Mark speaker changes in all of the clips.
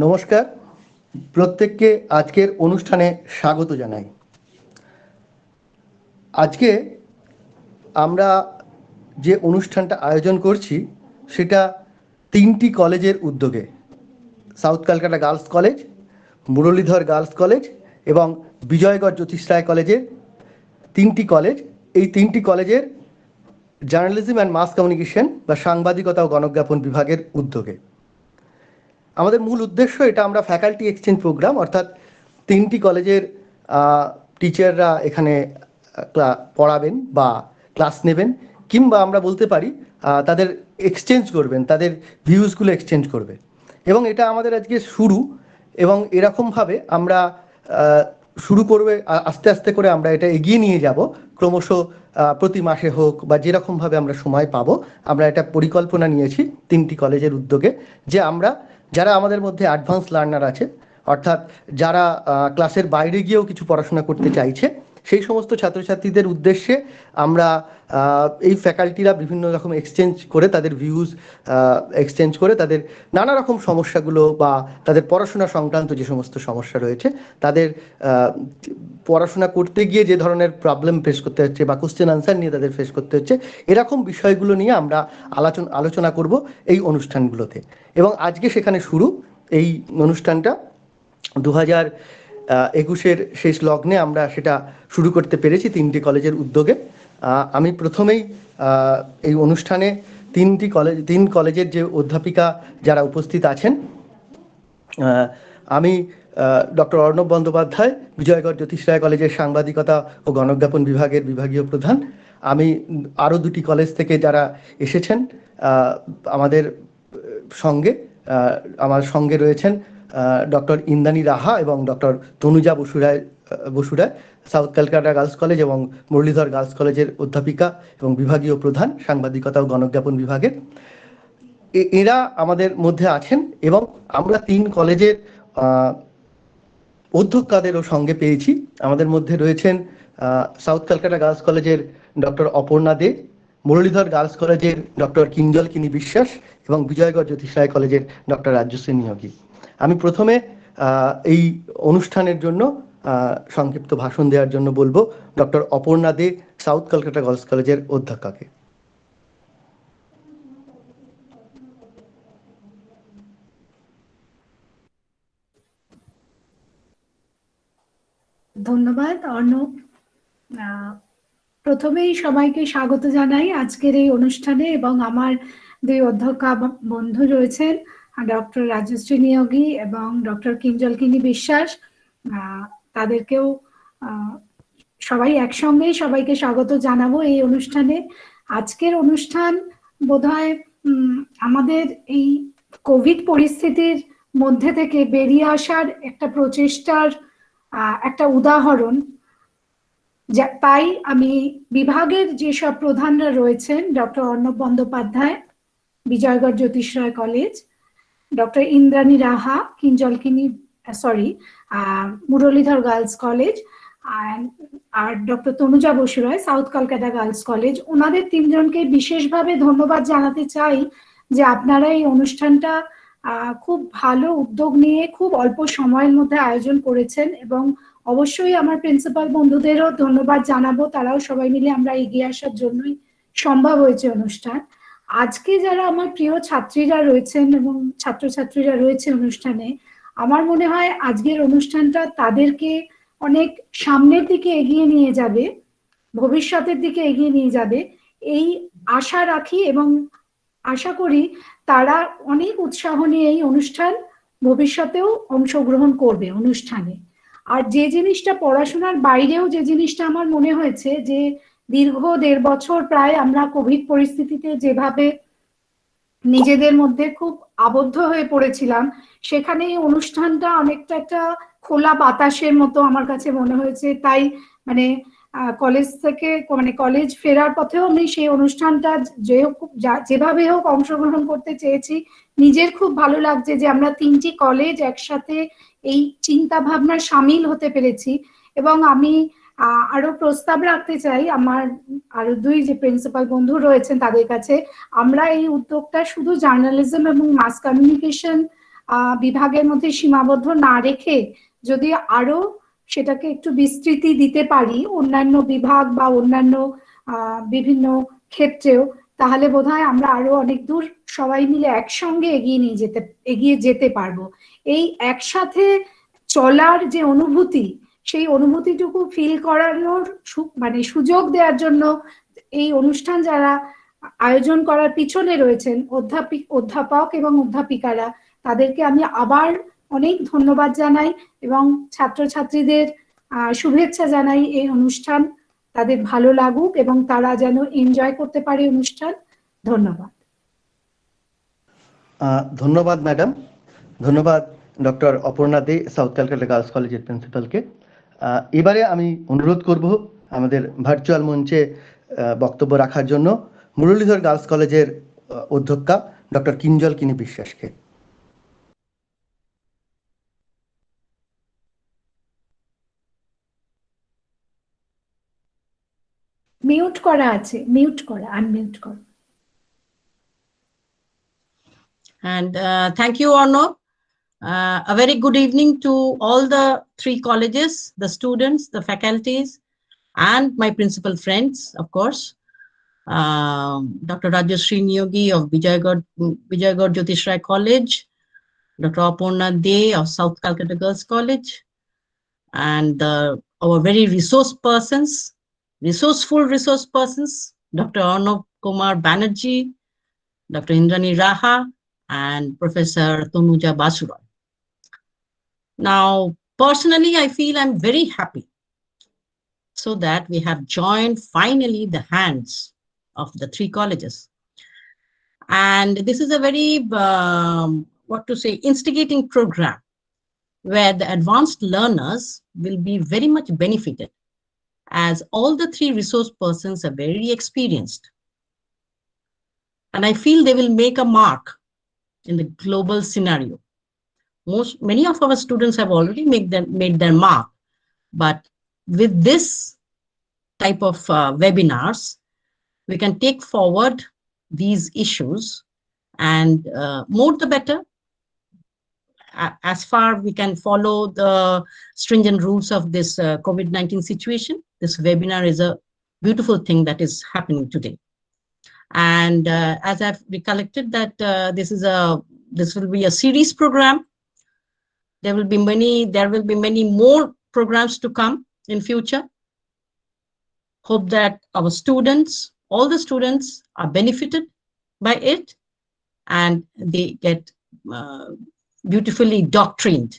Speaker 1: নমস্কার, প্রত্যেককে আজকের অনুষ্ঠানে স্বাগত জানাই। আজকে আমরা যে অনুষ্ঠানটা আয়োজন করছি সেটা তিনটি কলেজের উদ্যোগে, south Calcutta girls college, Muralidhar girls college এবং বিজয়গড় জ্যোতিষ রায় কলেজের তিনটি কলেজ। এই তিনটি কলেজের জার্নালিজম অ্যান্ড মাস কমিউনিকেশন বা সাংবাদিকতা ও গণজ্ঞাপন বিভাগের উদ্যোগে আমাদের মূল উদ্দেশ্য, এটা আমরা ফ্যাকাল্টি এক্সচেঞ্জ প্রোগ্রাম, অর্থাৎ তিনটি কলেজের টিচাররা এখানে পড়াবেন বা ক্লাস নেবেন, কিংবা আমরা বলতে পারি তাদের এক্সচেঞ্জ করবেন, তাদের ভিউজগুলো এক্সচেঞ্জ করবে। এবং এটা আমাদের আজকে শুরু, এবং এরকমভাবে আমরা শুরু করবে, আস্তে আস্তে করে আমরা এটা এগিয়ে নিয়ে যাব ক্রমশ। প্রতি মাসে হোক বা যেরকমভাবে আমরা সময় পাবো, আমরা এটা পরিকল্পনা নিয়েছি তিনটি কলেজের উদ্যোগে, যে আমরা যারা আমাদের মধ্যে অ্যাডভান্স লার্নার আছে, অর্থাৎ যারা ক্লাসের বাইরে গিয়েও কিছু পড়াশোনা করতে চাইছে, সেই সমস্ত ছাত্রছাত্রীদের উদ্দেশ্যে আমরা এই ফ্যাকাল্টিরা বিভিন্ন রকম এক্সচেঞ্জ করে, তাদের ভিউজ এক্সচেঞ্জ করে, তাদের নানা রকম সমস্যাগুলো বা তাদের পড়াশোনা সংক্রান্ত যে সমস্ত সমস্যা রয়েছে, তাদের পড়াশোনা করতে গিয়ে যে ধরনের প্রবলেম ফেস করতে হচ্ছে বা কোশ্চেন আনসার নিয়ে তাদের ফেস করতে হচ্ছে, এরকম বিষয়গুলো নিয়ে আমরা আলোচনা করব এই অনুষ্ঠানগুলোতে। এবং আজকে সেখানে শুরু এই অনুষ্ঠানটা 2021-এর শেষ লগ্নে আমরা সেটা শুরু করতে পেরেছি তিনটি কলেজের উদ্যোগে। আমি প্রথমেই এই অনুষ্ঠানে তিন কলেজের যে অধ্যাপিকা যারা উপস্থিত আছেন, আমি ডক্টর অর্ণব বন্দ্যোপাধ্যায়, বিজয়গড় জ্যোতিষ রায় কলেজের সাংবাদিকতা ও গণজ্ঞাপন বিভাগের বিভাগীয় প্রধান। আমি আরও দুটি কলেজ থেকে যারা এসেছেন আমাদের সঙ্গে, আমার সঙ্গে রয়েছেন ডক্টর ইন্দ্রাণী রাহা এবং doctor Tanuja Basuray, south Calcutta girls college এবং মুরলীধর গার্লস কলেজের অধ্যাপিকা এবং বিভাগীয় প্রধান সাংবাদিকতা ও গণজ্ঞাপন বিভাগের। এরা আমাদের মধ্যে আছেন এবং আমরা তিন কলেজের অধ্যক্ষদেরও সঙ্গে পেয়েছি। আমাদের মধ্যে রয়েছেন সাউথ ক্যালকাটা গার্লস কলেজের ডক্টর অপর্ণা দে, মুরলীধর গার্লস কলেজের ডক্টর কিঞ্জলকিনী বিশ্বাস এবং বিজয়গড় জ্যোতিষ রায় কলেজের ডক্টর রাজ্যশ্রী নিয়োগী। আমি প্রথমে এই অনুষ্ঠানের জন্য সংক্ষিপ্ত ভাষণ দেওয়ার জন্য বলবো ডক্টর অপর্ণা দে, সাউথ ক্যালকাটা গার্লস কলেজের অধ্যক্ষকে।
Speaker 2: ধন্যবাদ অর্ণব। প্রথমেই সবাইকে স্বাগত জানাই আজকের এই অনুষ্ঠানে, এবং আমার দুই অধ্যক্ষা বন্ধু রয়েছেন, ডক্টর রাজশ্রী নিয়োগী এবং ডক্টর কিঞ্জলকিনী বিশ্বাস। তাদেরকেও সবাই একসঙ্গেই সবাইকে স্বাগত জানাবো এই অনুষ্ঠানে। আজকের অনুষ্ঠান বোধহয় আমাদের এই কোভিড পরিস্থিতির মধ্যে থেকে বেরিয়ে আসার একটা প্রচেষ্টার একটা উদাহরণ। তাই আমি বিভাগের যেসব প্রধানরা রয়েছেন, doctor Arnab Bandyopadhyay, Bijoygarh Jyotish Ray college, doctor Indrani Raha, Muralidhar girls college, আর doctor Tanuja Basuray, south Kolkata girls college, ওনাদের তিনজনকে বিশেষভাবে ধন্যবাদ জানাতে চাই যে আপনারা এই অনুষ্ঠানটা খুব ভালো উদ্যোগ নিয়ে খুব অল্প সময়ের মধ্যে আয়োজন করেছেন। এবং অবশ্যই আমার প্রিন্সিপাল বন্ধুদেরও ধন্যবাদ জানাবো, তারাও সবাই মিলে আমরা এগিয়ে আসার জন্যই সম্ভব হয়েছে অনুষ্ঠান। আজকে যারা আমার প্রিয় ছাত্রীরা রয়েছেন এবং ছাত্রছাত্রীরা রয়েছে অনুষ্ঠানে, আমার মনে হয় আজকের অনুষ্ঠানটা তাদেরকে অনেক সামনের দিকে এগিয়ে নিয়ে যাবে, ভবিষ্যতের দিকে এগিয়ে নিয়ে যাবে, এই আশা রাখি। এবং আশা করি তারা অনেক উৎসাহ নিয়ে এই অনুষ্ঠান ভবিষ্যতেও অংশগ্রহণ করবে অনুষ্ঠানে। আর যে জিনিসটা পড়াশোনার বাইরেও যে জিনিসটা আমার মনে হয়েছে, যে দীর্ঘ 1.5 বছর প্রায় আমরা কোভিড পরিস্থিতিতে যেভাবে নিজেদের মধ্যে খুব আবদ্ধ হয়ে পড়েছিলাম, সেখানে এই অনুষ্ঠানটা অনেকটা একটা খোলা বাতাসের মতো আমার কাছে মনে হয়েছে। তাই মানে কলেজ থেকে কলেজ ফেরার পথেও আমি সেই অনুষ্ঠানটা যেভাবে হোক অংশগ্রহণ করতে চেয়েছি। নিজের খুব ভালো লাগছে যে আমরা তিনটি কলেজ একসাথে এই চিন্তা ভাবনার সামিল হতে পেরেছি। এবং আমি আরো প্রস্তাব রাখতে চাই আমার আরো দুই যে প্রিন্সিপাল বন্ধু রয়েছেন তাদের কাছে। আমরা এই উদ্যোগটা শুধু জার্নালিজম এবং মাস কমিউনিকেশন বিভাগের মধ্যে সীমাবদ্ধ না রেখে যদি আরো সেটাকে একটু বিস্তৃতি দিতে পারি অন্যান্য বিভাগ বা অন্যান্য বিভিন্ন ক্ষেত্রেও, তাহলে বোধহয় আমরা আরো অনেক দূর সবাই মিলে একসঙ্গে এগিয়ে যেতে পারবো। এই একসাথে চলার যে অনুভূতি, সেই অনুভূতিটুকু ফিল করানোর মানে সুযোগ দেওয়ার জন্য এই অনুষ্ঠান যারা আয়োজন করার পিছনে রয়েছেন অধ্যাপক এবং অধ্যাপিকারা, তাদেরকে আমি আবার অনেক ধন্যবাদ জানাই এবং ছাত্রছাত্রীদের শুভেচ্ছা জানাই। এই অনুষ্ঠান তাদের ভালো লাগুক এবং তারা যেন এনজয় করতে পারে অনুষ্ঠান। ধন্যবাদ।
Speaker 1: ধন্যবাদ ম্যাডাম, ধন্যবাদ ডক্টর অপর্ণা দে, সাউথ ক্যালকাটা গার্লস কলেজের প্রিন্সিপালকে। এবারে আমি অনুরোধ করব আমাদের ভার্চুয়াল মঞ্চে বক্তব্য রাখার জন্য মুরলীধর গার্লস কলেজের অধ্যক্ষা ডক্টর কিঞ্জলকিনী বিশ্বাসকে।
Speaker 2: মিউট করা আছে, মিউট করা, আনমিউট করা।
Speaker 3: And thank you, Arnav. A very good evening to all the 3 colleges, the students, the faculties, and my principal friends, of course. Dr. Rajashree Niyogi of Vijaygarh Jyotish Rai College, Dr. Aparna De of South Calcutta Girls College, and our very resourceful resource persons, Dr. Arnav Kumar Banerjee, Dr. Indrani Raha, and Professor Tanuja Basuroy. Now, personally, I feel I'm very happy so that we have joined finally the hands of the 3 colleges. And this is a very, instigating program where the advanced learners will be very much benefited, as all the 3 resource persons are very experienced. And I feel they will make a mark in the global scenario. Many of our students have already made their mark, but with this type of webinars, we can take forward these issues, and more the better. As far we can follow the stringent rules of this COVID-19 situation, this webinar is a beautiful thing that is happening today. And as I've recollected that this will be a series program. There will be many more programs to come in future. Hope that our students, all the students, are benefited by it, and they get beautifully doctrined.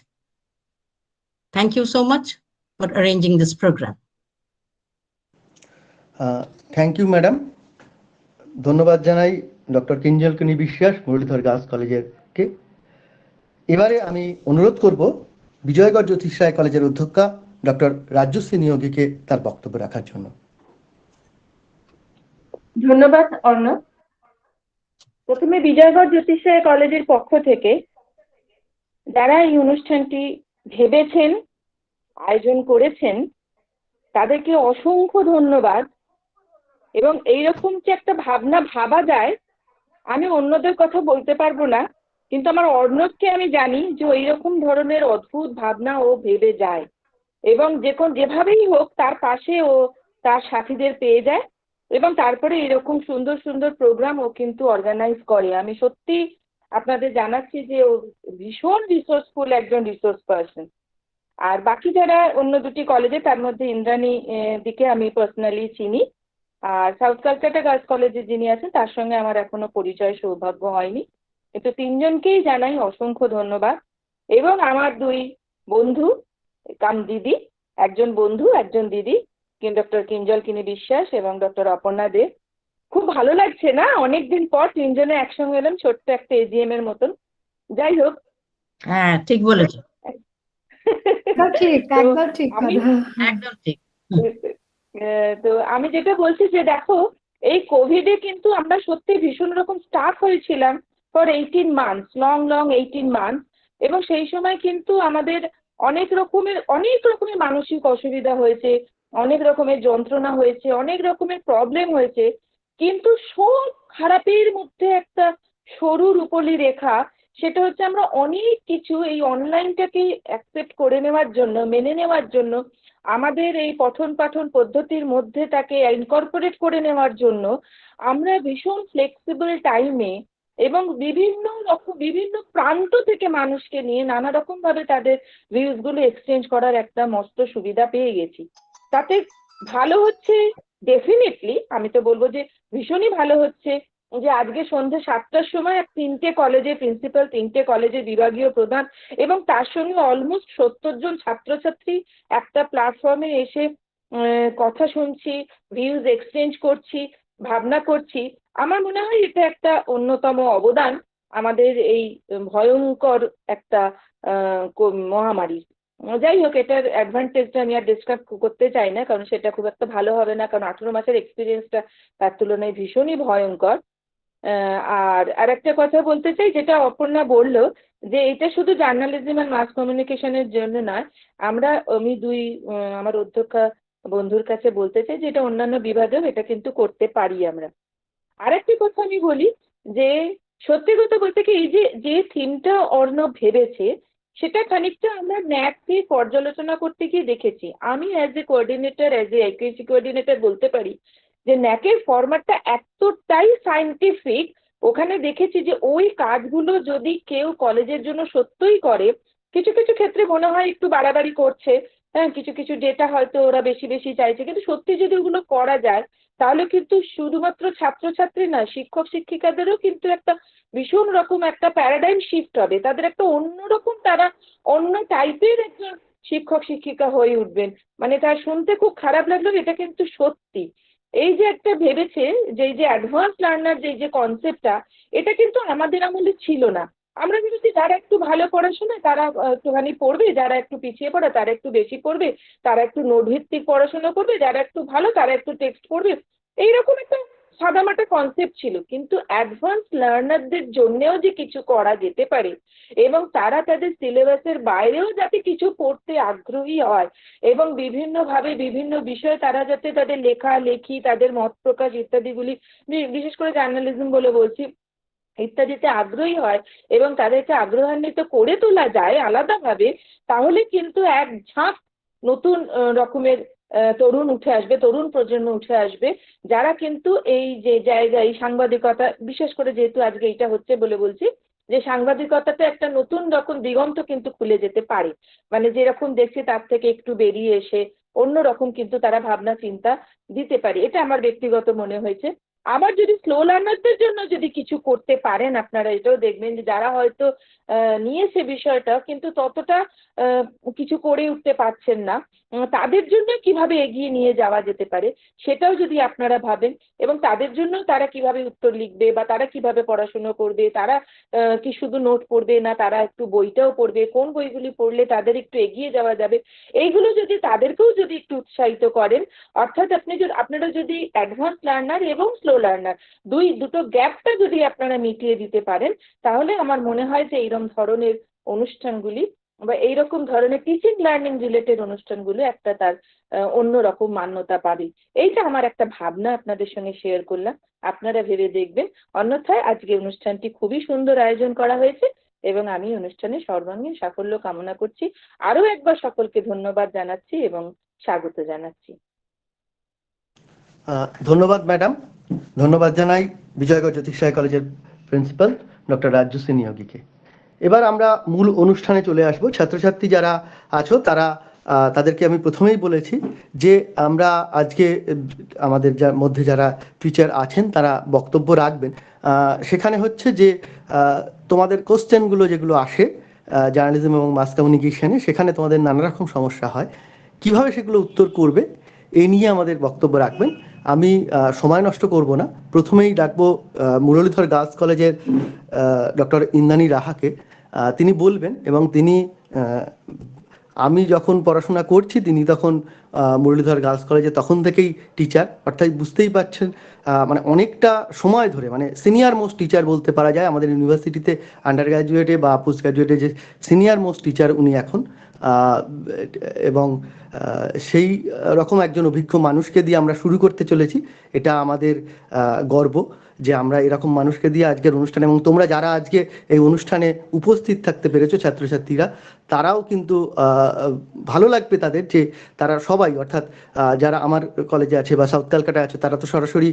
Speaker 3: Thank you so much for arranging this program.
Speaker 1: Thank you, madam. ধন্যবাদ জানাই doctor কিঞ্জলকিনী বিশ্বাস, Muralidhar girls কলেজের কে। এবারে আমি অনুরোধ করব বিজয়গড় জ্যোতিষ রায় কলেজের অধ্যক্ষা ডক্টর রাজশ্রী নিয়োগীকে তার বক্তব্য রাখার জন্য।
Speaker 4: ধন্যবাদ অর্ণব। প্রথমে বিজয়গড় জ্যোতিষ রায় কলেজের পক্ষ থেকে যারা এই অনুষ্ঠানটি ভেবেছেন, আয়োজন করেছেন, তাদেরকে অসংখ্য ধন্যবাদ। এবং এইরকম যে একটা ভাবনা ভাবা যায়, আমি অন্যদের কথা বলতে পারবো না, কিন্তু আমার অর্ণবকে আমি জানি যে এইরকম ধরনের অদ্ভুত ভাবনা ও ভেবে যায় এবং যেভাবেই হোক তার পাশে ও তার সাথীদের পেয়ে যায় এবং তারপরে এরকম সুন্দর সুন্দর প্রোগ্রাম ও কিন্তু অর্গানাইজ করে। আমি সত্যি আপনাদের জানাচ্ছি যে ও ভীষণ রিসোর্সফুল একজন রিসোর্স পার্সন। আর বাকি যারা অন্য 2টি কলেজে, তার মধ্যে ইন্দ্রাণী দিকে আমি পার্সোনালি চিনি, আর সাউথ ক্যালকাটা গার্লস কলেজে যিনি আছেন তার সঙ্গে আমার এখনো পরিচয় সৌভাগ্য হয়নি, কিন্তু 3 জনকেই জানাই অসংখ্য ধন্যবাদ। এবং আমার 2 বন্ধু কাম দিদি, একজন বন্ধু একজন দিদি, ডক্টর কিঞ্জলকিনী বিশ্বাস এবং ডক্টর অপর্ণা দে। খুব ভালো লাগছে না, অনেকদিন পর 3 জনে একসঙ্গে এলাম, ছোট্ট একটা এজিএম এর মতন। যাই হোক,
Speaker 3: হ্যাঁ ঠিক বলেছো,
Speaker 2: একদম ঠিক।
Speaker 4: তো আমি যেটা বলছি যে দেখো, এই কোভিডে কিন্তু আমরা সত্যি ভীষণ রকম স্টাফ হয়েছিলাম ফর 18 মান্থস, লং 18 মান্থস, এবং সেই সময় কিন্তু আমাদের অনেক রকমের মানসিক অসুবিধা হয়েছে, অনেক রকমের যন্ত্রণা হয়েছে, অনেক রকমের প্রবলেম হয়েছে, কিন্তু সব খারাপের মধ্যে একটা সরু রূপলি রেখা, সেটা হচ্ছে আমরা অনেক কিছু এই অনলাইনটাকে অ্যাকসেপ্ট করে নেওয়ার জন্য, মেনে নেওয়ার জন্য, আমাদের এই পঠন পাঠন পদ্ধতির মধ্যে তাকে ইনকর্পোরেট করে নেওয়ার জন্য আমরা ভীষণ ফ্লেক্সিবল টাইমে এবং বিভিন্ন প্রান্ত থেকে মানুষকে নিয়ে নানা রকম ভাবে তাদের ভিউজগুলো এক্সচেঞ্জ করার একটা মস্ত সুবিধা পেয়ে গেছি। তাতে ভালো হচ্ছে, ডেফিনেটলি আমি তো বলবো যে ভীষণই ভালো হচ্ছে যে আজকে সন্ধ্যে 7টার সময় 3টে কলেজের প্রিন্সিপাল, 3টে কলেজের বিভাগীয় প্রধান এবং তার সঙ্গে অলমোস্ট 70 জন ছাত্রছাত্রী একটা প্ল্যাটফর্মে এসে কথা শুনছি, ভিউজ এক্সচেঞ্জ করছি, ভাবনা করছি। আমার মনে হয় এটা একটা অন্যতম অবদান আমাদের এই ভয়ঙ্কর একটা মহামারীর। যাই হোক, এটার অ্যাডভান্টেজটা আমি আর ডিসকাস করতে চাই না, কারণ সেটা খুব একটা ভালো হবে না, কারণ 18 মাসের এক্সপিরিয়েন্সটা তার তুলনায় ভীষণই ভয়ঙ্কর। আর একটা কথা বলতে চাই, যেটা অপর্ণা বললো যে এটা শুধু জার্নালিজম আর মাস কমিউনিকেশনের জন্য নয়, আমি আমার অধ্যক্ষা বন্ধুর কাছে বলতে চাই যে এটা অন্যান্য বিভাগেও এটা কিন্তু করতে পারি আমরা। আরেকটি কথা আমি বলি যে সত্যি কথা বলতে কি, এই যে থিমটা অর্ণব ভেবেছে সেটা খানিকটা আমরা ন্যাককে পর্যালোচনা করতে গিয়ে দেখেছি। আমি as a coordinator, as a IQAC coordinator বলতে পারি যে ন্যাকের ফরম্যাটটা এতটাই সায়েন্টিফিক, ওখানে দেখেছি যে ওই কাজগুলো যদি কেউ কলেজের জন্য সত্যই করে, কিছু কিছু ক্ষেত্রে মনে হয় একটু বাড়াবাড়ি করছে, হ্যাঁ, কিছু কিছু ডেটা হয়তো ওরা বেশি বেশি চাইছে, কিন্তু সত্যি যদি ওগুলো করা যায় তাহলে কিন্তু শুধুমাত্র ছাত্রছাত্রী না, শিক্ষক শিক্ষিকাদেরও কিন্তু একটা ভীষণ রকম একটা প্যারাডাইম শিফট হবে, তাদের একটা অন্যরকম, তারা অন্য টাইপের একজন শিক্ষক শিক্ষিকা হয়ে উঠবেন। মানে তার শুনতে খুব খারাপ লাগলো, এটা কিন্তু সত্যি। এই যে একটা ভেবেছে যে এই যে অ্যাডভান্স লার্নার যে কনসেপ্টটা, এটা কিন্তু আমাদের আমলে ছিল না। আমরা ভেবেছি যারা একটু ভালো পড়াশোনা তারা একটুখানি পড়বে, যারা একটু পিছিয়ে পড়ে তারা একটু বেশি পড়বে, তারা একটু নোট ভিত্তিক পড়াশোনা করবে, যারা একটু ভালো তারা একটু টেক্সট পড়বে, এইরকম একটা সাদামাটা কনসেপ্ট ছিল। কিন্তু অ্যাডভান্স লার্নারদের জন্যেও যে কিছু করা যেতে পারে এবং তারা তাদের সিলেবাসের বাইরেও যাতে কিছু পড়তে আগ্রহী হয় এবং বিভিন্নভাবে বিভিন্ন বিষয়ে তারা যাতে তাদের লেখালেখি, তাদের মত প্রকাশ ইত্যাদিগুলি, বিশেষ করে জার্নালিজম বলে বলছি, ইত্যাদিতে আগ্রহী হয় এবং তাদেরকে আগ্রহান্বিত করে তোলা যায় আলাদাভাবে, তাহলে কিন্তু এক ঝাঁক নতুন রকমের তরুণ উঠে আসবে, তরুণ প্রজন্ম উঠে আসবে, যারা কিন্তু এই যে জায়গায় সাংবাদিকতা, বিশেষ করে যেহেতু আজকে এটা হচ্ছে বলে বলছি যে সাংবাদিকতাতে একটা নতুন রকম দিগন্ত কিন্তু খুলে যেতে পারে। মানে যেরকম দেখছি তার থেকে একটু বেরিয়ে এসে অন্যরকম কিন্তু তারা ভাবনা চিন্তা দিতে পারে, এটা আমার ব্যক্তিগত মনে হয়েছে। আবার যদি স্লো লার্নারদের জন্য যদি কিছু করতে পারেন আপনারা, এটাও দেখবেন যে যারা হয়তো নিয়েছে বিষয়টা কিন্তু ততটা কিছু করে উঠতে পারছেন না, তাদের জন্য কিভাবে এগিয়ে নিয়ে যাওয়া যেতে পারে সেটাও যদি আপনারা ভাবেন, এবং তাদের জন্য তারা কিভাবে উত্তর লিখবে বা তারা কিভাবে পড়াশুনো করবে, তারা কি শুধু নোট পড়বে না তারা একটু বইটাও পড়বে, কোন বইগুলি পড়লে তাদের একটু এগিয়ে যাওয়া যাবে, এইগুলো যদি তাদেরকেও যদি একটু উৎসাহিত করেন, অর্থাৎ আপনারা যদি অ্যাডভান্স লার্নার এবং স্লো লার্নার দুটো গ্যাপটা যদি আপনারা মিটিয়ে দিতে পারেন, তাহলে আমার মনে হয় যে এইরকম ধরনের অনুষ্ঠানগুলি বা এইরকম ধরনের টিচিং লার্নিং রিলেটেড অনুষ্ঠানগুলো একটা তার অন্যরকম মান্যতা পাবে। এইটা আমার একটা ভাবনা আপনাদের সঙ্গে শেয়ার করলাম, আপনারা ভেবে দেখবেন। অন্যথায় আজকে অনুষ্ঠানটি খুবই সুন্দর আয়োজন করা হয়েছে এবং আমি অনুষ্ঠানের সর্বাঙ্গীন সাফল্য কামনা করছি। আরো একবার সকলকে ধন্যবাদ জানাচ্ছি এবং স্বাগত জানাচ্ছি।
Speaker 1: ধন্যবাদ ম্যাডাম। ধন্যবাদ জানাই বিজয়গড় জ্যোতিষ রায় কলেজের প্রিন্সিপাল ডক্টর রাজ্যশ্রী নিয়োগীকে। এবার আমরা মূল অনুষ্ঠানে চলে আসব। ছাত্রছাত্রী যারা আছো তাদেরকে আমি প্রথমেই বলেছি যে আমরা আজকে আমাদের মধ্যে যারা টিচার আছেন তারা বক্তব্য রাখবেন। সেখানে হচ্ছে যে তোমাদের কোশ্চেনগুলো যেগুলো আসে জার্নালিজম এবং মাস কমিউনিকেশনে, সেখানে তোমাদের নানা রকম সমস্যা হয়, কিভাবে সেগুলো উত্তর করবে এই নিয়ে আমাদের বক্তব্য রাখবেন। আমি সময় নষ্ট করব না, প্রথমেই ডাকবো মুরলীধর গার্লস কলেজের ডক্টর ইন্দ্রাণী রাহাকে। তিনি বলবেন এবং তিনি আমি যখন পড়াশোনা করছি তিনি তখন মুরলীধর গার্লস কলেজে তখন থেকেই টিচার, অর্থাৎ বুঝতেই পারছেন মানে অনেকটা সময় ধরে, মানে সিনিয়র মোস্ট টিচার বলতে পারা যায় আমাদের ইউনিভার্সিটিতে আন্ডার গ্র্যাজুয়েটে বা পোস্ট গ্র্যাজুয়েটে যে সিনিয়র মোস্ট টিচার উনি এখন। এবং সেই রকম একজন অভিজ্ঞ মানুষকে দিয়ে আমরা শুরু করতে চলেছি, এটা আমাদের গর্ব। যে আমরা এরকম মানুষকে দিয়ে আজকের অনুষ্ঠানে, এবং তোমরা যারা আজকে এই অনুষ্ঠানে উপস্থিত থাকতে পেরেছো ছাত্রছাত্রীরা, তারাও কিন্তু ভালো লাগবে তাদের যে তারা সবাই, অর্থাৎ যারা আমার কলেজে আছে বা সাউথ ক্যালকাটা আছে, তারা তো সরাসরি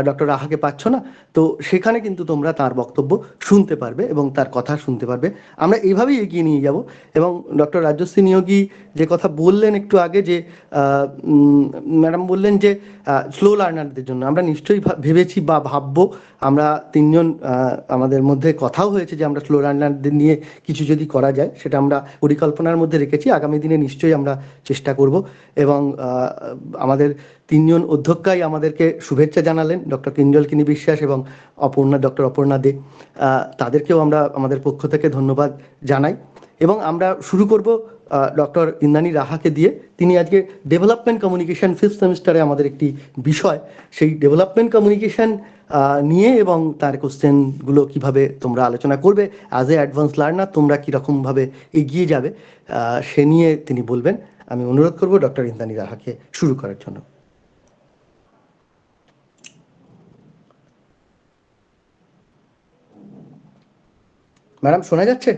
Speaker 1: ডক্টর রাহাকে পাচ্ছ না, তো সেখানে কিন্তু তোমরা তার বক্তব্য শুনতে পারবে এবং তার কথা শুনতে পারবে। আমরা এইভাবেই এগিয়ে নিয়ে যাব। এবং ডক্টর রাজশ্রী নিয়োগী যে কথা বললেন একটু আগে, যে ম্যাডাম বললেন যে স্লো লার্নারদের জন্য আমরা নিশ্চয়ই ভেবেছি বা ভাববো। আমরা তিনজন আমাদের মধ্যে কথাও হয়েছে যে আমরা স্লো লার্নারদের নিয়ে কিছু যদি করা যায়, সেটা আমরা পরিকল্পনার মধ্যে রেখেছি। আগামী দিনে নিশ্চয়ই আমরা চেষ্টা করব। এবং আমাদের তিনজন অধ্যক্ষাই আমাদেরকে শুভেচ্ছা জানালেন, ডক্টর কিঞ্জলকিনী বিশ্বাস এবং ডক্টর অপর্ণা দে। তাদেরকেও আমরা আমাদের পক্ষ থেকে ধন্যবাদ জানাই। এবং আমরা শুরু করব ডক্টর ইন্দ্রাণী রাহাকে দিয়ে। তিনি আজকে ডেভেলপমেন্ট কমিউনিকেশন ফিফথ সেমিস্টারে আমাদের একটি বিষয়, সেই ডেভেলপমেন্ট কমিউনিকেশন নিয়ে এবং তার কোশ্চেনগুলো কিভাবে তোমরা আলোচনা করবে, অ্যাজ এ অ্যাডভান্স লার্নার তোমরা কীরকমভাবে এগিয়ে যাবে, সে নিয়ে তিনি বলবেন। আমি অনুরোধ করব ডক্টর ইন্দ্রাণী রাহাকে শুরু করার জন্য। ম্যাডাম শোনা যাচ্ছে?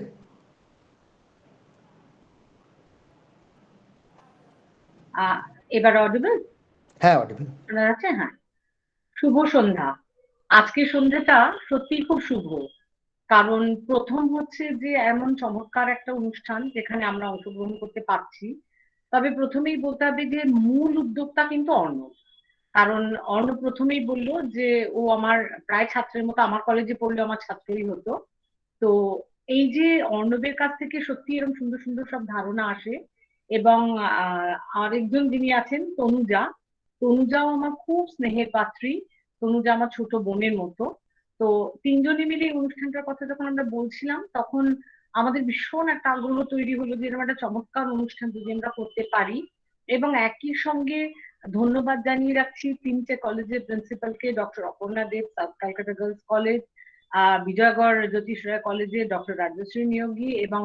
Speaker 5: এবার অডিবল?
Speaker 1: হ্যাঁ, অডিবল।
Speaker 5: শোনা যাচ্ছে? হ্যাঁ। শুভ সন্ধ্যা। আজকের সন্ধ্যাটা সত্যি খুব শুভ, কারণ প্রথম হচ্ছে যে এমন চমৎকার একটা অনুষ্ঠান যেখানে আমরা অংশগ্রহণ করতে পারছি। তবে প্রথমেই বলতে হবে যে মূল উদ্যোক্তা কিন্তু অর্ণব। কারণ অর্ণব প্রথমেই বলল যে ও আমার প্রায় ছাত্রের মতো, আমার কলেজে পড়লে আমার ছাত্রই হতো। তো এই যে অর্ণবের কাছ থেকে সত্যি এরকম সুন্দর সুন্দর সব ধারণা আসে। এবং আরেকজন যিনি আছেন তনুজা, তনুজাও আমার খুব স্নেহের পাত্রী। তনুজা আমার ছোট বোনের মতো। তো তিনজনে মিলে এই অনুষ্ঠানটার কথা যখন আমরা বলছিলাম, তখন আমাদের ভীষণ একটা আগ্রহ তৈরি হলো যে এরকম একটা চমৎকার অনুষ্ঠান যদি আমরা করতে পারি। এবং একই সঙ্গে ধন্যবাদ জানিয়ে রাখছি তিনটে কলেজের প্রিন্সিপালকে, doctor Aparna Deb south Calcutta girls college, Bijoygarh Jyotish Ray কলেজে ডক্টর রাজশ্রী নিয়োগী, এবং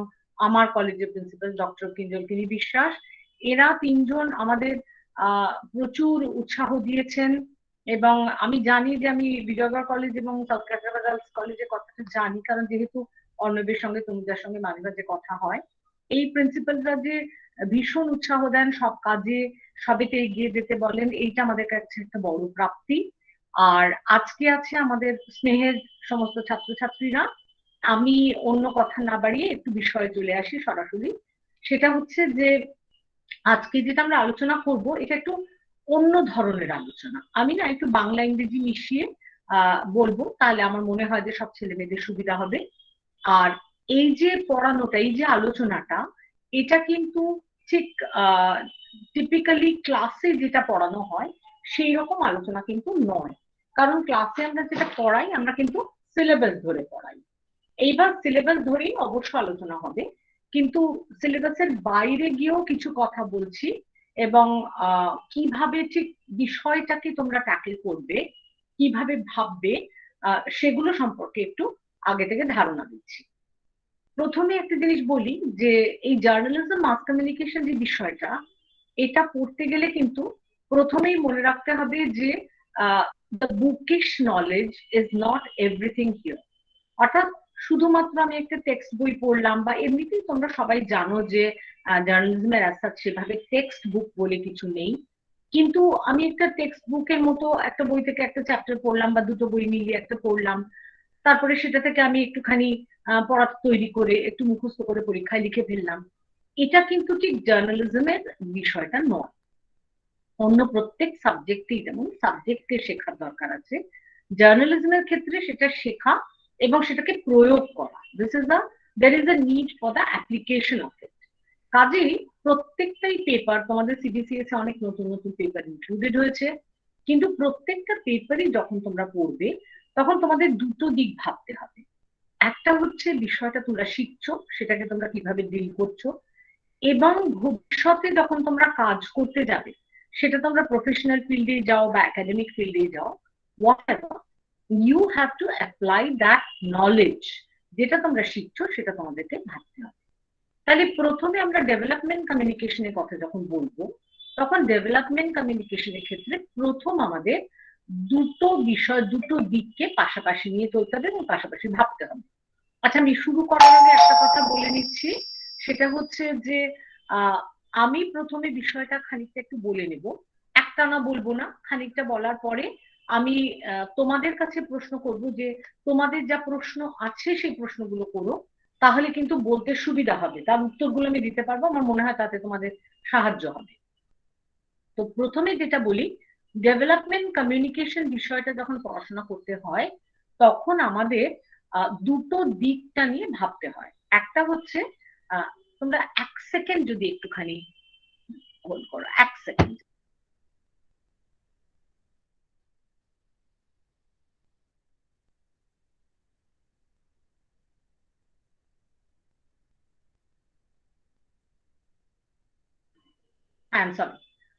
Speaker 5: আমার কলেজের প্রিন্সিপাল ডক্টর কিঞ্জলকিনী বিশ্বাস। এরা তিনজন আমাদের প্রচুর উৎসাহ দিয়েছেন। এবং আমি জানি যে আমি বিজয়গড় কলেজ এবং সাউথ ক্যালকাটা গার্লস কলেজের কথাটা জানি, কারণ যেহেতু অর্ণবের সঙ্গে তনুজার সঙ্গে মাঝে মাঝে কথা হয়। এই প্রিন্সিপালরা যে ভীষণ উৎসাহ দেন সব কাজে, সবেতে এগিয়ে যেতে বলেন, এইটা আমাদের কাছে একটা বড় প্রাপ্তি। আর আজকে আছে আমাদের স্নেহের সমস্ত ছাত্রছাত্রীরা। আমি অন্য কথা না বাড়িয়ে একটু বিষয়ে চলে আসি সরাসরি। সেটা হচ্ছে যে আজকে যেটা আমরা আলোচনা করব এটা একটু অন্য ধরনের আলোচনা। আমি না একটু বাংলা ইংরেজি মিশিয়ে বলবো, তাহলে আমার মনে হয় যে সব ছেলে মেয়েদের সুবিধা হবে। আর এই যে পড়ানোটা, এই যে আলোচনাটা, এটা কিন্তু ঠিক টিপিক্যালি ক্লাসে যেটা পড়ানো হয় সেই রকম আলোচনা কিন্তু নয়। কারণ ক্লাসে আমরা যেটা পড়াই, আমরা কিন্তু সিলেবাস ধরে পড়াই। এইবার সিলেবাস ধরেই অবশ্য আলোচনা হবে, কিন্তু সিলেবাসের বাইরে গিয়েও কিছু কথা বলছি। এবং কিভাবে ঠিক বিষয়টাকে তোমরা ট্যাকেল করবে, কিভাবে ভাববে, সেগুলো সম্পর্কে একটু আগে থেকে ধারণা দিচ্ছি। প্রথমে একটা জিনিস বলি যে এই জার্নালিজম মাস কমিউনিকেশন যে বিষয়টা, এটা পড়তে গেলে কিন্তু প্রথমেই মনে রাখতে হবে যে the bookish knowledge is not everything here. অর্থাৎ শুধুমাত্র আমি একটা টেক্সট বই পড়লাম, বা এমনিতেই তোমরা সবাই জানো যে জার্নালিজমের অ্যাজ সেভাবে টেক্সট বুক বলে কিছু নেই। কিন্তু আমি একটা টেক্সট বুকের মতো একটা বই থেকে একটা চ্যাপ্টার পড়লাম, বা দুটো বই মিলিয়ে একটা পড়লাম, তারপরে সেটা থেকে আমি একটুখানি পড়া তৈরি করে একটু মুখস্থ করে পরীক্ষায় লিখে ফেললাম। এটা কিন্তু ঠিক জার্নালিজমের বিষয়টা নয়। অন্য প্রত্যেক সাবজেক্টেই যেমন সাবজেক্টকে শেখার দরকার আছে, জার্নালিজমের ক্ষেত্রে সেটা শেখা এবং সেটাকে প্রয়োগ করা, there is a need for the application of it. কাজেই প্রত্যেকটাই পেপার, তোমাদের সিবিসিএস অনেক নতুন নতুন পেপার ইনক্লুডেড হয়েছে, কিন্তু প্রত্যেকটা পেপারই যখন তোমরা পড়বে তখন তোমাদের দুটো দিক ভাবতে হবে। একটা হচ্ছে বিষয়টা তোমরা শিখছো, সেটাকে তোমরা কিভাবে ডিল করছো, এবং ভবিষ্যতে যখন তোমরা কাজ করতে যাবে, সেটা তোমরা প্রফেশনাল ফিল্ডে যাও বা একাডেমিক ফিল্ডে যাও, whatever, you have to apply that knowledge। যেটা তোমরা শিখছো সেটা তোমাদেরকে ভাবতে হবে। তাহলে প্রথমে আমরা ডেভেলপমেন্ট কমিউনিকেশনের কথা যখন বলবো, তখন ডেভেলপমেন্ট কমিউনিকেশনের ক্ষেত্রে প্রথম আমাদের দুটো বিষয়, দুটো দিককে পাশাপাশি নিয়ে চলতে হবে এবং পাশাপাশি ভাবতে হবে। আচ্ছা, আমি শুরু করার আগে একটা কথা বলে নিচ্ছি, সেটা হচ্ছে যে আমি প্রথমে বিষয়টা খানিকটা একটু বলে নেব, একটানা বলবো না, খানিকটা বলার পরে আমি তোমাদের কাছে প্রশ্ন করব, যে তোমাদের যা প্রশ্ন আছে সেই প্রশ্নগুলো করো, তাহলে কিন্তু বলতে সুবিধা হবে, তার উত্তরগুলো আমি দিতে পারবো, আমার মনে হয় তাতে তোমাদের সাহায্য হবে। তো প্রথমে যেটা বলি, ডেভেলপমেন্ট কমিউনিকেশন বিষয়টা যখন পড়াশোনা করতে হয় তখন আমাদের দুটো দিকটা নিয়ে ভাবতে হয়। একটা হচ্ছে, তোমরা 1 সেকেন্ড যদি একটুখানি হোল্ড করো, 1 সেকেন্ড। সরি।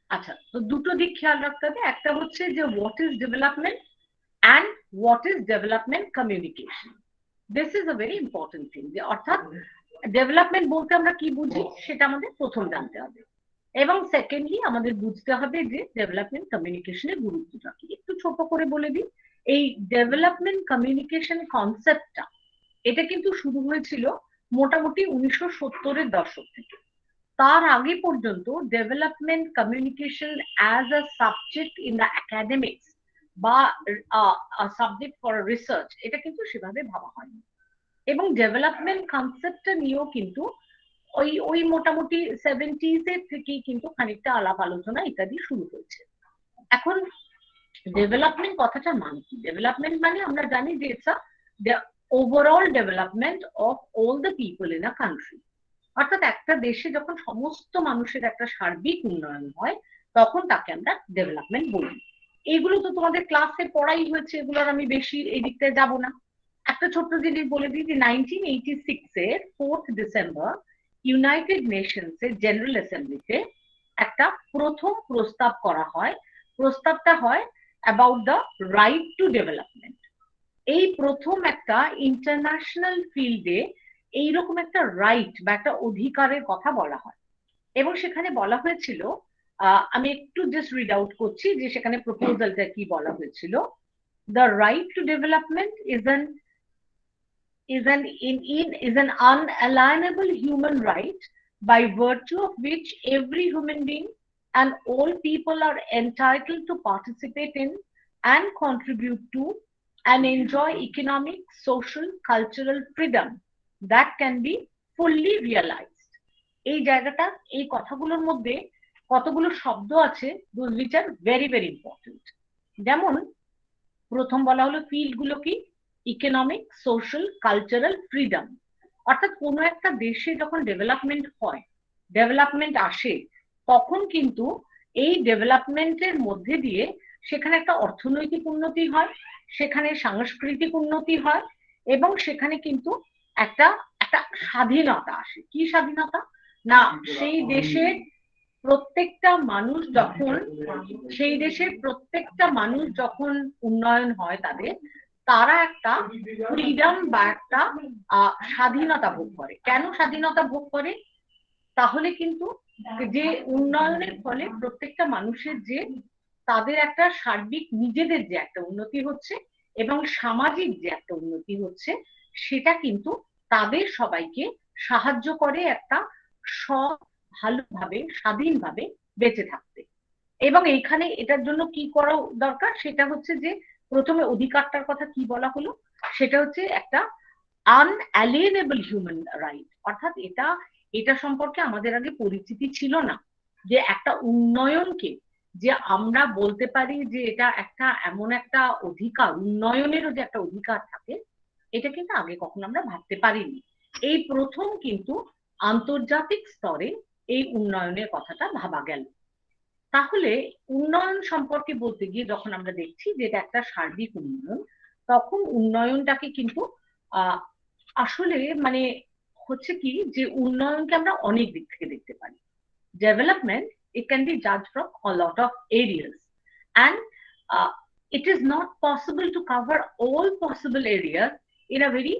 Speaker 5: আচ্ছা, তো দুটো দিক খেয়াল রাখতে হবে। একটা হচ্ছে যে what is development and what is development communication. This is a very important thing, যে অর্থাৎ ডেভেলপমেন্ট বলতে আমরা কি বুঝি সেটা আমাদের প্রথম জানতে হবে, এবং সেকেন্ডলি আমাদের বুঝতে হবে যে ডেভেলপমেন্ট কমিউনিকেশনের গুরুত্বটা কি। একটু ছোট করে বলে দিই, এই ডেভেলপমেন্ট কমিউনিকেশন কনসেপ্টটা এটা কিন্তু শুরু হয়েছিল মোটামুটি 1970-এর দশক থেকে। তার আগে পর্যন্ত development communication as a subject in the academics বা সাবজেক্ট ফর রিসার্চ এটা কিন্তু সেভাবে ভাবা হয়নি, এবং ডেভেলপমেন্ট কনসেপ্টটা নিয়েও কিন্তু ওই মোটামুটি 70s এর থেকেই কিন্তু খানিকটা আলাপ আলোচনা ইত্যাদি শুরু হয়েছে। এখন ডেভেলপমেন্ট কথাটা মানে কি? ডেভেলপমেন্ট মানে আমরা জানি যে it's a overall development of all the people in a country. অর্থাৎ একটা দেশে যখন সমস্ত মানুষের একটা সার্বিক উন্নয়ন হয় তখন তাকে আমরা ডেভেলপমেন্ট বলি। এইগুলো তো তোমাদের ক্লাসে পড়াই হয়েছে, এগুলোর আমি বেশি এই দিকটায় যাবো না। একটা ছোট্ট জিনিস বলে দিই যে 1986-এর 4th ডিসেম্বর ইউনাইটেড নেশনস এর জেনারেল অ্যাসেম্বলিতে একটা প্রথম প্রস্তাব করা হয়। প্রস্তাবটা হয় about the right two development. এই প্রথম একটা ইন্টারন্যাশনাল ফিল্ডে এইরকম একটা রাইট বা একটা অধিকারের কথা বলা হয়, এবং সেখানে বলা হয়েছিল, আমি একটু জাস্ট রিড আউট করছি যে সেখানে প্রপোজালটা কি বলা হয়েছিল। The right two development is an unalienable human right by virtue of which every human being and all people are entitled to participate in and contribute to and enjoy economic, social, cultural freedom that can be fully realized. এই জায়গাটা, এই কথাগুলোর মধ্যে কতগুলো শব্দ আছে those which are very very important। যেমন প্রথম বলা হলো ফিল্ড গুলো কি, ইকোনমিক, সোশ্যাল, কালচারাল ফ্রিডম। অর্থাৎ কোনো একটা দেশে যখন ডেভেলপমেন্ট হয়, ডেভেলপমেন্ট আসে, তখন কিন্তু এই ডেভেলপমেন্টের মধ্যে দিয়ে সেখানে একটা অর্থনৈতিক উন্নতি হয়, সেখানে সাংস্কৃতিক উন্নতি হয়, এবং সেখানে কিন্তু একটা একটা স্বাধীনতা আসে। কি স্বাধীনতা? না, সেই দেশের প্রত্যেকটা মানুষ যখন সেই দেশের প্রত্যেকটা মানুষ যখন উন্নয়ন হয় তাদের, তারা একটা ফ্রিডম বা একটা স্বাধীনতা ভোগ করে। কেন স্বাধীনতা ভোগ করে? তাহলে কিন্তু যে উন্নয়নের ফলে প্রত্যেকটা মানুষের যে তাদের একটা সার্বিক নিজেদের যে একটা উন্নতি হচ্ছে এবং সামাজিক যে একটা উন্নতি হচ্ছে, সেটা কিন্তু তাদের সবাইকে সাহায্য করে একটা ভালোভাবে স্বাধীনভাবে বেঁচে থাকতে। এবং এইখানে এটার জন্য কি করা দরকার সেটা হচ্ছে যে প্রথমে অধিকারটার কথা কি বলা হলো, সেটা হচ্ছে একটা আনঅ্যালিয়েনেবল হিউম্যান রাইট। অর্থাৎ এটা সম্পর্কে আমাদের আগে পরিচিতি ছিল না, যে একটা উন্নয়নকে যে আমরা বলতে পারি যে এটা একটা এমন একটা অধিকার, উন্নয়নেরও যে একটা অধিকার থাকে, এটা কিন্তু আগে কখনো আমরা ভাবতে পারিনি। এই প্রথম কিন্তু আন্তর্জাতিক স্তরে এই উন্নয়নের কথাটা ভাবা গেল। তাহলে উন্নয়ন সম্পর্কে বলতে গিয়ে যখন আমরা দেখছি যে এটা একটা সার্বিক উন্নয়ন, তখন উন্নয়নটাকে কিন্তু আসলে মানে হচ্ছে কি, যে উন্নয়নকে আমরা অনেক দিক থেকে দেখতে পারি। Development, it can be judged from a lot of areas, and it is not possible to cover all possible areas in a very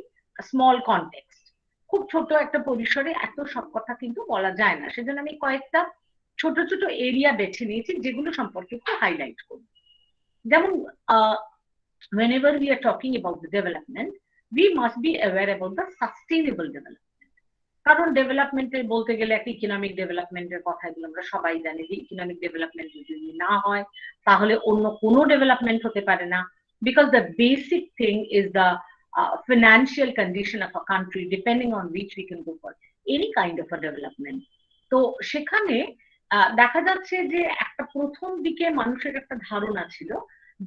Speaker 5: small context. খুব ছোট একটা পরিসরে এত সব কথা কিন্তু বলা যায় না, সেজন্য আমি কয়েকটা ছোট ছোট এরিয়া বেছে নিয়েছি যেগুলো সম্পর্কে একটু হাইলাইট করব। যেমন whenever we are talking about the development, we must be aware about the sustainable development. কারণ ডেভেলপমেন্টের বলতে গেলে একটা ইকোনমিক ডেভেলপমেন্টের কথা, এগুলো আমরা সবাই জানি যে ইকোনমিক ডেভেলপমেন্ট যদি না হয় তাহলে অন্য কোনো ডেভেলপমেন্ট হতে পারে না, because the basic thing is the financial condition of a country depending on which we can go for any kind of a development. তো সেখানে দেখা যাচ্ছে যে একটা প্রথম দিকে মানুষের একটা ধারণা ছিল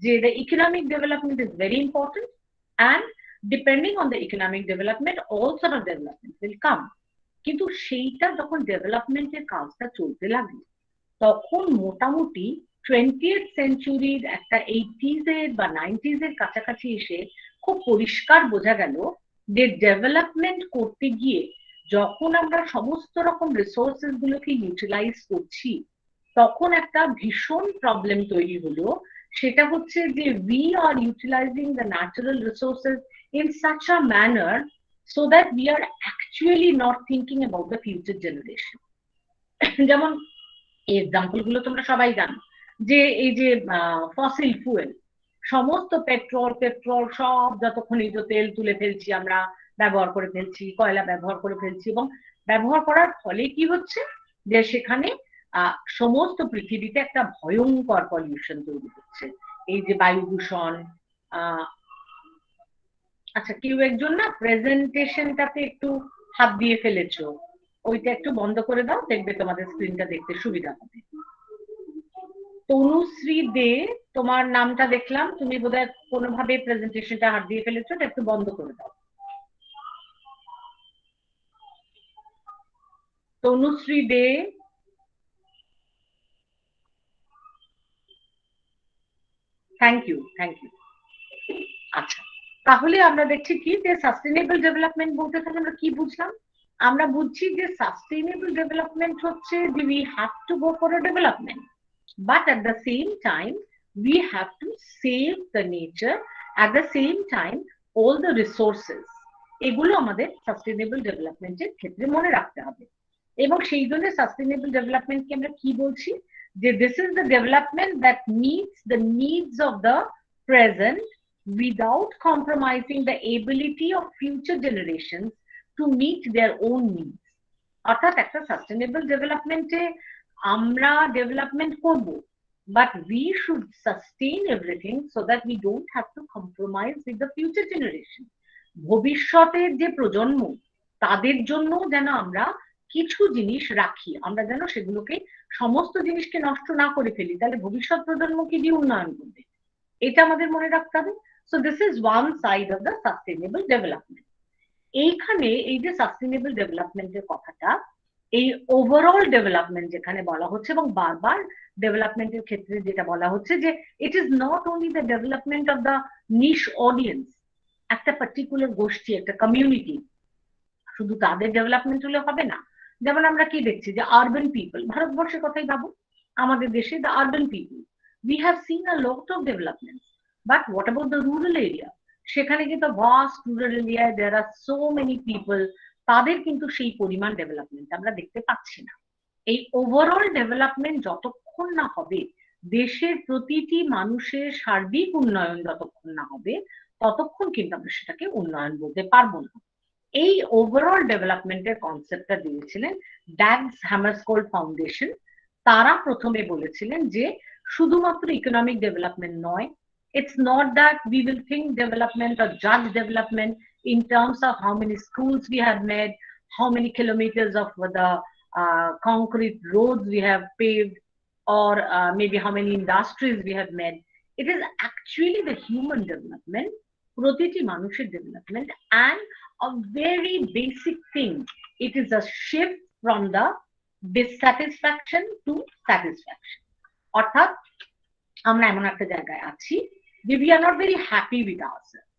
Speaker 5: যে the economic development is very important and depending on the economic development all sort of development will come. কিন্তু সেইটা যখন ডেভেলপমেন্টের কাজটা চলতে লাগলো তখন মোটামুটি 20th সেঞ্চুরির একটা 80s এর বা 90s এর কাছাকাছি এসে খুব পরিষ্কার বোঝা গেল যে ডেভেলপমেন্ট করতে গিয়ে যখন আমরা সমস্ত রকম রিসোর্সেস গুলোকে ইউটিলাইজ করছি তখন একটা ভীষণ প্রবলেম তৈরি হলো, সেটা হচ্ছে যে we are utilizing the natural resources in such a manner so that we are actually not thinking about the future generation. যেমন এক্সাম্পল গুলো তোমরা সবাই জানো যে এই যে ফসিল ফুয়েল, সমস্ত পেট্রোল সব যত খনিজ তেল তুলে ফেলছি আমরা, ব্যবহার করে ফেলছি, কয়লা ব্যবহার করে ফেলছি, এবং ব্যবহার করার ফলে কি হচ্ছে যে সেখানে সমস্ত পৃথিবীতে একটা ভয়ঙ্কর পলিউশন তৈরি হচ্ছে, এই যে বায়ু দূষণ। আচ্ছা, কেউ একজন না প্রেজেন্টেশনটাতে একটু হাত দিয়ে ফেলেছো, ওইটা একটু বন্ধ করে দাও, দেখবে তোমাদের স্ক্রিনটা দেখতে সুবিধা হবে। তনুশ্রী দে, তোমার নামটা দেখলাম, তুমি বোধহয় কোনোভাবে প্রেজেন্টেশনটা হাত দিয়ে ফেলেছো, এটা একটু বন্ধ করে দাও। তনুশ্রী দে, থ্যাংক ইউ। আচ্ছা, তাহলে আমরা দেখছি কি যে সাস্টেনেবল ডেভেলপমেন্ট বলতে গেলে আমরা কি বুঝলাম? আমরা বুঝছি যে সাস্টেনেবল ডেভেলপমেন্ট হচ্ছে যে we have to go for a development, but at the same time we have to save the nature, at the same time all the resources, এগুলো আমাদের সাস্টেনেবল ডেভেলপমেন্টের ক্ষেত্রে মনে রাখতে হবে। এবং সেই জন্য সাস্টেনেবল ডেভেলপমেন্টকে আমরা কি বলছি যে this is the development that meets the needs of the present without compromising the ability of future generations to meet their own needs. অর্থাৎ একটা সাস্টেনেবল ডেভেলপমেন্টে আমরা ডেভেলপমেন্ট করব, but we should sustain everything so that we don't have to compromise with the future generation. ভবিষ্যতের যে প্রজন্ম তাদের জন্য যেন আমরা কিছু জিনিস রাখি, আমরা যেন সেগুলোকে সমস্ত জিনিসকে নষ্ট না করে ফেলি, তাহলে ভবিষ্যৎ প্রজন্ম কি দিয়ে উন্নয়ন করবে, এটা আমাদের মনে রাখতে হবে। So this is one side of the sustainable development. এইখানে এই যে সাস্টেনেবল ডেভেলপমেন্টের কথাটা, এই ওভারঅল ডেভেলপমেন্ট যেখানে বলা হচ্ছে এবং বারবার ডেভেলপমেন্টের ক্ষেত্রে যেটা বলা হচ্ছে যে it is not only the development of the niche audience, একটা পার্টিকুলার গোষ্ঠী, একটা কমিউনিটি, শুধু তাদের ডেভেলপমেন্ট হলে হবে না। যেমন আমরা কি দেখছি যে আরবান পিপল, ভারতবর্ষের কথাই ভাবো, আমাদের দেশে the urban people, we have seen a lot of development, but what about the rural area? সেখানে কিন্তু ভাস্ট রুরাল এরিয়ায় দেয়ার আর সো মেনি পিপল, তাদের কিন্তু সেই পরিমাণ ডেভেলপমেন্ট আমরা দেখতে পাচ্ছি না। এই ওভারঅল ডেভেলপমেন্ট যতক্ষণ না হবে, দেশের প্রতিটি মানুষের সার্বিক উন্নয়ন যতক্ষণ না হবে, ততক্ষণ কিন্তু আমরা সেটাকে উন্নয়ন বলতে পারবো না। এই ওভারঅল ডেভেলপমেন্টের কনসেপ্টটা দিয়েছিলেন ড্যাগস হ্যামারস্কোল্ড ফাউন্ডেশন। তারা প্রথমে বলেছিলেন যে শুধুমাত্র ইকোনমিক ডেভেলপমেন্ট নয়, it's not that we will think development or judge development in terms of how many schools we have made, how many kilometers of the concrete roads we have paved, or maybe how many industries we have made. It is actually the human development, প্রতিটি মানুষের development, and a very basic thing. It is a shift from the dissatisfaction to satisfaction. অর্থাৎ আমরা এমন একটা জায়গায় আছি যে we are not very happy with ourselves,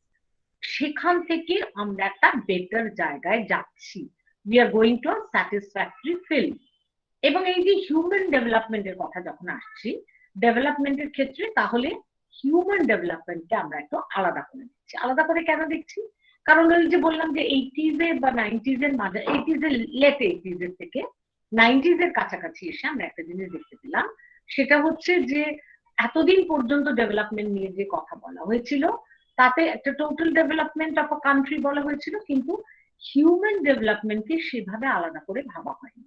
Speaker 5: সেখান থেকে আমরা একটা বেটার জায়গায় যাচ্ছি, we are going to a satisfactory field. এবং এই যে হিউম্যান ডেভেলপমেন্টের কথা যখন আসছি ডেভেলপমেন্টের ক্ষেত্রে, তাহলে হিউম্যান ডেভেলপমেন্টকে আমরা একটু আলাদা করে দিচ্ছি। আলাদা করে কেন দেখছি? কারণ ওই যে বললাম যে 80s এর বা 90s এর মাঝে, 80s এর লেট 80s এর থেকে 90s এর কাছাকাছি এসে আমরা একটা জিনিস দেখতে পেলাম, সেটা হচ্ছে যে এতদিন পর্যন্ত ডেভেলপমেন্ট নিয়ে যে কথা বলা হয়েছিল তাতে একটা total development of a country বলা হয়েছিল, কিন্তু হিউম্যান ডেভেলপমেন্টকে সেভাবে আলাদা করে ভাবা হয়নি।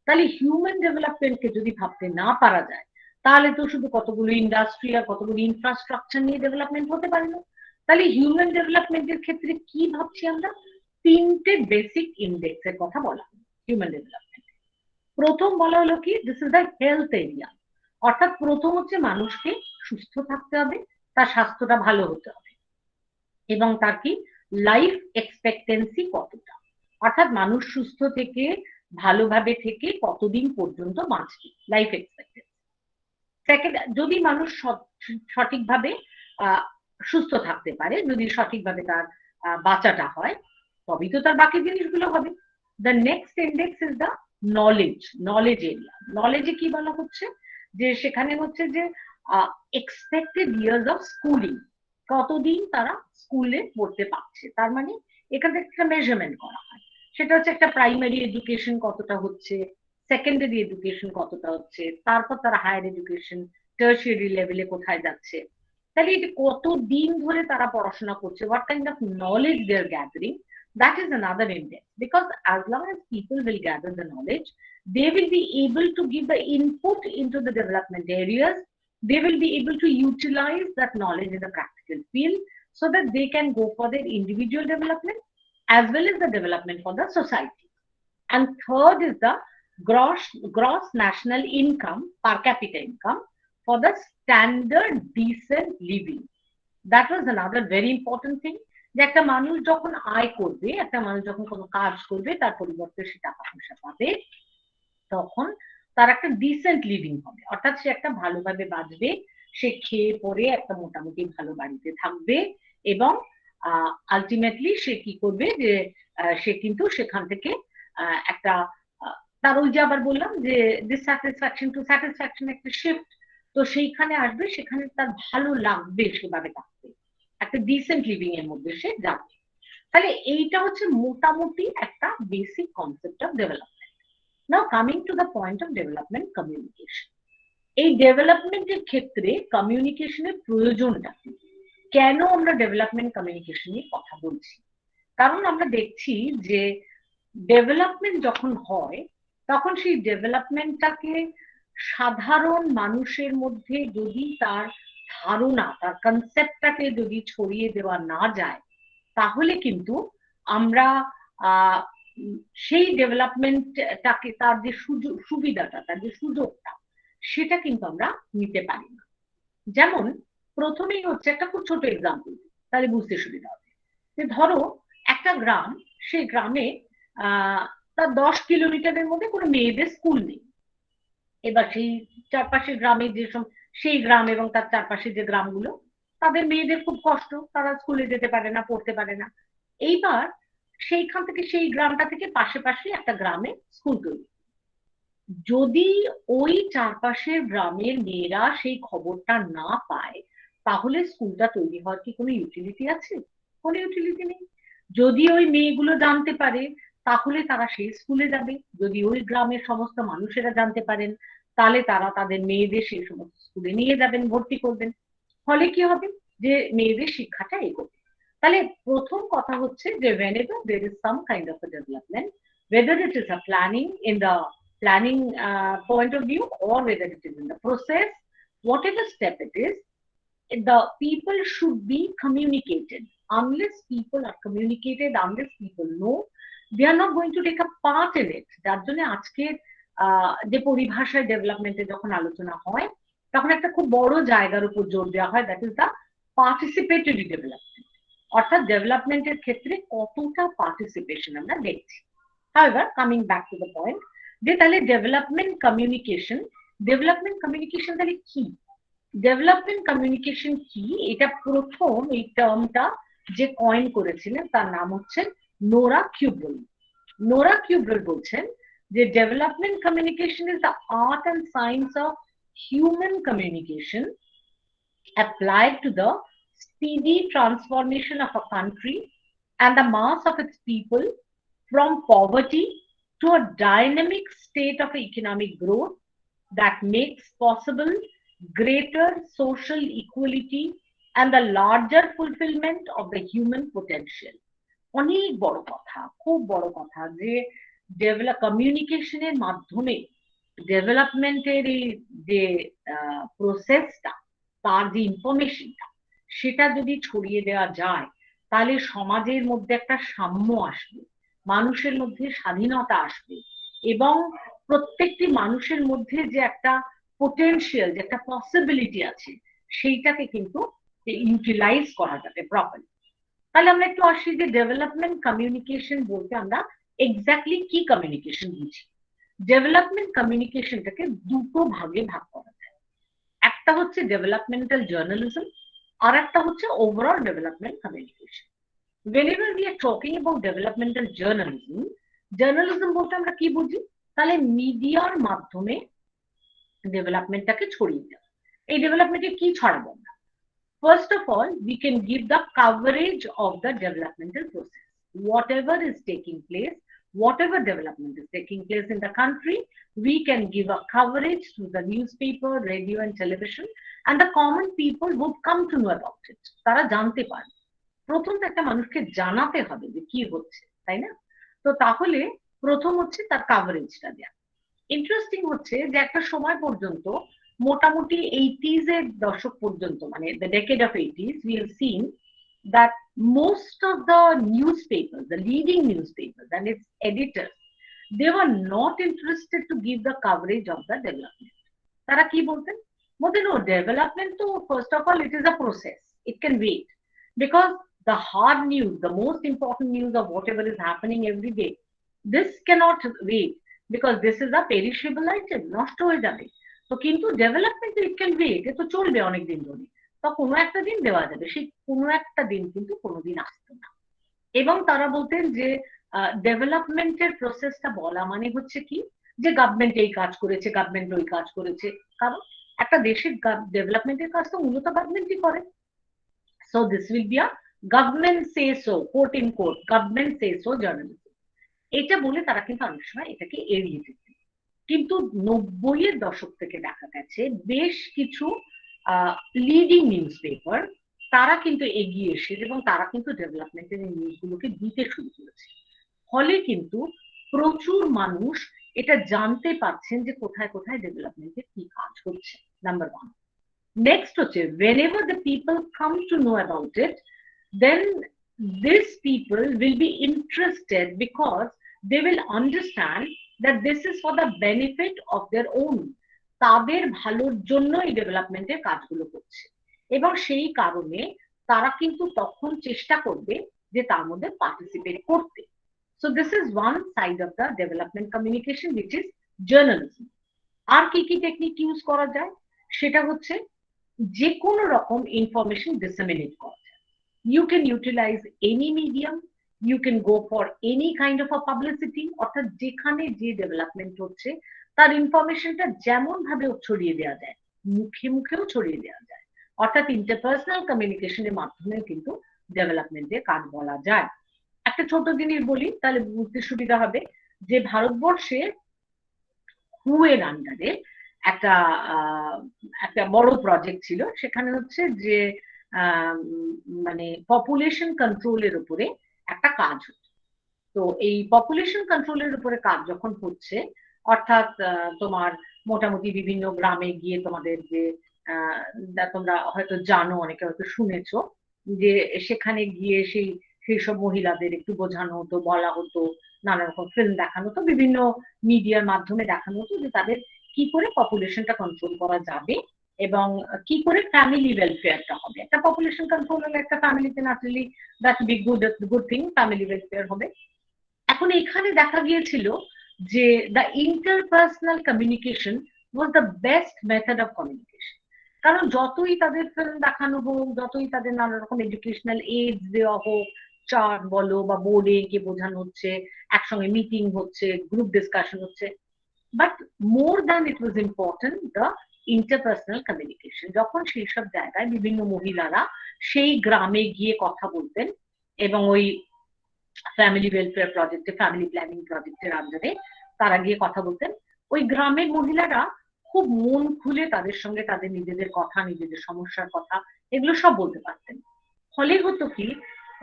Speaker 5: তাহলে হিউম্যান ডেভেলপমেন্টকে যদি ভাবতে না পারা যায়, তাহলে তো শুধু কতগুলো ইন্ডাস্ট্রি আর কতগুলো ইনফ্রাস্ট্রাকচার নিয়ে ডেভেলপমেন্ট হতে পারে না। তাহলে হিউম্যান ডেভেলপমেন্টের ক্ষেত্রে কি ভাবছি আমরা? তিনটে বেসিক ইন্ডেক্সের কথা বলা হিউম্যান ডেভেলপমেন্ট। প্রথম বলা হলো কি, this is the health area, অর্থাৎ প্রথম হচ্ছে মানুষকে সুস্থ থাকতে হবে, তার স্বাস্থ্যটা ভালো হতে হবে, এবং তার কি লাইফ এক্সপেক্টেন্সি কতটা, অর্থাৎ মানুষ সুস্থ থেকে ভালোভাবে থেকে কতদিন পর্যন্ত বাঁচবে, লাইফ এক্সপেক্টেন্সি। সেকেন্ড, যদি মানুষ সঠিকভাবে সুস্থ থাকতে পারে, যদি সঠিকভাবে তার বাঁচাটা হয়, তবেই তো তার বাকি জিনিসগুলো হবে। The next index is the knowledge area. নলেজে কি বলা হচ্ছে, যে সেখানে হচ্ছে যে এক্সপেক্টেড ইয়ার্স অফ স্কুলিং, কতদিন তারা স্কুলে পড়তে পারছে, তার মানে এখান থেকে একটা মেজারমেন্ট করা হয়। সেটা হচ্ছে একটা প্রাইমারি এডুকেশন কতটা হচ্ছে, সেকেন্ডারি এডুকেশন কতটা হচ্ছে, তারপর তারা হায়ার এডুকেশন টার্সিয়ারি লেভেলে কোথায় যাচ্ছে। তাহলে এটা কতদিন ধরে তারা পড়াশোনা করছে, what kind of knowledge they are gathering, that is another index. Because as long as people will gather the knowledge, they will be able to give the input into the development areas, they will be able to utilize that knowledge in the practical field so that they can go for their individual development as well as the development for the society. And third is the gross national income, per capita income, for the standard decent living. That was another very important thing, যে একটা মানুষ যখন আয় করবে, একটা মানুষ যখন কোনো কাজ করবে, তার পরিবর্তে সে টাকা পয়সা পাবে, তখন তার একটা ডিসেন্ট লিভিং হবে, অর্থাৎ সে একটা ভালোভাবে বাঁচবে, সে খেয়ে পরে একটা মোটামুটি ভালো বাড়িতে থাকবে, এবং আলটিমেটলি সে কি করবে, যে সে কিন্তু সেখান থেকে একটা তার ওই যে আবার বললাম যে ডিসস্যাটিসফ্যাকশন টু স্যাটিসফ্যাকশন একটা শিফট, তো সেইখানে আসবে, সেখানে তার ভালো লাগবে সেভাবে থাকতে, একটা ডিসেন্ট লিভিং এর মধ্যে সে যাবে। তাহলে এইটা হচ্ছে মোটামুটি একটা basic concept of development. Now coming to the point of development communication. এই ডেভেলপমেন্টের ক্ষেত্রে কমিউনিকেশনের প্রয়োজনটা কি, কেন আমরা ডেভেলপমেন্ট কমিউনিকেশন নিয়ে কথা বলছি? কারণ আমরা দেখছি যে ডেভেলপমেন্ট যখন হয়, তখন সেই ডেভেলপমেন্টটাকে সাধারণ মানুষের মধ্যে যদি তার ধারণা, তার কনসেপ্টটাকে যদি ছড়িয়ে দেওয়া না যায়, তাহলে কিন্তু আমরা সেই ডেভেলপমেন্টটাকে, তার যে সুবিধাটা, তার যে সুযোগটা, সেটা কিন্তু আমরা নিতে পারি না। যেমন প্রথমেই হচ্ছে একটা খুব ছোট এক্সাম্পল, তাহলে বুঝতে সুবিধা হবে। যে ধরো একটা গ্রাম, সেই গ্রামে তার 10 কিলোমিটারের মধ্যে কোনো মেয়েদের স্কুল নেই। এবার সেই চারপাশের গ্রামে সেই গ্রাম এবং তার চারপাশে যে গ্রামগুলো, তাদের মেয়েদের খুব কষ্ট, তারা স্কুলে যেতে পারে না, পড়তে পারে না। এইবার সেইখান থেকে, সেই গ্রামটা থেকে পাশে পাশে একটা গ্রামে স্কুল তৈরি। যদি ওই চারপাশের গ্রামের মেয়েরা সেই খবরটা না পায়, তাহলে স্কুলটা তৈরি হওয়ার কি কোনো ইউটিলিটি আছে? কোনো ইউটিলিটি নেই। যদি ওই মেয়েগুলো জানতে পারে, তাহলে তারা সেই স্কুলে যাবে। যদি ওই গ্রামের সমস্ত মানুষেরা জানতে পারেন, তাহলে তারা তাদের মেয়েদের সেই সমস্ত স্কুলে নিয়ে যাবেন, ভর্তি করবেন। ফলে কি হবে, যে মেয়েদের শিক্ষাটা এগোবে। তাহলে প্রথম কথা হচ্ছে যে whenever there is some kind of a development, whether it is a planning in the planning point of view, or whether it is in the process, whatever step it is, the people should be communicated. Unless people are communicated, unless people know, they are not going to take a part in it. যার জন্য আজকের যে পরিভাষায় ডেভেলপমেন্টে যখন আলোচনা হয়, তখন একটা খুব বড় জায়গার উপর জোর দেওয়া হয়, that is the participatory development. অর্থাৎ ডেভেলপমেন্টের ক্ষেত্রে কতটা পার্টিসিপেশন আমরা দেখছি। However, coming back to the point, যে তাহলে ডেভেলপমেন্ট কমিউনিকেশন তাহলে কি? ডেভেলপমেন্ট কমিউনিকেশন কি, এটা প্রথম এই টার্মটা যে কয়েন করেছিলেন, তার নাম হচ্ছে নোরা কিউব্রল। নোরা কিউব্রল বলছেন যে development communication is the art and science of human communication applied to the speedy transformation of a country and the mass of its people from poverty to a dynamic state of economic growth that makes possible greater social equality and the larger fulfillment of the human potential. অনেক বড় কথা, খুব বড় কথা, যে কমিউনিকেশনের মাধ্যমে ডেভেলপমেন্টের এই যে প্রসেসটা, তার যে ইনফরমেশনটা, সেটা যদি ছড়িয়ে দেওয়া যায়, তাহলে সমাজের মধ্যে একটা সাম্য আসবে, মানুষের মধ্যে স্বাধীনতা আসবে, এবং প্রত্যেকটি মানুষের মধ্যে যে একটা পোটেনশিয়াল, যে একটা পসিবিলিটি আছে, সেইটাকে কিন্তু ইউটিলাইজ করা যাবে প্রপারলি। তাহলে আমরা একটু আসি যে ডেভেলপমেন্ট কমিউনিকেশন বলতে আমরা এক্স্যাক্টলি কি কমিউনিকেশন বুঝি। ডেভেলপমেন্ট কমিউনিকেশনটাকে দুটো ভাগে ভাগ করা যায়। একটা হচ্ছে ডেভেলপমেন্টাল জার্নালিজম, আর একটা হচ্ছে overall development communication. whenever we are talking about developmental journalism, journalism বলতে আমরা কি বুঝি? তাহলে মিডিয়ার মাধ্যমে ডেভেলপমেন্টটাকে ছড়িয়ে দেওয়া। এই ডেভেলপমেন্টে কি ছড়াবো আমরা? First of all, we can give the coverage of the developmental process. Whatever is taking place, whatever development is taking place in the country, we can give a coverage through the newspaper, radio and television, and the common people would come to know about it. তারা জানতে পারে। প্রথম তো একটা মানুষকে জানাতে হবে যে কি হচ্ছে, তাই না? তো তাহলে প্রথম হচ্ছে তার কাভারেজটা দেয়া। ইন্টারেস্টিং হচ্ছে যে একটা সময় পর্যন্ত, মোটামুটি 80s এর দশক পর্যন্ত, মানে the decade of 80s, we have seen that most of the newspapers, the leading newspapers and its editors, they were not interested to give the coverage of the development. তারা কি বলতেন? বলতেন ও ডেভেলপমেন্ট তো first of all it is a process, it can wait, because the hard news, the most important news of whatever is happening every day, this cannot wait, because this is a perishable item, নষ্ট হয়ে যাবে। তো কিন্তু development it can wait, এ তো চলবে অনেক দিন ধরে, তো কোনো একটা দিন দেওয়া যাবে, সেই কোনো একটা দিন কিন্তু কোনোদিন আসতো না। এবং তারা বলতেন যে ডেভেলপমেন্টের প্রসেসটা বলা মানে হচ্ছে কি, যে গভর্নমেন্ট এই কাজ করেছে, গভর্নমেন্ট ওই কাজ করেছে, কারণ একটা দেশের ডেভেলপমেন্টের কাজ তো মূলত গভর্নমেন্টই করে। So this will be a government say so, quote in quote, government say so journalism. এটা বলে তারা কিন্তু অনেক সময় এটাকে এড়িয়ে যেত। কিন্তু 90 এর দশক থেকে দেখা গেছে বেশ কিছু লিডিং নিউজ পেপার, তারা কিন্তু এগিয়ে এসে এবং তারা কিন্তু ডেভেলপমেন্টের নিউজগুলোকে দিতে শুরু করেছে। ফলে কিন্তু প্রচুর মানুষ এটা জানতে পারছেন যে কোথায় কোথায় ডেভেলপমেন্টের কি কাজ হচ্ছে, নাম্বার ওয়ান। নেক্সট হচ্ছে, whenever the people come to know about it, then these people will be interested because they will understand that this is for the benefit of their own, তাদের ভালোর জন্য এই ডেভেলপমেন্টের কাজগুলো করছে, এবং সেই কারণে তারা কিন্তু তখন চেষ্টা করবে যে তার মধ্যে পার্টিসিপেট করতে। So this is one side of the development communication, which is journalism. আর কি কি টেকনিক ইউজ করা যায়? সেটা হচ্ছে যে কোনো রকম ইনফরমেশন ডিসেমিনেট করা যায়। You can utilize any medium, you can go for any kind of a publicity, অর্থাৎ যেখানে যে ডেভেলপমেন্ট হচ্ছে তার ইনফরমেশনটা যেমন ভাবে ছড়িয়ে দেওয়া যায়, মুখে মুখেও ছড়িয়ে দেওয়া যায়, অর্থাৎ ইন্টারপার্সোনাল কমিউনিকেশনের মাধ্যমে কিন্তু ডেভেলপমেন্টের কাজ বলা যায়। একটা ছোট জিনিস বলি, তাহলে বুঝতে সুবিধা হবে, যে ভারতবর্ষে হু এর আন্ডারে একটা একটা বড় প্রজেক্ট ছিল, সেখানে হচ্ছে যে মানে পপুলেশন কন্ট্রোলের উপরে একটা কাজ হচ্ছে। তো এই পপুলেশন কন্ট্রোলের উপরে কাজ যখন হচ্ছে, অর্থাৎ তোমার মোটামুটি বিভিন্ন গ্রামে গিয়ে তোমাদের যে তোমরা হয়তো জানো, অনেকে হয়তো শুনেছো, যে সেখানে গিয়ে সেই সব মহিলাদের একটু বোঝানো হতো, বলা হতো, নানা রকম ফিল্ম দেখানো হতো, বিভিন্ন মিডিয়ার মাধ্যমে দেখানো হতো যে তাদের কি করে পপুলেশনটা কন্ট্রোল করা যাবে এবং কি করে ফ্যামিলি ওয়েলফেয়ারটা হবে। একটা পপুলেশন কন্ট্রোল হলে একটা ফ্যামিলিতে naturally that be good thing, family welfare হবে। এখন এখানে দেখা গিয়েছিল যে the interpersonal communication was the best method of communication, কারণ যতই তাদের ফিল্ম দেখানো হোক, যতই তাদের নানা রকম এডুকেশনাল এইডস দেওয়া হোক, চার্ট বলো বা বোর্ডে গিয়ে বোঝানো হচ্ছে, একসঙ্গে মিটিং হচ্ছে, গ্রুপ ডিসকাশন হচ্ছে, but more than it was important the interpersonal communication. যখন সেই সব জায়গায় বিভিন্ন মহিলারা সেই গ্রামে গিয়ে কথা বলতেন এবং ওই ফ্যামিলি ওয়েলফেয়ার প্রজেক্টে, ফ্যামিলি প্ল্যানিং প্রজেক্টের আন্ডারে তারা গিয়ে কথা বলতেন, ওই গ্রামের মহিলারা খুব মন খুলে তাদের সঙ্গে তাদের নিজেদের কথা, নিজেদের সমস্যার কথা এগুলো সব বলতে পারতেন। ফলে হতো কি,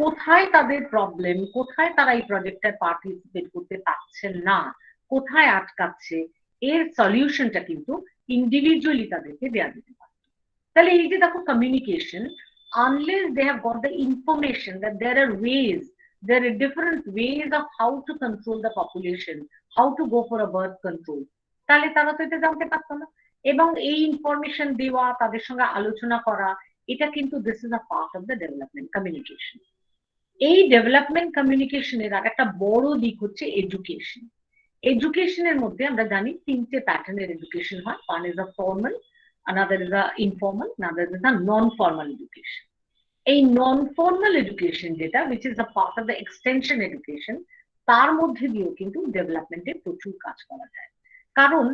Speaker 5: কোথায় তাদের প্রবলেম, কোথায় তারা এই প্রজেক্টে পার্টিসিপেট করতে পারছেন না, কোথায় আটকাচ্ছে, এর সলিউশনটা কিন্তু ইন্ডিভিজুয়ালি তাদেরকে দেওয়া যেতে পারে। তাহলে এই যে দেখো communication, unless they have got the information that there are ways, there are different ways of how to control the population, how to go for a birth control, তাহলে তারা তো এটা জানতে পারতো না। এবং এই ইনফরমেশন দেওয়া, তাদের সঙ্গে আলোচনা করা, এটা কিন্তু this is a part of the development communication. এই ডেভেলপমেন্ট কমিউনিকেশনের আর একটা বড় দিক হচ্ছে এডুকেশন। এডুকেশনের মধ্যে আমরা জানি তিনটে প্যাটার্নের এডুকেশন হয়, one is a formal, another is a informal, another is a non-formal education. এই non-formal education যেটা, which is a part of the extension education, তার মধ্যে দিয়েও কিন্তু ডেভেলপমেন্টে প্রচুর কাজ করা যায়। কারণ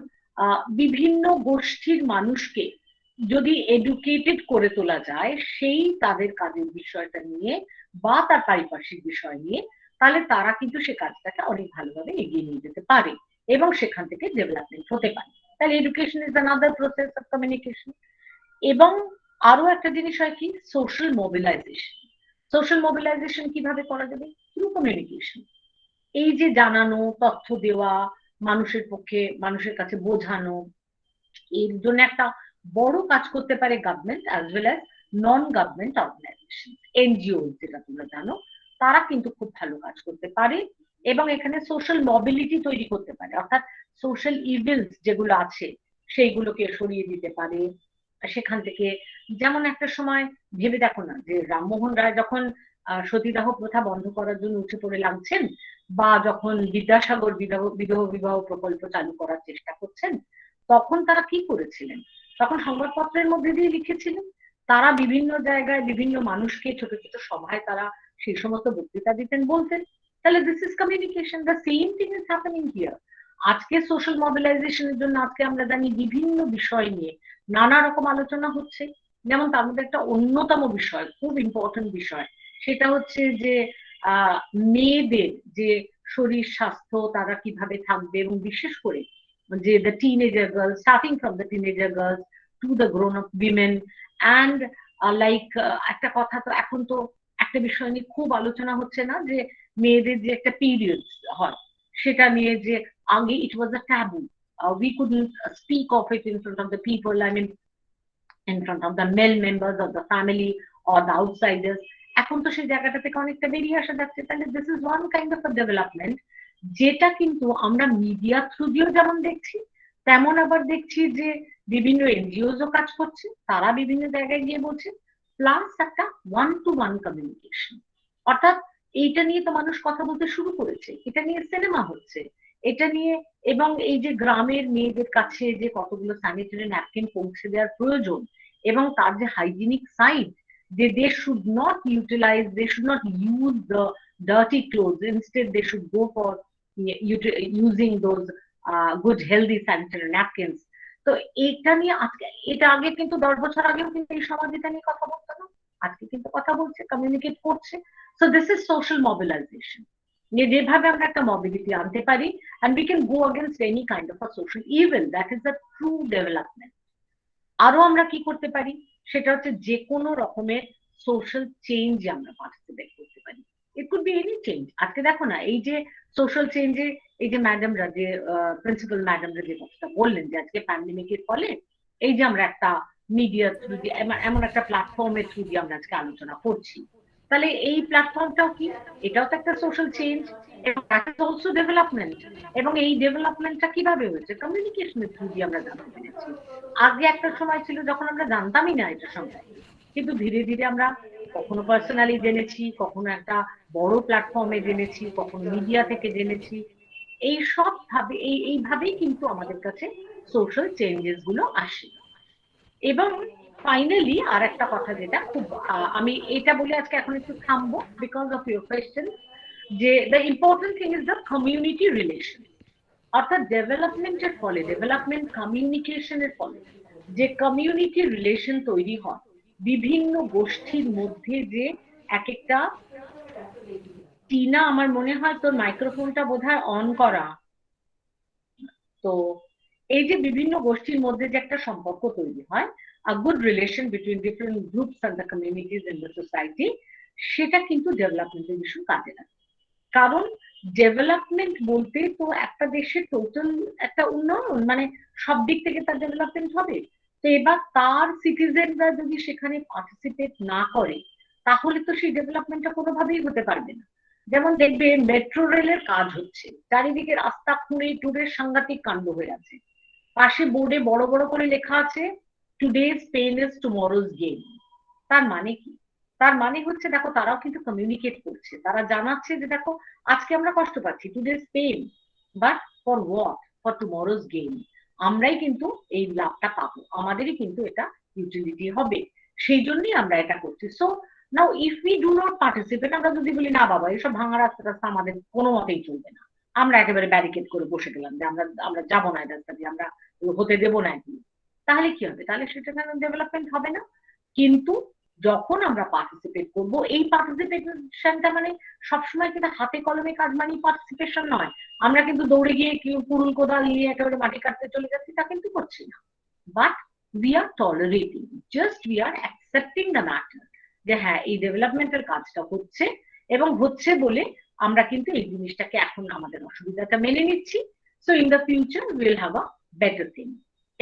Speaker 5: বিভিন্ন গোষ্ঠীর মানুষকে যদি এডুকেটেড করে তোলা যায় সেই তাদের কাজের বিষয়টা নিয়ে বা তার পারিপার্শ্বিক বিষয় নিয়ে, তাহলে তারা কিন্তু সে কাজটাকে অনেক ভালোভাবে এগিয়ে নিয়ে যেতে পারে এবং সেখান থেকে ডেভেলপমেন্ট হতে পারে। তাহলে education is another process of communication. এবং আরো একটা জিনিস হয় কি, সোশ্যাল মোবিলাইজেশন। সোশ্যাল মোবিলাইজেশন কিভাবে করা যাবে? Through communication. এই যে জানানো, তথ্য দেওয়া, মানুষের পক্ষে মানুষের কাছে বোঝানো, এর জন্য একটা বড় কাজ করতে পারে government as well as non government organization, NGO যেটা তোমরা জানো, তারা কিন্তু খুব ভালো কাজ করতে পারে এবং এখানে সোশ্যাল মোবিলিটি তৈরি করতে পারে। অর্থাৎ সোশ্যাল ইভিলস যেগুলো আছে সেইগুলোকে সরিয়ে দিতে পারে সেখান থেকে। যেমন একটা সময় ভেবে দেখো না, যে রামমোহন রায় যখন সতীদাহ প্রথা বন্ধ করার জন্য উঠে পড়ে লাগছেন, বা যখন বিদ্যাসাগর বিবাহ প্রকল্প চালু করার চেষ্টা করছেন, তখন তারা কি করেছিলেন? তখন সংবাদপত্রের মধ্যে দিয়ে লিখেছিলেন, তারা বিভিন্ন জায়গায় বিভিন্ন মানুষকে ছোট ছোট সভায় তারা সেই সমস্ত বক্তৃতা দিতেন, বলতেন। তাহলে this is communication. The same thing is happening here. আজকে সোশ্যাল মোবিলাইজেশনের জন্য আজকে আমরা জানি বিভিন্ন বিষয় নিয়ে নানা রকম আলোচনা হচ্ছে। যেমন তার মধ্যে একটা অন্যতম বিষয়, খুব ইম্পর্টেন্ট বিষয়, সেটা হচ্ছে যে মেয়েদের যে শরীর স্বাস্থ্য, তারা কিভাবে থাকবে, এবং বিশেষ করে যে the teenager girls, starting from the teenager girls to the grown up women, and একটা কথা তো এখন তো একটা বিষয় নিয়ে খুব আলোচনা হচ্ছে না, যে মেয়েদের যে একটা পিরিয়ড হয় সেটা নিয়ে, যে আগে it was a taboo, we couldn't speak of it in front of the people, I mean in front of the male members of the family or the outsiders. এখন তো সেই জায়গাটা থেকে অনেকটা বেরিয়ে আসা যাচ্ছে। তাহলে this is one kind of a development, যেটা কিন্তু আমরা মিডিয়া থ্রু দিয়েও যেমন দেখছি, তেমন আবার দেখছি যে বিভিন্ন এনজিওজও কাজ করছে, তারা বিভিন্ন জায়গায় গিয়ে বলছে, প্লাস একটা ওয়ান টু ওয়ান কমিউনিকেশন। অর্থাৎ এইটা নিয়ে তো মানুষ কথা বলতে শুরু করেছে, এটা নিয়ে সিনেমা হচ্ছে, এটা নিয়ে, এবং এই যে গ্রামের মেয়েদের কাছে যে কতগুলো স্যানিটারি ন্যাপকিন পৌঁছে দেওয়ার প্রয়োজন, এবং তার যে হাইজিনিক সাইড, যে they should not utilize, they should not use the dirty clothes, instead they should go for using those good healthy sanitary napkins. তো এটা নিয়ে আজকে, এটা আগে কিন্তু 10 বছর আগেও কিন্তু এই সমাজ এটা নিয়ে কথা বলতো না, আজকে কিন্তু কথা বলছে, কমিউনিকেট করছে। So this is social mobilization, যেভাবে আমরা একটা মোবিলিটি আনতে পারি, and we can go against any kind of a social evil. That is the true development. আরো আমরা কি করতে পারি, সেটা হচ্ছে যে কোনো রকমের সোশ্যাল চেঞ্জে আমরা পার্টিসিপেট করতে পারি। It could be any change. আজকে দেখো না, এই যে সোশ্যাল চেঞ্জে, এই যে ম্যাডামরা, যে প্রিন্সিপাল ম্যাডামরা যে কথাটা বললেন, যে আজকে প্যান্ডেমিকের ফলে এই যে আমরা একটা মিডিয়া থ্রু দিয়ে, এমন একটা প্ল্যাটফর্মের থ্রু দিয়ে আমরা আজকে আলোচনা করছি, তাহলে এই প্ল্যাটফর্মটাও কি, এটাও তো একটা সোশ্যাল চেঞ্জ, এবং দ্যাট ইজ অলসো ডেভেলপমেন্ট। এবং এই ডেভেলপমেন্টটা কিভাবে হয়েছে? কমিউনিকেশনের থ্রু দিয়ে আমরা জানতে পেরেছি। আগে একটা সময় ছিল যখন আমরা জানতামই না এটা সম্পর্কে, কিন্তু ধীরে ধীরে আমরা কখনো পার্সোনালি জেনেছি, কখনো একটা বড় প্ল্যাটফর্মে জেনেছি, কখনো মিডিয়া থেকে জেনেছি। এই সব ভাবে এইভাবেই কিন্তু আমাদের কাছে সোশ্যাল চেঞ্জেস গুলো আসে। এবং ফাইনালি আর একটা কথা, যেটা খুব আমি এটা বলে আজকে এখন একটু থামবো, বিকজ অফ ইউর কোয়েশ্চেন, যে the important thing is the community relation. অর্থাৎ ডেভেলপমেন্টের ফলে, ডেভেলপমেন্ট কমিউনিকেশনের ফলে যে কমিউনিটি রিলেশন তৈরি হয় বিভিন্ন গোষ্ঠীর মধ্যে, যে এক একটা, টিনা আমার মনে হয় তোর মাইক্রোফোনটা বোধহয় অন করা, তো এই যে বিভিন্ন গোষ্ঠীর মধ্যে যে একটা সম্পর্ক তৈরি হয়, a good relation between different groups and the communities in the society, সেটা কিন্তু ডেভেলপমেন্টের ভীষণ কাজে লাগে। কারণ ডেভেলপমেন্ট বলতে তো একটা দেশের টোটাল একটা উন্নয়ন, মানে সব দিক থেকে তার ডেভেলপমেন্ট হবে। তো এবার তার সিটিজেনরা যদি সেখানে পার্টিসিপেট না করে, তাহলে তো সেই ডেভেলপমেন্টটা কোনোভাবেই হতে পারবে না। যেমন দেখবে মেট্রো রেলের কাজ হচ্ছে, চারিদিকে রাস্তা খুঁড়ে টুড়ে সাংঘাতিক কাণ্ড হয়ে আছে, পাশে বোর্ডে বড় বড় করে লেখা আছে today's pain is tomorrow's gain. তার মানে কি? তার মানে হচ্ছে দেখো তারাও কিন্তু কমিউনিকেট করছে, তারা জানাচ্ছে যে দেখো আজকে আমরা কষ্ট পাচ্ছি, today's pain, but for what? For tomorrow's gain. আমরাই কিন্তু এই লাভটা পাবো, আমাদেরই কিন্তু এটা ইউটিলিটি হবে, সেই জন্যই আমরা এটা করছি। So now if we do not participate, আমরা যদি বলি না বাবা এসব ভাঙা রাস্তা রাস্তা আমাদের কোনো মতেই চলবে না, আমরা একেবারে ব্যারিকেড করে বসে গেলাম যে আমরা যাবো না এই রাস্তা দিয়ে, আমরা হতে দেবো না এগুলো, তাহলে কি হবে? তাহলে সেটা ডেভেলপমেন্ট হবে না। কিন্তু যখন আমরা পার্টিসিপেট করব, এই পার্টিসিপেশনটা মানে সবসময় কিন্তু হাতে কলমে কাজ মানে পার্টিসিপেশন নয়, আমরা কিন্তু দৌড়ে গিয়ে কেউ কুড়ুল কোদাল নিয়ে একেবারে মাটি কাটতে চলে যাচ্ছি, তা কিন্তু করছি না। But we are tolerating, just we are accepting the matter, যে হ্যাঁ এই ডেভেলপমেন্টের কাজটা হচ্ছে, এবং হচ্ছে বলে আমরা কিন্তু এই জিনিসটাকে এখন আমাদের অসুবিধাটা মেনে নিচ্ছি। So in the future will have a better thing.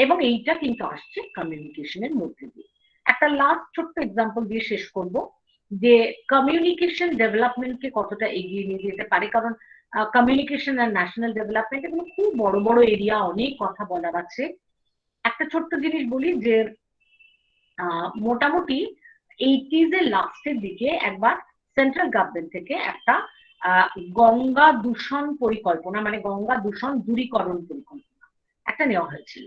Speaker 5: এবং এইটা কিন্তু আসছে কমিউনিকেশনের মধ্যে দিয়ে। একটা লাস্ট ছোট্ট এক্সাম্পল দিয়ে শেষ করব, যে কমিউনিকেশন ডেভেলপমেন্টকে কতটা এগিয়ে নিয়ে যেতে পারে। কারণ কমিউনিকেশন আর ন্যাশনাল ডেভেলপমেন্ট এগুলো খুব বড় বড় এরিয়া, অনেক কথা বলার আছে। একটা ছোট্ট জিনিস বলি যে মোটামুটি 80s এর লাস্টের দিকে একবার সেন্ট্রাল গভর্নমেন্ট থেকে একটা গঙ্গা দূষণ পরিকল্পনা, মানে গঙ্গা দূষণ দূরীকরণ পরিকল্পনা একটা নেওয়া হয়েছিল,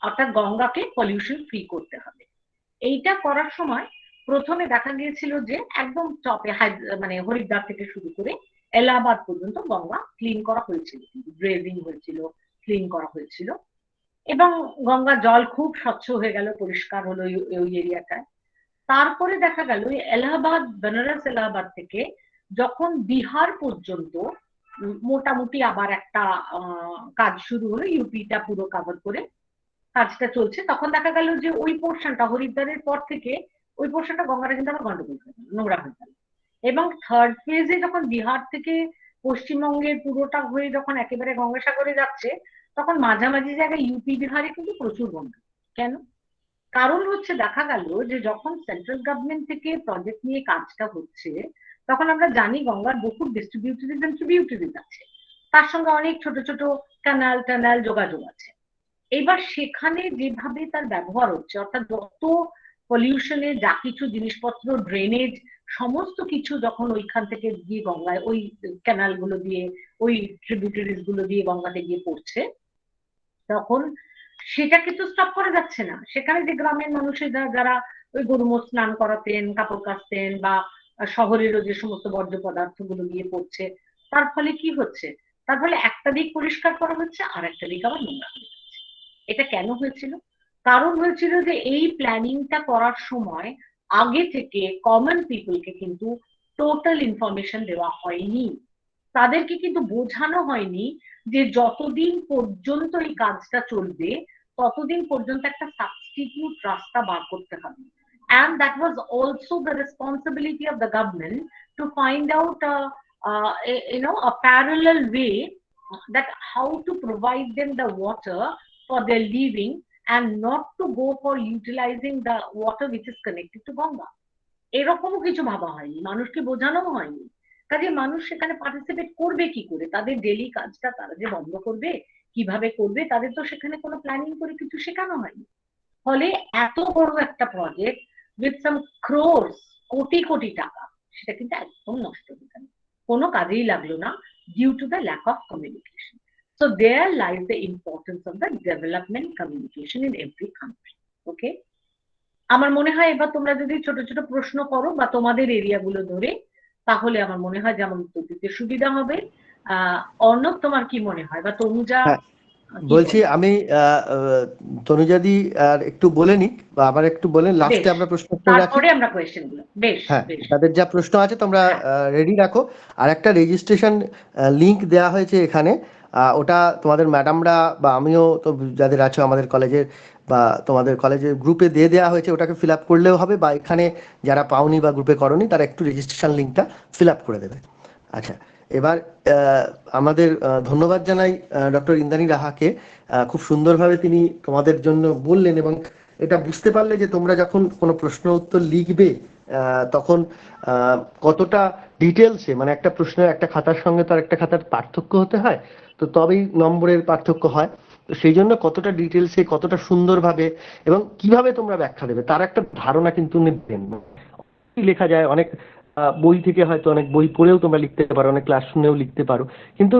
Speaker 5: অর্থাৎ গঙ্গাকে পলিউশন ফ্রি করতে হবে। এইটা করার সময় প্রথমে দেখা গিয়েছিল যে একদম টপে মানে হরিদ্বার থেকে শুরু করে এলাহাবাদ পর্যন্ত গঙ্গা ক্লিন করা হয়েছিল, ড্রেজিং হয়েছিল, ক্লিন করা হয়েছিল, এবং গঙ্গা জল খুব স্বচ্ছ হয়ে গেল, পরিষ্কার হলো ওই এরিয়াটায়। তারপরে দেখা গেল এলাহাবাদ, বেনারস এলাহাবাদ থেকে যখন বিহার পর্যন্ত মোটামুটি আবার একটা কাজ শুরু হলো, ইউপিটা পুরো কভার করে কাজটা চলছে, তখন দেখা গেল যে ওই পোর্শনটা হরিদ্বারের পর থেকে ওই পোর্শনটা গঙ্গাটা কিন্তু আবার গন্ডগোল হয়ে গেল, নোংরা হয়ে গেল। এবং থার্ড ফেজে যখন বিহার থেকে পশ্চিমবঙ্গের পুরোটা হয়ে যখন একেবারে গঙ্গাসাগরে যাচ্ছে, তখন মাঝামাঝি জায়গায় ইউপি বিহারে কিন্তু প্রচুর গন্ডগোল। কেন? কারণ হচ্ছে দেখা গেল যে যখন সেন্ট্রাল গভর্নমেন্ট থেকে প্রজেক্ট নিয়ে কাজটা হচ্ছে, তখন আমরা জানি গঙ্গার বহু ডিস্ট্রিবিউটরিজ আছে, তার সঙ্গে অনেক ছোট ছোট ক্যানাল ট্যানাল যোগাযোগ আছে। এবার সেখানে যেভাবে তার ব্যবহার হচ্ছে, অর্থাৎ যত পলিউশনে যা কিছু জিনিসপত্র, ড্রেনেজ, সমস্ত কিছু যখন ওইখান থেকে গিয়ে গঙ্গায় ওই ক্যানাল গুলো দিয়ে, ওই ট্রিবিউটারিজ গুলো দিয়ে গঙ্গাতে গিয়ে পড়ছে, তখন সেটাকে তো স্টপ করা যাচ্ছে না। সেখানে যে গ্রামের মানুষেরা যারা ওই গরুমোষ স্নান করাতেন, কাপড় কাচতেন, বা শহরেরও যে সমস্ত বর্জ্য পদার্থ গুলো গিয়ে পড়ছে, তার ফলে কি হচ্ছে? তার ফলে একটা দিক পরিষ্কার করা হচ্ছে, আর একটা দিক আবার নোংরা হয়ে যাচ্ছে। এটা কেন হয়েছিল? কারণ হয়েছিল যে এই প্ল্যানিংটা করার সময় আগে থেকে কমন পিপলকে কিন্তু টোটাল ইনফরমেশন দেওয়া হয়নি, তাদেরকে কিন্তু বোঝানো হয়নি যে যতদিন পর্যন্ত এই কাজটা চলবে ততদিন পর্যন্ত একটা সাবস্টিটিউট রাস্তা বার করতে হবে। And that was also the responsibility of the government to find out a parallel way that how to provide them the water for their living, and not to go for utilizing the water which is connected to Ganga. এরকমও কিছু ভাবা হয়নি, মানুষকে বোঝানো হয়নি। কাজে মানুষ সেখানে পার্টিসিপেট করবে কি করে? তাদের ডেলি কাজটা তারা যে বন্ধ করবে, কিভাবে করবে, তাদের তো সেখানে কোনো প্ল্যানিং করে কিছু শেখানো হয়নি। ফলে এত বড় একটা project with some crores, crore crore টাকা, সেটা কিন্তু একদম নষ্ট হয়ে গেল, কোনো কাজেই লাগলো না, due to the lack of communication. So there lies the importance of the development communication in every country. Okay? আমার মনে হয় এবার তোমরা যদি ছোট ছোট প্রশ্ন করো বা তোমাদের এরিয়াগুলো ধরে, তাহলে আমার মনে হয় যে আমার উত্তর দিতে সুবিধা হবে। অর্ণব, তোমার কি মনে হয়? বা তনুজা?
Speaker 1: বলছি আমি তনুজাদি আর একটু বলে নিক, বা আবার একটু বলেন, লাস্টে আমরা প্রশ্ন
Speaker 5: তারপরে আমরা কোয়েশ্চেনগুলো। বেশ,
Speaker 1: হ্যাঁ, তাদের যা প্রশ্ন আছে তোমরা রেডি রাখো। আর একটা রেজিস্ট্রেশন লিংক দেওয়া হয়েছে এখানে, ওটা তোমাদের ম্যাডামরা বা আমিও তো যাদের আছো আমাদের কলেজের বা তোমাদের কলেজের গ্রুপে দিয়ে দেওয়া হয়েছে, ওটাকে ফিল আপ করলেও হবে, বা এখানে যারা পাওনি বা গ্রুপে করনি তারা একটু রেজিস্ট্রেশন লিঙ্কটা ফিল আপ করে দেবে। আচ্ছা, এবার আমাদের ধন্যবাদ জানাই ডক্টর ইন্দ্রাণী রাহাকে। খুব সুন্দরভাবে তিনি তোমাদের জন্য বললেন, এবং এটা বুঝতে পারলে যে তোমরা যখন কোনো প্রশ্ন উত্তর লিখবে তখন কতটা ডিটেলসে, মানে একটা প্রশ্নের একটা খাতার সঙ্গে তার একটা খাতার পার্থক্য হতে হয়, তো তবেই নম্বরের পার্থক্য হয়। তো সেই জন্য কতটা ডিটেলসে, কতটা সুন্দরভাবে এবং কিভাবে তোমরা ব্যাখ্যা দেবে তার একটা ধারণা কিন্তু নেবেন। লেখা যায় অনেক বই থেকে, হয়তো অনেক বই পড়েও তোমরা লিখতে পারো, অনেক ক্লাস শুনেও লিখতে পারো, কিন্তু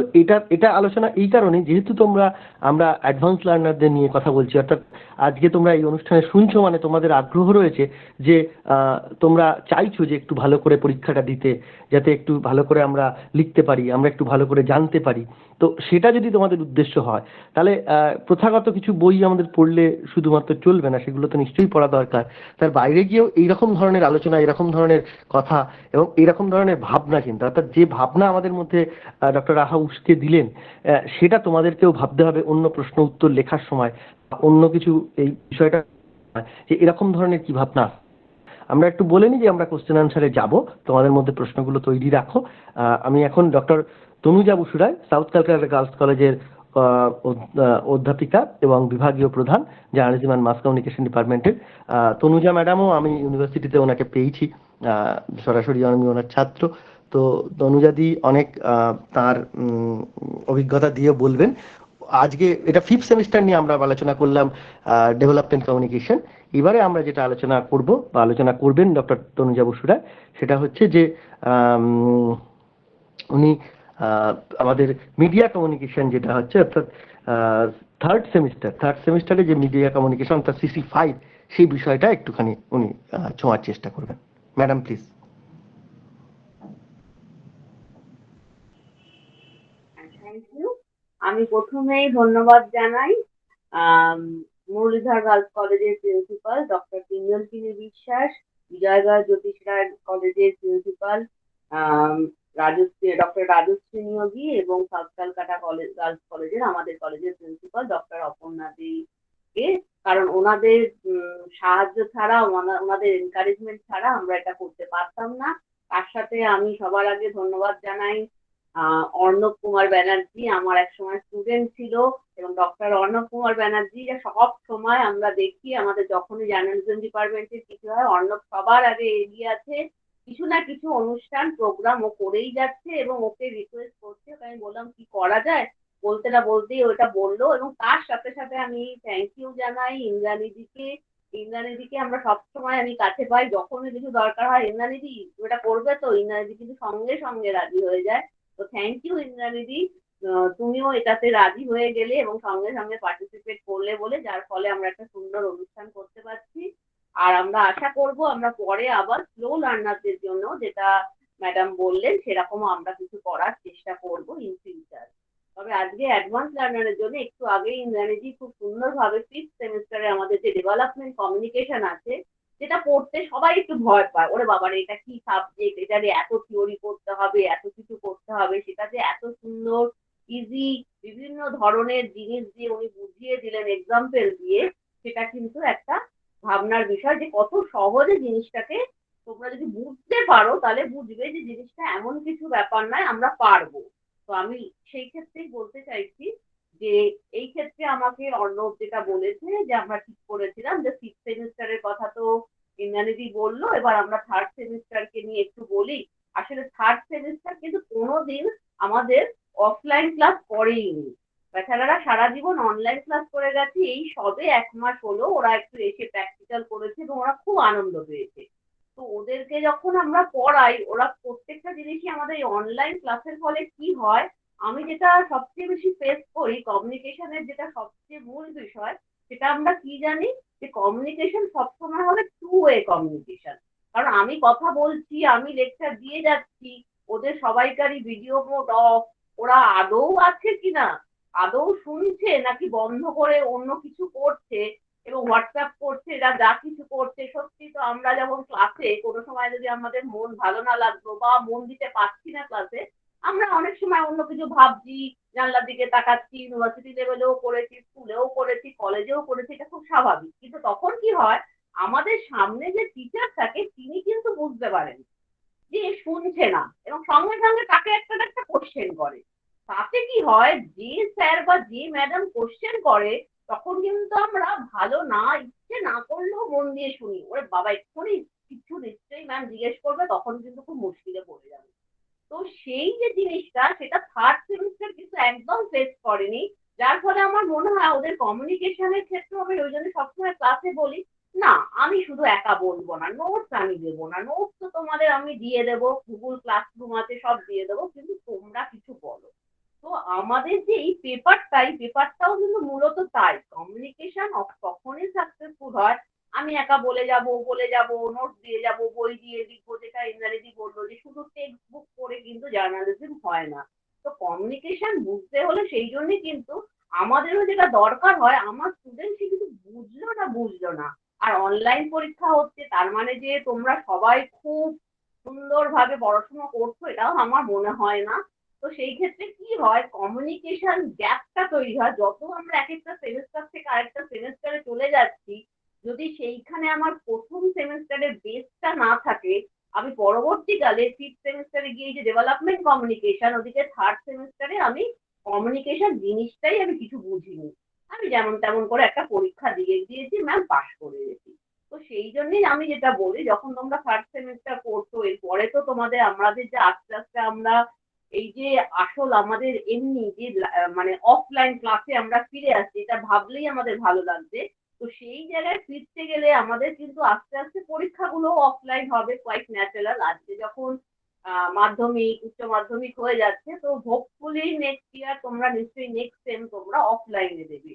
Speaker 1: এটা আলোচনা এই কারণে, যেহেতু আমরা অ্যাডভান্স লার্নারদের নিয়ে কথা বলছি, অর্থাৎ আজকে তোমরা এই অনুষ্ঠানে শুনছো মানে তোমাদের আগ্রহ রয়েছে যে তোমরা চাইছো যে একটু ভালো করে পরীক্ষাটা দিতে, যাতে একটু ভালো করে আমরা লিখতে পারি, আমরা একটু ভালো করে জানতে পারি। তো সেটা যদি তোমাদের উদ্দেশ্য হয়, তাহলে প্রথাগত কিছু বই আমাদের পড়লে শুধুমাত্র চলবে না, সেগুলো তো নিশ্চয়ই পড়া দরকার। তার বাইরে গিয়েও এইরকম ধরনের আলোচনা, এরকম ধরনের কথা এবং এরকম ধরনের ভাবনা চিন্তা, অর্থাৎ যে ভাবনা আমাদের মধ্যে ডক্টর রাহা উস্কে দিলেন, সেটা তোমাদেরকেও ভাবতে হবে অন্য প্রশ্ন উত্তর লেখার সময়, অন্য কিছু এই বিষয়টা, যে এরকম ধরনের কি ভাবনা। আমরা একটু বলে নিই যে আমরা কোশ্চেন আনসারে যাব, তোমাদের মধ্যে প্রশ্নগুলো তৈরি রাখো। আমি এখন ডক্টর তনুজা বসু রায়, সাউথ ক্যালকাটা গার্লস কলেজের অধ্যাপিকা এবং বিভাগীয় প্রধান, জার্নালিজম অ্যান্ড মাস কমিউনিকেশন ডিপার্টমেন্টের। তনুজা ম্যাডামও আমি ইউনিভার্সিটিতে ওনাকে পেয়েছি, সরাসরি আমি ওনার ছাত্র। তো তনুজাদি অনেক তার অভিজ্ঞতা দিয়ে বলবেন। আজকে এটা 5th সেমিস্টার নিয়ে আমরা আলোচনা করলাম, ডেভেলপমেন্ট কমিউনিকেশন। এবারে আমরা যেটা আলোচনা করব বা আলোচনা করবেন ডক্টর তনুজা বসু রায়, সেটা হচ্ছে যে উনি আমাদের মিডিয়া কমিউনিকেশন যেটা হচ্ছে, অর্থাৎ থার্ড সেমিস্টারে যে মিডিয়া কমিউনিকেশন অর্থাৎ CC5, সেই বিষয়টা একটুখানি উনি ছোঁয়ার চেষ্টা করবেন। Madam please.
Speaker 6: Thank you. আমি প্রথমেই ধন্যবাদ জানাই মুরলীধর গার্লস কলেজের প্রিন্সিপাল ডক্টর পিঞ্জলকিনী বিশ্বাস, বিজয়গড় জ্যোতিষ রায় কলেজের প্রিন্সিপাল ডক্টর রাজশ্রী নিয়োগী, এবং সাউথ ক্যালকাটা গার্লস কলেজের আমাদের কলেজের প্রিন্সিপাল ডক্টর অপর্ণা দেকে। কারণ ওনাদের সাহায্য ছাড়া, ওনাদের এনকারেজমেন্ট ছাড়া আমরা এটা করতে পারতাম না। তার সাথে আমি সবার আগে ধন্যবাদ জানাই অর্ণব কুমার ব্যানার্জি, আমার এক সময় স্টুডেন্ট ছিল, এবং ডক্টর অর্ণব কুমার ব্যানার্জি সব সময় আমরা দেখি আমাদের যখনই জার্নালিজম ডিপার্টমেন্টের কিছু হয়, অর্ণব সবার আগে এগিয়ে আছে, কিছু না কিছু অনুষ্ঠান প্রোগ্রাম ও করেই যাচ্ছে, এবং ওকে রিকোয়েস্ট করছে। আমি বললাম কি করা যায়, বলতে না বলতেই ওটা বললো, এবং তার সাথে সাথে আমি থ্যাংক ইউ জানাই ইন্দ্রাণীদিকে আমরা সবসময় আমি কাছে পাই, যখনই কিছু দরকার হয় ইন্দ্রাণীদি ওটা করবে তো, ইন্দ্রাণীদি কিন্তু সঙ্গে সঙ্গে রাজি হয়ে যায়। তো থ্যাংক ইউ ইন্দ্রাণীদি, তুমিও এটাতে রাজি হয়ে গেলে এবং সঙ্গে সঙ্গে পার্টিসিপেট করলে বলে, যার ফলে আমরা একটা সুন্দর অনুষ্ঠান করতে পারছি। আর আমরা আশা করব আমরা পরে আবার স্লো লার্নারদের জন্য, যেটা ম্যাডাম বললেন, সেরকম আমরা কিছু করার চেষ্টা করব ইন ফিউচার। তবে আজকে অ্যাডভান্স লার্নারের জন্য একটু আগে ইন্দ্রাণীজি খুব সুন্দরভাবে 5th সেমিস্টারে আমাদের যে ডেভেলপমেন্ট কমিউনিকেশন আছে, যেটা পড়তে সবাই একটু ভয় পায়, ওরে বাবারে এটা কি সাবজেক্ট, এটা এত থিওরি করতে হবে, এত কিছু করতে হবে, সেটা যে এত সুন্দর ইজি বিভিন্ন ধরনের জিনিস দিয়ে উনি বুঝিয়ে দিলেন এক্সাম্পল দিয়ে, সেটা কিন্তু একটা ভাবনার বিষয়, যে কত সহজে জিনিসটাকে তোমরা যদি বুঝতে পারো তাহলে বুঝবে যে জিনিসটা এমন কিছু ব্যাপার নয়, আমরা পারবো। তো আমি সেই ক্ষেত্রেই বলতে চাইছি যে এই ক্ষেত্রে আমাকে অর্ণব যেটা বলেছে, যে আমরা ঠিক করেছিলাম যে 5th সেমিস্টারের কথা তো ইন্দ্রাণীদি বললো, এবার আমরা 3rd সেমিস্টারকে নিয়ে একটু বলি। আসলে 3rd সেমিস্টার কিন্তু কোনোদিন আমাদের অফলাইন ক্লাস করেইনি, বেচারারা সারা জীবন অনলাইন ক্লাস করে গেছে, এই সবে 1 মাস হলো ওরা একটু এসে প্র্যাকটিক্যাল করেছে এবং ওরা খুব আনন্দ পেয়েছে। তো ওদেরকে যখন আমরা পড়াই, ওরা প্রত্যেকটা জিনিসই আমাদের অনলাইন ক্লাসের ফলে কি হয়, আমি যেটা সবচেয়ে বেশি ফেস করি কমিউনিকেশনের, যেটা সবচেয়ে মূল বিষয়, সেটা আমরা কি জানি, যে কমিউনিকেশন সবসময় হবে 2 ওয়ে কমিউনিকেশন। কারণ আমি কথা বলছি, আমি লেকচার দিয়ে যাচ্ছি, ওদের সবাইকারই ভিডিও মোড অফ, ওরা আদৌ আছে কিনা, আদৌ শুনছে নাকি বন্ধ করে অন্য কিছু করছে এবং হোয়াটসঅ্যাপ করছে, এরা যা কিছু করছে। সত্যি তো আমরা যেমন ক্লাসে কোনো সময় যদি আমাদের মন ভালো না লাগতো বা মন দিতে পারছি না ক্লাসে, আমরা অনেক সময় অন্য কিছু ভাবছি, জানলার দিকে তাকাচ্ছি, ইউনিভার্সিটি লেভেলেও করেছি, স্কুলেও করেছি, কলেজেও করেছি, এটা খুব স্বাভাবিক। কিন্তু তখন কি হয়, আমাদের সামনে যে টিচার থাকে তিনি কিন্তু বুঝতে পারেন যে শুনছে না এবং সঙ্গে সঙ্গে তাকে একটা একটা কোশ্চেন করে। তাতে কি হয়, যে স্যার বা যে ম্যাডাম কোশ্চেন করে তখন কিন্তু আমরা ভালো না ইচ্ছে না করলেও মন দিয়ে শুনি, ওরে বাবা এক্ষুনি কিছু নিশ্চয়ই ম্যাম জিজ্ঞেস করবে, তখন কিন্তু খুব মুশকিলে পড়ে যাবে। তো সেই যে জিনিসটা সেটা থার্ড সেমিস্টার কিন্তু একদম ফেস করেনি, যার ফলে আমার মনে হয় ওদের কমিউনিকেশনের ক্ষেত্রে আমি ওই জন্য সবসময় ক্লাসে বলি, না আমি শুধু একা বলবো না, নোটস আমি দেবো না, নোটস তো তোমাদের আমি দিয়ে দেবো, গুগল ক্লাসরুম আছে সব দিয়ে দেবো, কিন্তু তোমরা কিছু বলো। তো আমাদের যে এই পেপারটাও কিন্তু মূলত তাই, কমিউনিকেশন তখনই সাকসেসফুল হয় আমি একা বলে যাব নোট দিয়ে যাব, বই দিয়ে লিখবো, যেটা ইন্দ্রানীদি বললো যে শুধু টেক্সট বুক পড়ে কিন্তু জার্নালিজম হয় না। তো কমিউনিকেশন বুঝতে হলে সেই জন্যই কিন্তু আমাদেরও যেটা দরকার হয়, আমার স্টুডেন্ট সে কিন্তু বুঝলো না আর অনলাইন পরীক্ষা হচ্ছে তার মানে যে তোমরা সবাই খুব সুন্দরভাবে পড়াশোনা করছো এটাও আমার মনে হয় না। তো সেই ক্ষেত্রে কি হয়, কমিউনিকেশন গ্যাপটা তৈরি হয়, যত আমরা এক একটা সেমিস্টার থেকে আরেকটা সেমিস্টারে চলে যাচ্ছি, যদি সেইখানে আমার প্রথম সেমিস্টারের বেসটা না থাকে, আমি পরবর্তীকালে ফিফথ সেমিস্টারে গিয়ে যে ডেভেলপমেন্ট কমিউনিকেশন, ওদিকে থার্ড সেমিস্টারে আমি কমিউনিকেশন জিনিসটাই আমি কিছু বুঝিনি, আমি যেমন তেমন করে একটা পরীক্ষা দিয়েছি ম্যাম পাশ করে গেছি। তো সেই জন্যই আমি যেটা বলি, যখন তোমরা থার্ড সেমিস্টার করছো এরপরে তো আমাদের যে আস্তে আস্তে আমরা এই যে আসল আমাদের এমনি যে মানে অফলাইন ক্লাসে আমরা ফিরে আসছি, এটা ভাবলেই আমাদের ভালো লাগছে। তো সেই জায়গায় ফিরতে গেলে আমাদের কিন্তু আস্তে আস্তে পরীক্ষাগুলো অফলাইন হবে, কোয়াইট ন্যাচারাল। আজকে যখন মাধ্যমিক উচ্চ মাধ্যমিক হয়ে যাচ্ছে, তো হোপফুলি নেক্সট ইয়ার তোমরা নিশ্চয়ই নেক্সট সেম তোমরা অফলাইনে দেবে।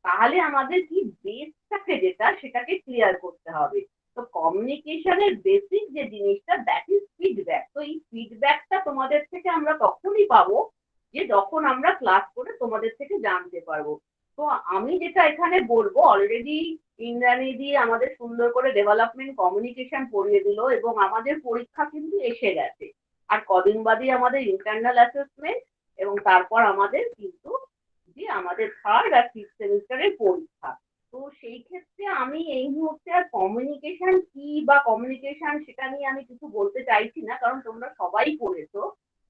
Speaker 6: তাহলে আমাদের কি বেসটাকে যেটা সেটাকে ক্লিয়ার করতে হবে। তো কমিউনিকেশনের বেসিক যে জিনিসটা দ্যাট ইজ ফিডব্যাক। তো এই ফিডব্যাকটা তোমাদের থেকে আমরা তখনই পাবো যে যখন আমরা ক্লাস করে তোমাদের থেকে জানতে পারবো। তো আমি যেটা এখানে বলবো, অলরেডি ইন্দ্রানীদি আমাদের সুন্দর করে ডেভেলপমেন্ট কমিউনিকেশন পড়িয়ে দিল এবং আমাদের পরীক্ষা কিন্তু এসে গেছে। আর কদিন বাদই আমাদের ইন্টারনাল অ্যাসেসমেন্ট এবং তারপর আমাদের কিন্তু যে আমাদের থার্ড আর ফিফথ সেমিস্টারের পরীক্ষা। তো সেই ক্ষেত্রে আমি এই মুহূর্তে আর কমিউনিকেশন কি বা কমিউনিকেশন সেটা নিয়ে আমি কিছু বলতে চাইছি না, কারণ তোমরা সবাই পড়েছো।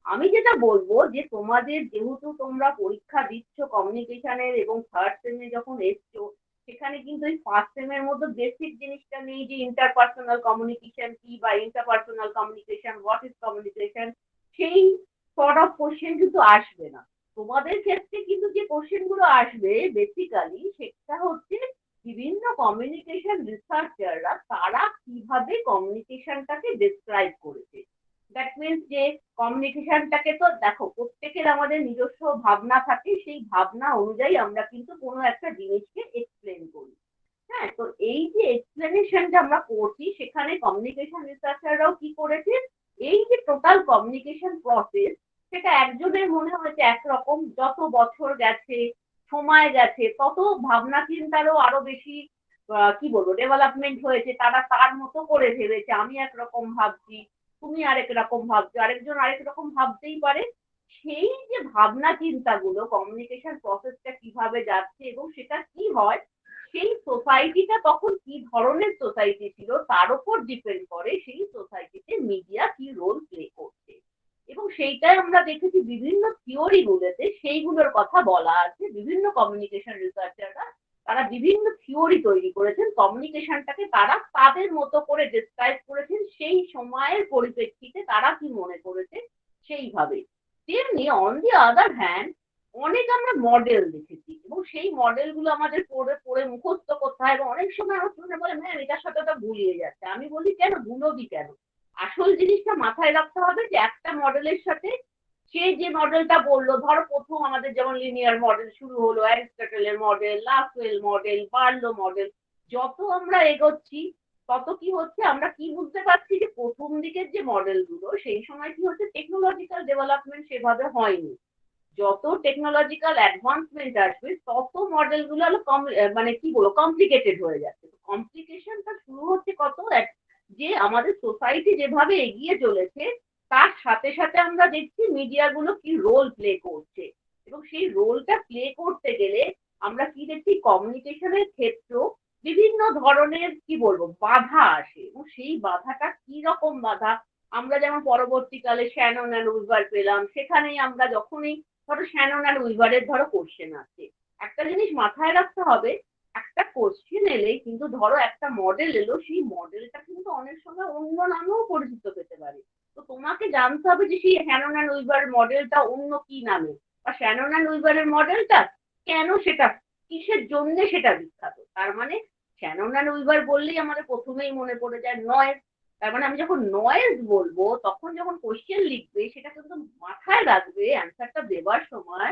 Speaker 6: আমি যেটা বলবো যে তোমাদের যেহেতু তোমরা পরীক্ষা দিচ্ছ কমিউনিকেশনের এবং থার্ড সেমে যখন এসছো, সেখানে কিন্তু এই ফার্স্ট সেমের মধ্যে বেসিক জিনিসটা নেই যে ইন্টারপার্সোনাল কমিউনিকেশন কি বা interpersonal communication what is communication, সেই সর্ট অফ কোশ্চেন কিন্তু আসবে না। তোমাদের ক্ষেত্রে কিন্তু যে কোশ্চেন গুলো আসবে বেসিক্যালি সেটা হচ্ছে বিভিন্ন কমিউনিকেশন রিসার্চাররা তারা কিভাবে কমিউনিকেশনটাকে ডিসক্রাইব করেছে। দ্যাট মিনস যে কমিউনিকেশনটাকে তো দেখো প্রত্যেকের আমাদের নিজস্ব ভাবনা থাকে, সেই ভাবনা অনুযায়ী আমরা কিন্তু কোনো একটা জিনিসকে এক্সপ্লেন করি। হ্যাঁ, তো এই যে এক্সপ্লেনেশনটা আমরা করছি সেখানে কমিউনিকেশন রিসার্চাররাও কি করেছে, এই যে টোটাল কমিউনিকেশন প্রসেস সেটা একজনের মনে হয়েছে একরকম, যত বছর গেছে সময় গেছে তত ভাবনা চিন্তারও আরো বেশি কি বলবো ডেভেলপমেন্ট হয়েছে, তারা তার মতো করে ভেবেছে, আমি একরকম ভাবছি তুমি আরেক রকম ভাবছো, আরেকজন আরেক রকম ভাবতেই পারে। সেই যে ভাবনা চিন্তাগুলো কমিউনিকেশন প্রসেসটা কিভাবে যাচ্ছে এবং সেটা কি হয়, সেই সোসাইটিটা তখন কি ধরনের সোসাইটি ছিল তার উপর ডিপেন্ড করে সেই সোসাইটিতে মিডিয়া কি রোল প্লে করছে। এবং সেইটাই আমরা দেখেছি বিভিন্ন থিওরি গুলোতে সেইগুলোর কথা বলা আছে, বিভিন্ন কমিউনিকেশন রিসার্চাররা তারা বিভিন্ন থিওরি তৈরি করেছেন, কমিউনিকেশনটাকে তারা তাদের মতো করে ডিসক্রাইব করেছেন, সেই সময়ের পরিপ্রেক্ষিতে তারা কি মনে করেছে সেইভাবে। তেমনি অন দি আদার হ্যান্ড অনেক আমরা মডেল দেখেছি এবং সেই মডেলগুলো আমাদের পড়ে পড়ে মুখস্থ করতে হয় এবং অনেক সময় আমার শুনে বলে ম্যাম এটার সাথে ওটা ভুলিয়ে যাচ্ছে। আমি বলি কেন ভুলোবি কেন, আসল জিনিসটা মাথায় রাখতে হবে যে একটা মডেলের সাথে সে যে মডেলটা বললো, ধরো প্রথম আমাদের যেমন লিনিয়ার মডেল শুরু হলো, অ্যারিস্টটলের মডেল, লাসওয়েল মডেল, বার্লো মডেল, যত আমরা এগোচ্ছি তত কি হচ্ছে আমরা কি বুঝতে পারছি যে প্রথম দিকের যে মডেলগুলো সেই সময় কি হচ্ছে টেকনোলজিক্যাল ডেভেলপমেন্ট সেভাবে হয়নি, যত টেকনোলজিক্যাল অ্যাডভান্সমেন্ট আসবে তত মডেলগুলো মানে কি বলবো কমপ্লিকেটেড হয়ে যাচ্ছে। কমপ্লিকেশনটা শুরু হচ্ছে কত যে আমাদের সোসাইটি যেভাবে এগিয়ে চলেছে তার সাথে সাথে আমরা দেখছি মিডিয়াগুলো কি রোল প্লে করছে, এবং সেই রোলটা প্লে করতে গেলে আমরা কি দেখছি, কমিউনিকেশনের ক্ষেত্রেও বিভিন্ন ধরনের কি বলবো বাধা আসে, এবং সেই বাধাটা কি রকম বাধা, আমরা যেমন পরবর্তীকালে শ্যানন অ্যান্ড উইভার পেলাম, সেখানেই আমরা যখনই ধরো শ্যানন অ্যান্ড উইভারের ধরো কোশ্চেন আছে, একটা জিনিস মাথায় রাখতে হবে, একটা কোশ্চেন এলে কিন্তু ধরো একটা মডেল এলো, সেই মডেলটা কিন্তু অনেক সময় অন্য নামেও পরিচিত পেতে পারে। তো তোমাকে জানতে হবে যে সেই শ্যানন অ্যান্ড উইভার মডেলটা অন্য কি নামে, বা শ্যানন অ্যান্ড উইভারের মডেলটা কেন, সেটা কিসের জন্য সেটা বিখ্যাত। তার মানে শ্যানন অ্যান্ড উইভার বললেই আমাদের প্রথমেই মনে পড়ে যায় নয়েজ। তার মানে আমি যখন নয়েজ বলবো, তখন যখন কোশ্চেন লিখবে সেটা কিন্তু মাথায় রাখবে অ্যান্সারটা দেওয়ার সময়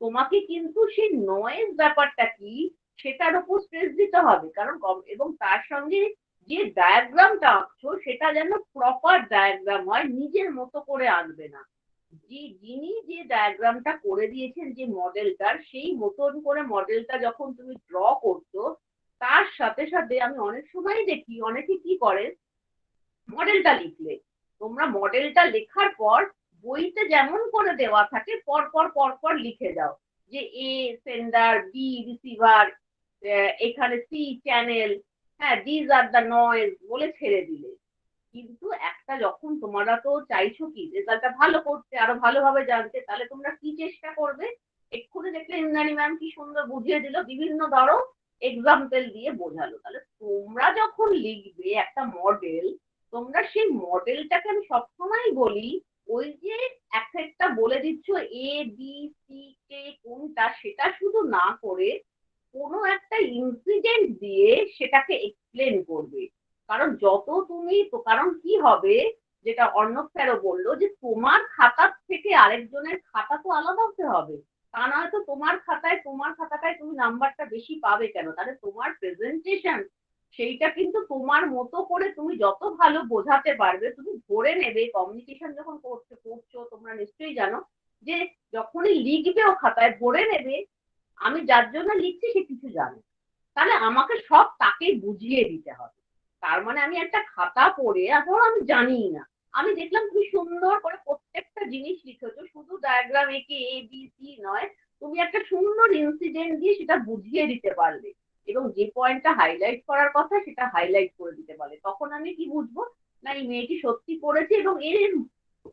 Speaker 6: তোমাকে কিন্তু সেই নয়েজ ব্যাপারটা কি সেটার উপর স্ট্রেস দিতে হবে, কারণ এবং তার সঙ্গে যে ডায়াগ্রামটা আঁকছো সেটা যেন প্রপার ডায়াগ্রাম হয়, নিজের মতো করে আঁকবে না। যিনি যে ডায়াগ্রামটা করে দিয়েছেন যে মডেলটার, সেই মতন করে মডেলটা যখন তুমি ড্র করছো, তার সাথে সাথে আমি অনেক সময় দেখি অনেকে কি করে, মডেলটা লিখলে তোমরা মডেলটা লেখার পর বইতে যেমন করে দেওয়া থাকে পর লিখে দাও যে এ সেন্ডার, বি রিসিভার, এখানে সি চ্যানেল, হ্যাঁ দিস আর দ্য নয়েজ বলে ছেড়ে দিলে। কিন্তু একটা যখন তোমরা তো চাইছো কি রেজাল্টটা ভালো করতে, আরো ভালোভাবে জানতে, তাহলে তোমরা কি চেষ্টা করবে, এক্ষুনি দেখলে ইন্দ্রাণী ম্যাম কি সুন্দর বুঝিয়ে দিল, বিভিন্ন ধরো এক্সাম্পল দিয়ে বোঝালো। তাহলে তোমরা যখন লিখবে একটা মডেল, তোমরা সেই মডেলটাকে, আমি সবসময় বলি, ওই যে একটা বলে দিচ্ছ এ বি সি কে কোনটা, সেটা শুধু না করে কোনো একটা ইনসিডেন্ট দিয়ে সেটাকে এক্সপ্লেন করবে। কারণ যত তুমি তো, কারণ কি হবে, যেটা অর্ণব স্যারও বললো, যে তোমার খাতা থেকে আরেকজনের খাতা তো আলাদা হতে হবে, তা নয়তো তোমার খাতাটায় তুমি নাম্বারটা বেশি পাবে কেন। তাহলে তোমার প্রেজেন্টেশন সেইটা কিন্তু তোমার মতো করে তুমি যত ভালো বোঝাতে পারবে, তুমি ধরে নেবে, কমিউনিকেশন যখন করছো তোমরা নিশ্চয়ই জানো যে যখনই লিখবেও খাতায় ধরে নেবে আমি যার জন্য লিখছি সে কিছু জানে, তাহলে আমাকে সব তাকে বুঝিয়ে দিতে হবে। তার মানে আমি একটা খাতা পড়ে, ধরো আমি জানি না, আমি দেখলাম তুমি সুন্দর করে প্রত্যেকটা জিনিস লিখেছো, শুধু ডায়াগ্রাম এঁকে এ বি সি নয়, তুমি একটা সুন্দর ইনসিডেন্ট দিয়ে সেটা বুঝিয়ে দিতে পারলে, এবং যে পয়েন্টটা হাইলাইট করার কথা সেটা হাইলাইট করে দিতে পারলে, তখন আমি কি বুঝবো, না এই মেয়েটি সত্যি করেছে এবং এর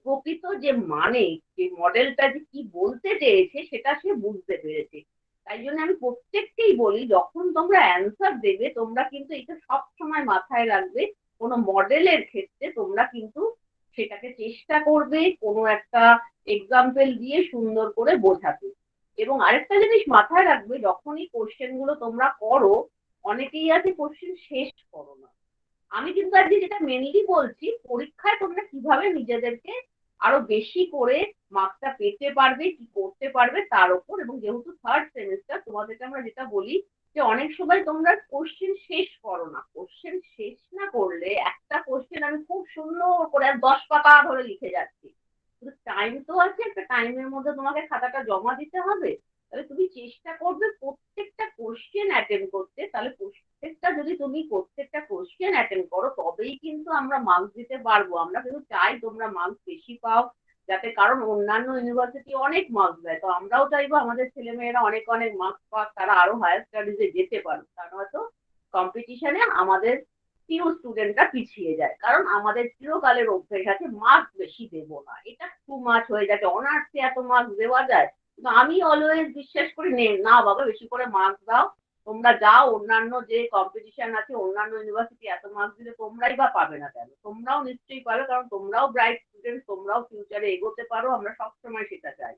Speaker 6: প্রকৃত যে মানে, যে মডেলটা যে কি বলতে চেয়েছে সেটা সে বুঝতে পেরেছে। তাই জন্য আমি প্রত্যেককেই বলি, যখন তোমরা অ্যান্সার দেবে তোমরা কিন্তু এটা সব সময় মাথায় রাখবে, কোনো মডেলের ক্ষেত্রে তোমরা কিন্তু সেটাকে চেষ্টা করবে কোনো একটা এক্সাম্পল দিয়ে সুন্দর করে বোঝাতে। এবং আরেকটা জিনিস মাথায় রাখবে, যখনই কোশ্চেন গুলো তোমরা করো, অনেকেই আছে কোশ্চেন শেষ করো না। আমি কিন্তু আজকে যেটা মেনলি বলছি, পরীক্ষায় তোমরা কিভাবে নিজেদেরকে আরো বেশি করে মার্কসটা পেতে পারবে, কি করতে পারবে তার উপর। এবং যেহেতু থার্ড সেমিস্টার, তোমাদেরকে আমরা যেটা বলি যে অনেক সময় তোমরা কোশ্চেন শেষ করো না, কোশ্চেন শেষ না করলে একটা কোশ্চেন আমি খুব সুন্দর করে 10 পাতা ধরে লিখে যাচ্ছি, কিন্তু টাইম তো আছে, একটা টাইমের মধ্যে তোমাকে খাতাটা জমা দিতে হবে। তাহলে তুমি চেষ্টা করবে প্রত্যেকটা কোশ্চেন অ্যাটেন্ড করতে, তাহলে যদি তুমি প্রত্যেকটা কোশ্চেন অ্যাটেন্ড করো তবেই কিন্তু আমরা মার্কস দিতে পারবো। আমরা কিন্তু চাই তোমরা মার্কস বেশি পাও, যাতে, কারণ অন্যান্য ইউনিভার্সিটি অনেক মার্কস দেয়, তো আমরাও চাইবো আমাদের ছেলেমেয়েরা অনেক অনেক মার্কস পাক, তারা আরো হায়ার স্টাডিজে যেতে পারবে। তা নয়তো কম্পিটিশনে আমাদের প্রিয় স্টুডেন্টরা পিছিয়ে যায়, কারণ আমাদের চিরকালের অভ্যেস আছে মার্কস বেশি দেবো না, এটা টু মাচ হয়ে যাচ্ছে, অনার্সে এত মার্কস দেওয়া যায়। কিন্তু আমি অলওয়েজ বিশ্বাস করি না বাবা, বেশি করে মার্কস দাও, তোমরা যাও অন্যান্য যে কম্পিটিশন আছে, অন্যান্য ইউনিভার্সিটি এত মার্কস দিলে তোমরাই বা পাবে না কেন, তোমরাও নিশ্চয়ই পাবে, কারণ তোমরাও ব্রাইট স্টুডেন্ট, তোমরাও ফিউচারে এগোতে পারো, আমরা সবসময় সেটা চাই।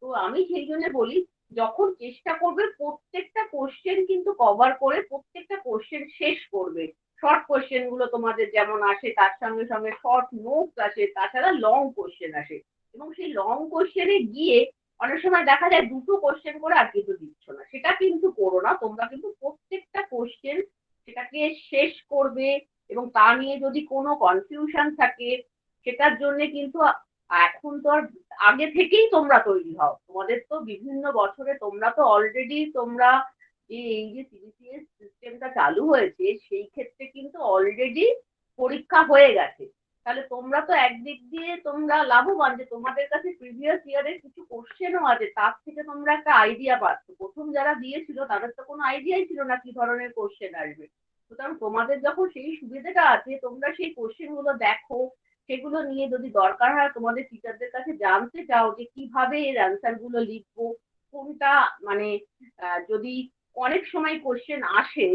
Speaker 6: তো আমি সেই জন্য বলি, যখন চেষ্টা করবে প্রত্যেকটা কোশ্চেন কিন্তু কভার করে প্রত্যেকটা কোশ্চেন শেষ করবে। শর্ট কোশ্চেন গুলো তোমাদের যেমন আসে, তার সঙ্গে সঙ্গে শর্ট নোটস আসে, তাছাড়া লং কোশ্চেন আসে, এবং সেই লং কোশ্চেনে গিয়ে অনেক সময় দেখা যায় দুটো কোশ্চেন করে আর কিছু দিচ্ছ না, সেটা কিন্তু করো না। তোমরা কিন্তু প্রত্যেকটা কোশ্চেন সেটাকে শেষ করবে, এবং তা নিয়ে যদি কোনো কনফিউশন থাকে সেটার জন্য কিন্তু এখন তো আর, আগে থেকেই তোমরা তৈরি হও, তোমাদের তো বিভিন্ন বছরে তোমরা তো অলরেডি, তোমরা এই যে সিবিসিএস সিস্টেমটা চালু হয়েছে সেই ক্ষেত্রে কিন্তু অলরেডি পরীক্ষা হয়ে গেছে। তাহলে তোমরা তো একদিক দিয়ে তোমরা লাভবান যে তোমাদের কাছে প্রিভিয়াস ইয়ারের কিছু কোশ্চেনও আছে, তার থেকে তোমরা একটা আইডিয়া পাচ্ছ। প্রথম যারা দিয়েছিল তাদের তো কোনো আইডিয়াই ছিল না কি ধরনের কোশ্চেন আসবে। সুতরাং তোমাদের যখন সেই সুবিধাটা আছে, তোমরা সেই কোশ্চেন গুলো দেখো, সেগুলো নিয়ে যদি দরকার হয় তোমাদের টিচারদের কাছে জানতে চাও যে কিভাবে এর অ্যান্সার গুলো লিখবো, কোনটা মানে যদি অনেক সময় কোশ্চেন আসে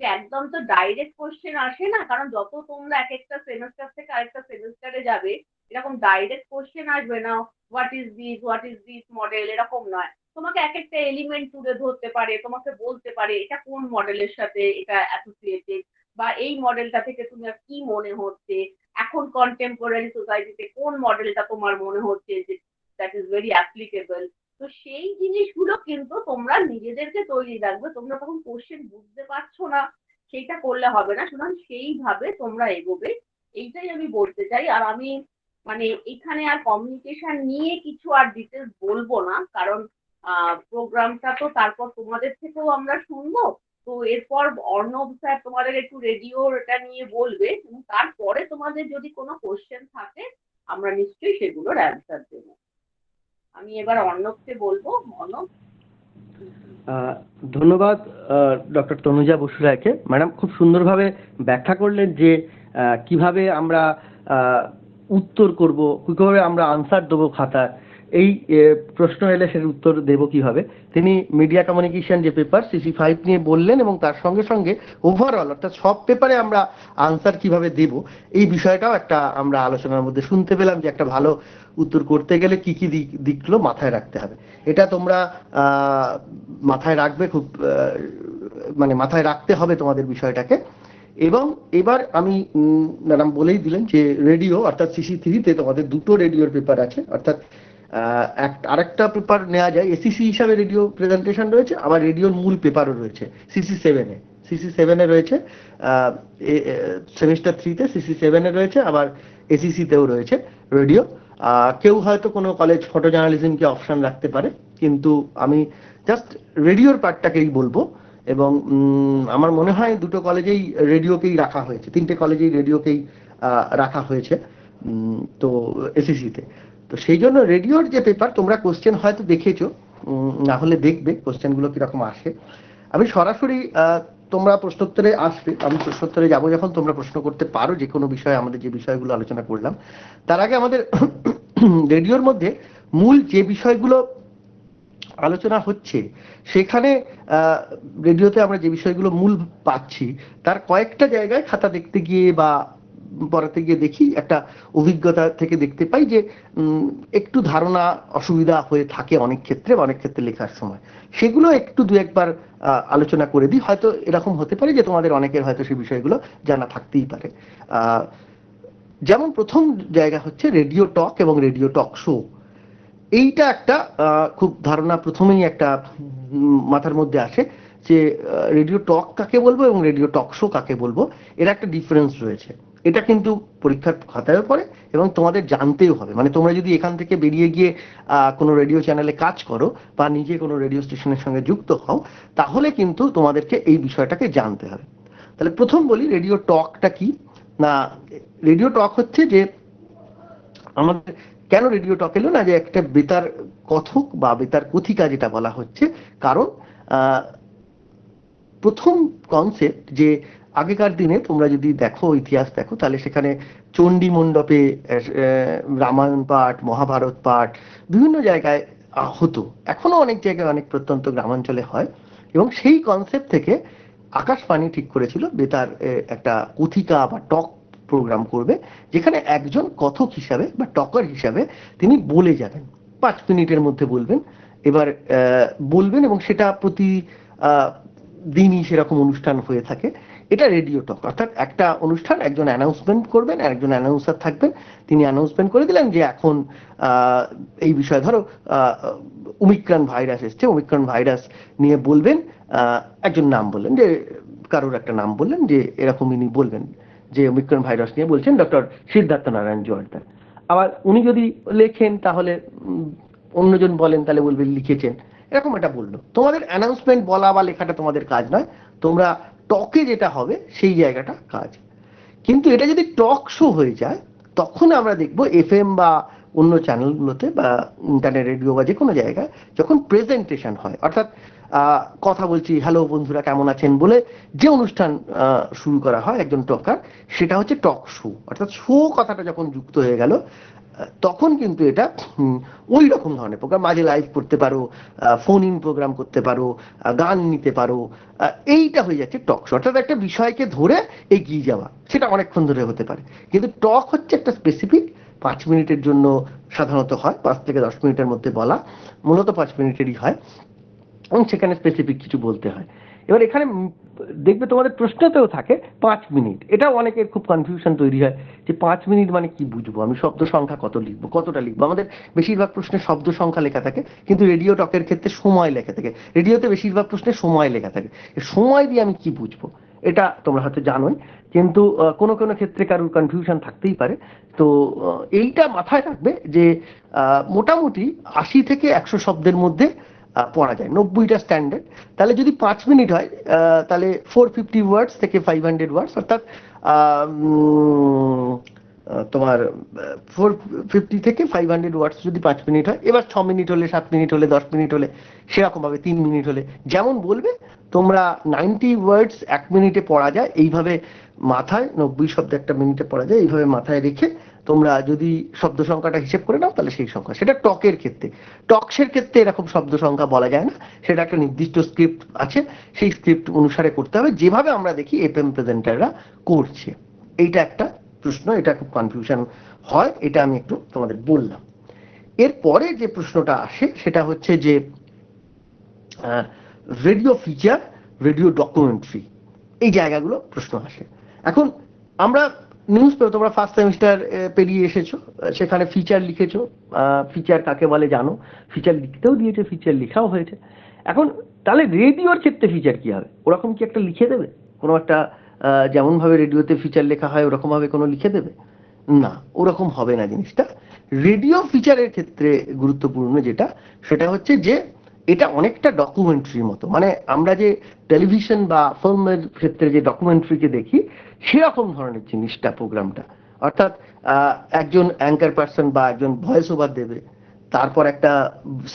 Speaker 6: যে একদম তো ডাইরেক্ট কোশ্চেন আসে না, কারণ যত তোমরা এক একটা সেমিস্টার থেকে আরেকটা সেমিস্টারে যাবে এরকম ডাইরেক্ট কোশ্চেন আসবে না, হোয়াট ইজ দিস মডেল, এরকম নয়। তোমাকে এক একটা এলিমেন্ট তুলে ধরতে পারে, তোমাকে বলতে পারে এটা কোন মডেলের সাথে এটা অ্যাসোসিয়েটেড, বা এই মডেলটা থেকে তোমার কি মনে হচ্ছে, এখন কন্টেম্পোরারি সোসাইটিতে কোন মডেলটা তোমার মনে হচ্ছে যে দ্যাট ইজ ভেরি অ্যাপ্লিকেবল। তো সেই জিনিসগুলো কিন্তু তোমরা নিজেদেরকে তৈরি রাখবে। তোমরা তখন কোশ্চেন বুঝতে পারছো না, সেইটা করলে হবে না। সুতরাং সেইভাবে তোমরা এগোবে, এইটাই আমি বলতে চাই। আর আমি মানে এখানে আর কমিউনিকেশন নিয়ে কিছু আর ডিটেলস বলবো না, কারণ প্রোগ্রামটা তো তারপর তোমাদের থেকেও আমরা শুনবো। তো এরপর অর্ণব স্যার তোমাদের একটু রেডিওটা নিয়ে বলবে, এবং তারপরে তোমাদের যদি কোনো কোশ্চেন থাকে আমরা নিশ্চয়ই সেগুলোর অ্যান্সার দেবো। আমি এবার অর্ণবকে বলবো। অর্ণব।
Speaker 1: ধন্যবাদ ডক্টর তনুজা বসু রায়কে। ম্যাডাম খুব সুন্দরভাবে ব্যাখ্যা করলেন যে কিভাবে আমরা উত্তর করব, কিভাবে আমরা আনসার দেবো খাতার, এই প্রশ্ন এলে সের উত্তর দেব কিভাবে। তিনি মিডিয়া কমিউনিকেশন যে পেপার CC5 নিয়ে বললেন, এবং তার সঙ্গে সঙ্গে ওভারঅল অর্থাৎ সব পেপারে আমরা আনসার কিভাবে দেব এই বিষয়টাও একটা আমরা আলোচনার মধ্যে শুনতে পেলাম, যে একটা ভালো উত্তর করতে গেলে কি কি দিকগুলো মাথায় রাখতে হবে। এটা তোমরা মাথায় রাখবে, খুব মানে মাথায় রাখতে হবে তোমাদের বিষয়টাকে। এবং এবার আমি ম্যাডাম বলেই দিলেন যে রেডিও অর্থাৎ CC3-তে তোমাদের দুটো রেডিওর পেপার আছে, অর্থাৎ আরেকটা পেপার নেওয়া যায় SEC হিসাবে রেডিও প্রেজেন্টেশন রয়েছে, আবার রেডিওর মূল পেপারও রয়েছে CC7-এ রয়েছে, সেমিস্টার 3-তে CC7-এ রয়েছে, আবার SEC-তেও রয়েছে রেডিও। কেউ হয়তো কোনো কলেজ ফটো জার্নালিজমকে অপশন রাখতে পারে, কিন্তু আমি জাস্ট রেডিওর পার্টটাকেই বলবো। এবং আমার মনে হয় দুটো কলেজেই রেডিওকেই রাখা হয়েছে, 3টে কলেজেই রেডিওকেই রাখা হয়েছে তো SEC-তে। তো সেই জন্য রেডিওর যে পেপার তোমরা কোশ্চেন হয়তো দেখেছো, না হলে দেখবে কোশ্চেনগুলো কিরকম আসে। আমি সরাসরি তোমরা প্রশ্নোত্তরে আসবে, আমি প্রশ্নোত্তরে যাবো যখন তোমরা প্রশ্ন করতে পারো যে কোনো বিষয়ে, আমাদের যে বিষয়গুলো আলোচনা করলাম। তার আগে আমাদের রেডিওর মধ্যে মূল যে বিষয়গুলো আলোচনা হচ্ছে সেখানে রেডিওতে আমরা যে বিষয়গুলো মূল পাচ্ছি তার কয়েকটা জায়গায় খাতা দেখতে গিয়ে বা পড়াতে গিয়ে দেখি, একটা অভিজ্ঞতা থেকে দেখতে পাই যে একটু ধারণা অসুবিধা হয়ে থাকে অনেক ক্ষেত্রে লেখার সময়। সেগুলো একটু দু একবার আলোচনা করে দিই। হয়তো এরকম হতে পারে যে তোমাদের অনেকের হয়তো সেই বিষয়গুলো জানা থাকতেই পারে। যেমন প্রথম জায়গা হচ্ছে রেডিও টক এবং রেডিও টক শো। এইটা একটা খুব ধারণা প্রথমেই একটা মাথার মধ্যে আসে যে রেডিও টক কাকে বলবো এবং রেডিও টক শো কাকে বলবো, এর একটা ডিফারেন্স রয়েছে। এটা কিন্তু পরীক্ষার খাতায়ও পড়ে এবং তোমাদের জানতেও হবে। মানে তোমরা যদি এখান থেকে বেরিয়ে গিয়ে কোনো রেডিও চ্যানেলে কাজ করো বা নিজে কোনো রেডিও স্টেশনের সঙ্গে যুক্ত হও, তাহলে কিন্তু তোমাদেরকে এই বিষয়টাকে জানতে হবে। তাহলে প্রথম বলি রেডিও টকটা কি না। রেডিও টক হচ্ছে যে আমাদের কেন রেডিও টক এলো না, যে একটা বেতার কথক বা বেতার কথিকা যেটা বলা হচ্ছে, কারণ প্রথম কনসেপ্ট যে আগেকার দিনে তোমরা যদি দেখো ইতিহাস দেখো তাহলে সেখানে চণ্ডী মণ্ডপে রামায়ণ পাঠ, মহাভারত পাঠ বিভিন্ন জায়গায় হতো, এখনো অনেক জায়গায় অনেক প্রত্যন্ত গ্রামাঞ্চলে হয়। এবং সেই কনসেপ্ট থেকে আকাশবাণী ঠিক করেছিল বেতার একটা কথিকা বা টক প্রোগ্রাম করবে, যেখানে একজন কথক হিসাবে বা টকার হিসাবে তিনি বলে যাবেন, 5 মিনিটের মধ্যে বলবেন। এবার বলবেন এবং সেটা প্রতি দিনই সেরকম অনুষ্ঠান হয়ে থাকে। এটা রেডিও টক, অর্থাৎ একটা অনুষ্ঠান একজন অ্যানাউন্সমেন্ট করবেন, একজন অ্যানাউন্সার থাকবেন, তিনি অ্যানাউন্সমেন্ট করে দিলেন যে এখন এই বিষয়ে ধরো ওমিক্রন ভাইরাস এসছে, ওমিক্রন ভাইরাস নিয়ে বলবেন, একজন নাম বললেন, যে কারোর একটা নাম বললেন, যে এরকম ইনি বলবেন যে ওমিক্রন ভাইরাস নিয়ে বলছেন ডক্টর সিদ্ধার্থ নারায়ণ জোয়ারদার। আবার উনি যদি লেখেন তাহলে অন্যজন বলেন, তাহলে বলবেন লিখেছেন, এরকম একটা বললো। তোমাদের অ্যানাউন্সমেন্ট বলা বা লেখাটা তোমাদের কাজ নয়, তোমরা টকে যেটা হবে সেই জায়গাটা কাজ। কিন্তু এটা যদি টক শো হয়ে যায় তখন আমরা দেখব এফএম বা অন্য চ্যানেলগুলোতে বা ইন্টারনেট রেডিও বা যে কোনো জায়গায় যখন প্রেজেন্টেশন হয়, অর্থাৎ কথা বলছি হ্যালো বন্ধুরা কেমন আছেন বলে যে অনুষ্ঠান শুরু করা হয় একজন টকার, সেটা হচ্ছে টক শো। অর্থাৎ শো কথাটা যখন যুক্ত হয়ে গেল তখন কিন্তু এটা ওই রকম ধরনের প্রোগ্রাম, মাঝে লাইভ করতে পারো, ফোন ইন প্রোগ্রাম করতে পারো, গান নিতে পারো, এইটা হয়ে যাচ্ছে টক শো। অর্থাৎ একটা বিষয়কে ধরে এগিয়ে যাওয়া, সেটা অনেকক্ষণ ধরে হতে পারে, কিন্তু টক হচ্ছে একটা স্পেসিফিক 5 মিনিটের জন্য সাধারণত হয়, 5 থেকে 10 মিনিটের মধ্যে বলা, মূলত 5 মিনিটেরই হয় এবং সেখানে স্পেসিফিক কিছু বলতে হয়। এবার এখানে দেখবে তোমাদের প্রশ্নতেও থাকে 5 মিনিট, এটাও অনেকের খুব কনফিউশন তৈরি হয় যে 5 মিনিট মানে কি বুঝবো, আমি শব্দ সংখ্যা কত লিখবো, কতটা লিখবো। আমাদের বেশিরভাগ প্রশ্নে শব্দ সংখ্যা লেখা থাকে, কিন্তু রেডিও টকের ক্ষেত্রে সময় লেখা থাকে। রেডিওতে বেশিরভাগ প্রশ্নে সময় লেখা থাকে, সময় দিয়ে আমি কি বুঝবো এটা তোমরা হয়তো জানোই, কিন্তু কোনো কোনো ক্ষেত্রে কারোর কনফিউশন থাকতেই পারে। তো এইটা মাথায় রাখবে যে মোটামুটি 80 থেকে 100 শব্দের মধ্যে পড়া যায়, 90টা স্ট্যান্ডার্ড। তাহলে যদি 5 মিনিট হয় তাহলে 450 ওয়ার্ডস থেকে 500 ওয়ার্ডস, অর্থাৎ তোমার 450 থেকে 500 ওয়ার্ডস যদি 5 মিনিট হয়। এবার 6 মিনিট হলে, 7 মিনিট হলে, 10 মিনিট হলে, সেরকম ভাবে 3 মিনিট হলে যেমন বলবে তোমরা 90 ওয়ার্ডস 1 মিনিটে পড়া যায় এইভাবে মাথায়, 90 শব্দ একটা মিনিটে পড়া যায় এইভাবে মাথায় রেখে তোমরা যদি শব্দ সংখ্যাটা হিসেব করে নাও তাহলে সেই সংখ্যা। সেটা টকের ক্ষেত্রে। টকসের ক্ষেত্রে এরকম শব্দ সংখ্যা বলা যায় না, সেটা একটা নির্দিষ্ট স্ক্রিপ্ট আছে, সেই স্ক্রিপ্ট অনুসারে করতে হবে, যেভাবে আমরা দেখি এফএম প্রেজেন্টাররা করছে। এইটা একটা প্রশ্ন, এটা খুব কনফিউশন হয়, এটা আমি একটু তোমাদের বললাম। এরপরে যে প্রশ্নটা আসে সেটা হচ্ছে যে রেডিও ফিচার, রেডিও ডকুমেন্টারি, এই জায়গাগুলো প্রশ্ন আসে। এখন আমরা নিউজ পেপার, তোমরা ফার্স্ট সেমিস্টার পেরিয়ে এসেছো, সেখানে ফিচার লিখেছো, ফিচার কাকে বলে জানো, ফিচার লিখতেও দিয়েছে, ফিচার লেখাও হয়েছে। এখন তাহলে রেডিওর ক্ষেত্রে ফিচার কি হবে? ওরকম কি একটা লিখে দেবে কোনো একটা, যেমন ভাবে রেডিওতে ফিচার লেখা হয় ওরকম ভাবে কোনো লিখে দেবে? না, ওরকম হবে না জিনিসটা। রেডিও ফিচারের ক্ষেত্রে গুরুত্বপূর্ণ যেটা, সেটা হচ্ছে যে এটা অনেকটা ডকুমেন্টারির মতো। মানে আমরা যে টেলিভিশন বা ফিল্মের ক্ষেত্রে যে ডকুমেন্টারিকে দেখি সেরকম ধরনের জিনিসটা প্রোগ্রামটা। অর্থাৎ একজন অ্যাঙ্কার পার্সন বা একজন ভয়েস ওভার দেবে, তারপর একটা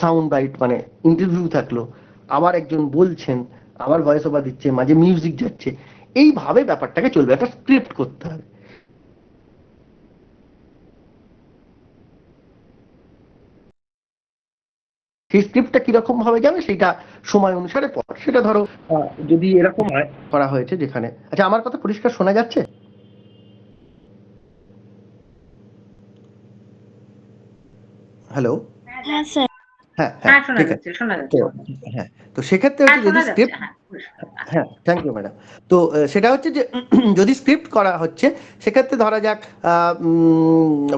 Speaker 1: সাউন্ড বাইট মানে ইন্টারভিউ থাকলো, আবার একজন বলছেন, আবার ভয়েস ওভার দিচ্ছে, মাঝে মিউজিক যাচ্ছে, এইভাবে ব্যাপারটাকে চলবে। একটা স্ক্রিপ্ট করতে হবে। সেই স্ক্রিপ্টটা কিরকম ভাবে যাবে সেটা সময় অনুসারে পর, সেটা ধরো যদি এরকম হয় করা হয়েছে যেখানে, আচ্ছা আমার কথা পরিষ্কার শোনা যাচ্ছে? হ্যালো?
Speaker 5: হ্যাঁ স্যার,
Speaker 1: হ্যাঁ
Speaker 5: হ্যাঁ
Speaker 1: হ্যাঁ
Speaker 5: শোনা
Speaker 1: ঠিক আছে।
Speaker 5: যাচ্ছে, শোনা
Speaker 1: তো
Speaker 5: যাচ্ছে।
Speaker 1: হ্যাঁ, তো সেক্ষেত্রে
Speaker 5: হ্যাঁ
Speaker 1: হচ্ছে যদি
Speaker 5: শোনা যাচ্ছে,
Speaker 1: স্ক্রিপ্ট,
Speaker 5: হ্যাঁ পরিষ্কার।
Speaker 1: হ্যাঁ থ্যাংক ইউ ম্যাডাম। তো সেটা হচ্ছে যে যদি স্ক্রিপ্ট করা হচ্ছে সেক্ষেত্রে ধরা যাক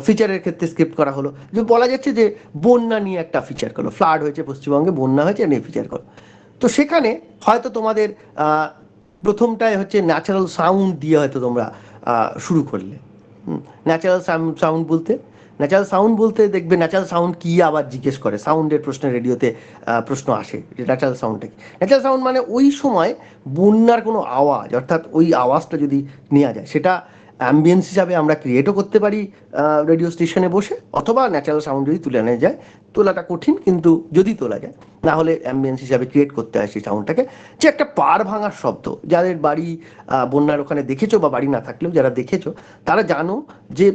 Speaker 1: ফিচারের ক্ষেত্রে স্ক্রিপ্ট করা হলো, যে বলা যাচ্ছে যে বন্যা নিয়ে একটা ফিচার করলো, ফ্লাড হয়েছে পশ্চিমবঙ্গে, বন্যা হয়েছে, নিয়ে ফিচার করো। তো সেখানে হয়তো তোমাদের প্রথমটায় হচ্ছে ন্যাচারাল সাউন্ড দিয়ে হয়তো তোমরা শুরু করলে। ন্যাচারাল সাউন্ড বলতে, ন্যাচারাল সাউন্ড বলতে দেখবে ন্যাচারাল সাউন্ড কি আবার জিজ্ঞেস করে, সাউন্ডের প্রশ্নে রেডিওতে প্রশ্ন আসে যে ন্যাচারাল সাউন্ডটা কি। ন্যাচারাল সাউন্ড মানে ওই সময় বন্যার কোনো আওয়াজ, অর্থাৎ ওই আওয়াজটা যদি নেওয়া যায়, সেটা অ্যাম্বিয়েন্স হিসাবে আমরা ক্রিয়েটও করতে পারি রেডিও স্টেশনে বসে, অথবা ন্যাচারাল সাউন্ড যদি তুলে আনা যায়, তোলাটা কঠিন কিন্তু যদি তোলা যায়, না হলে অ্যাম্বিয়েন্স হিসাবে ক্রিয়েট করতে হয় সেই সাউন্ডটাকে। যে একটা পাড় ভাঙার শব্দ, যাদের বাড়ি বন্যার ওখানে দেখেছো বা বাড়ি না থাকলেও যারা দেখেছো তারা জানো যে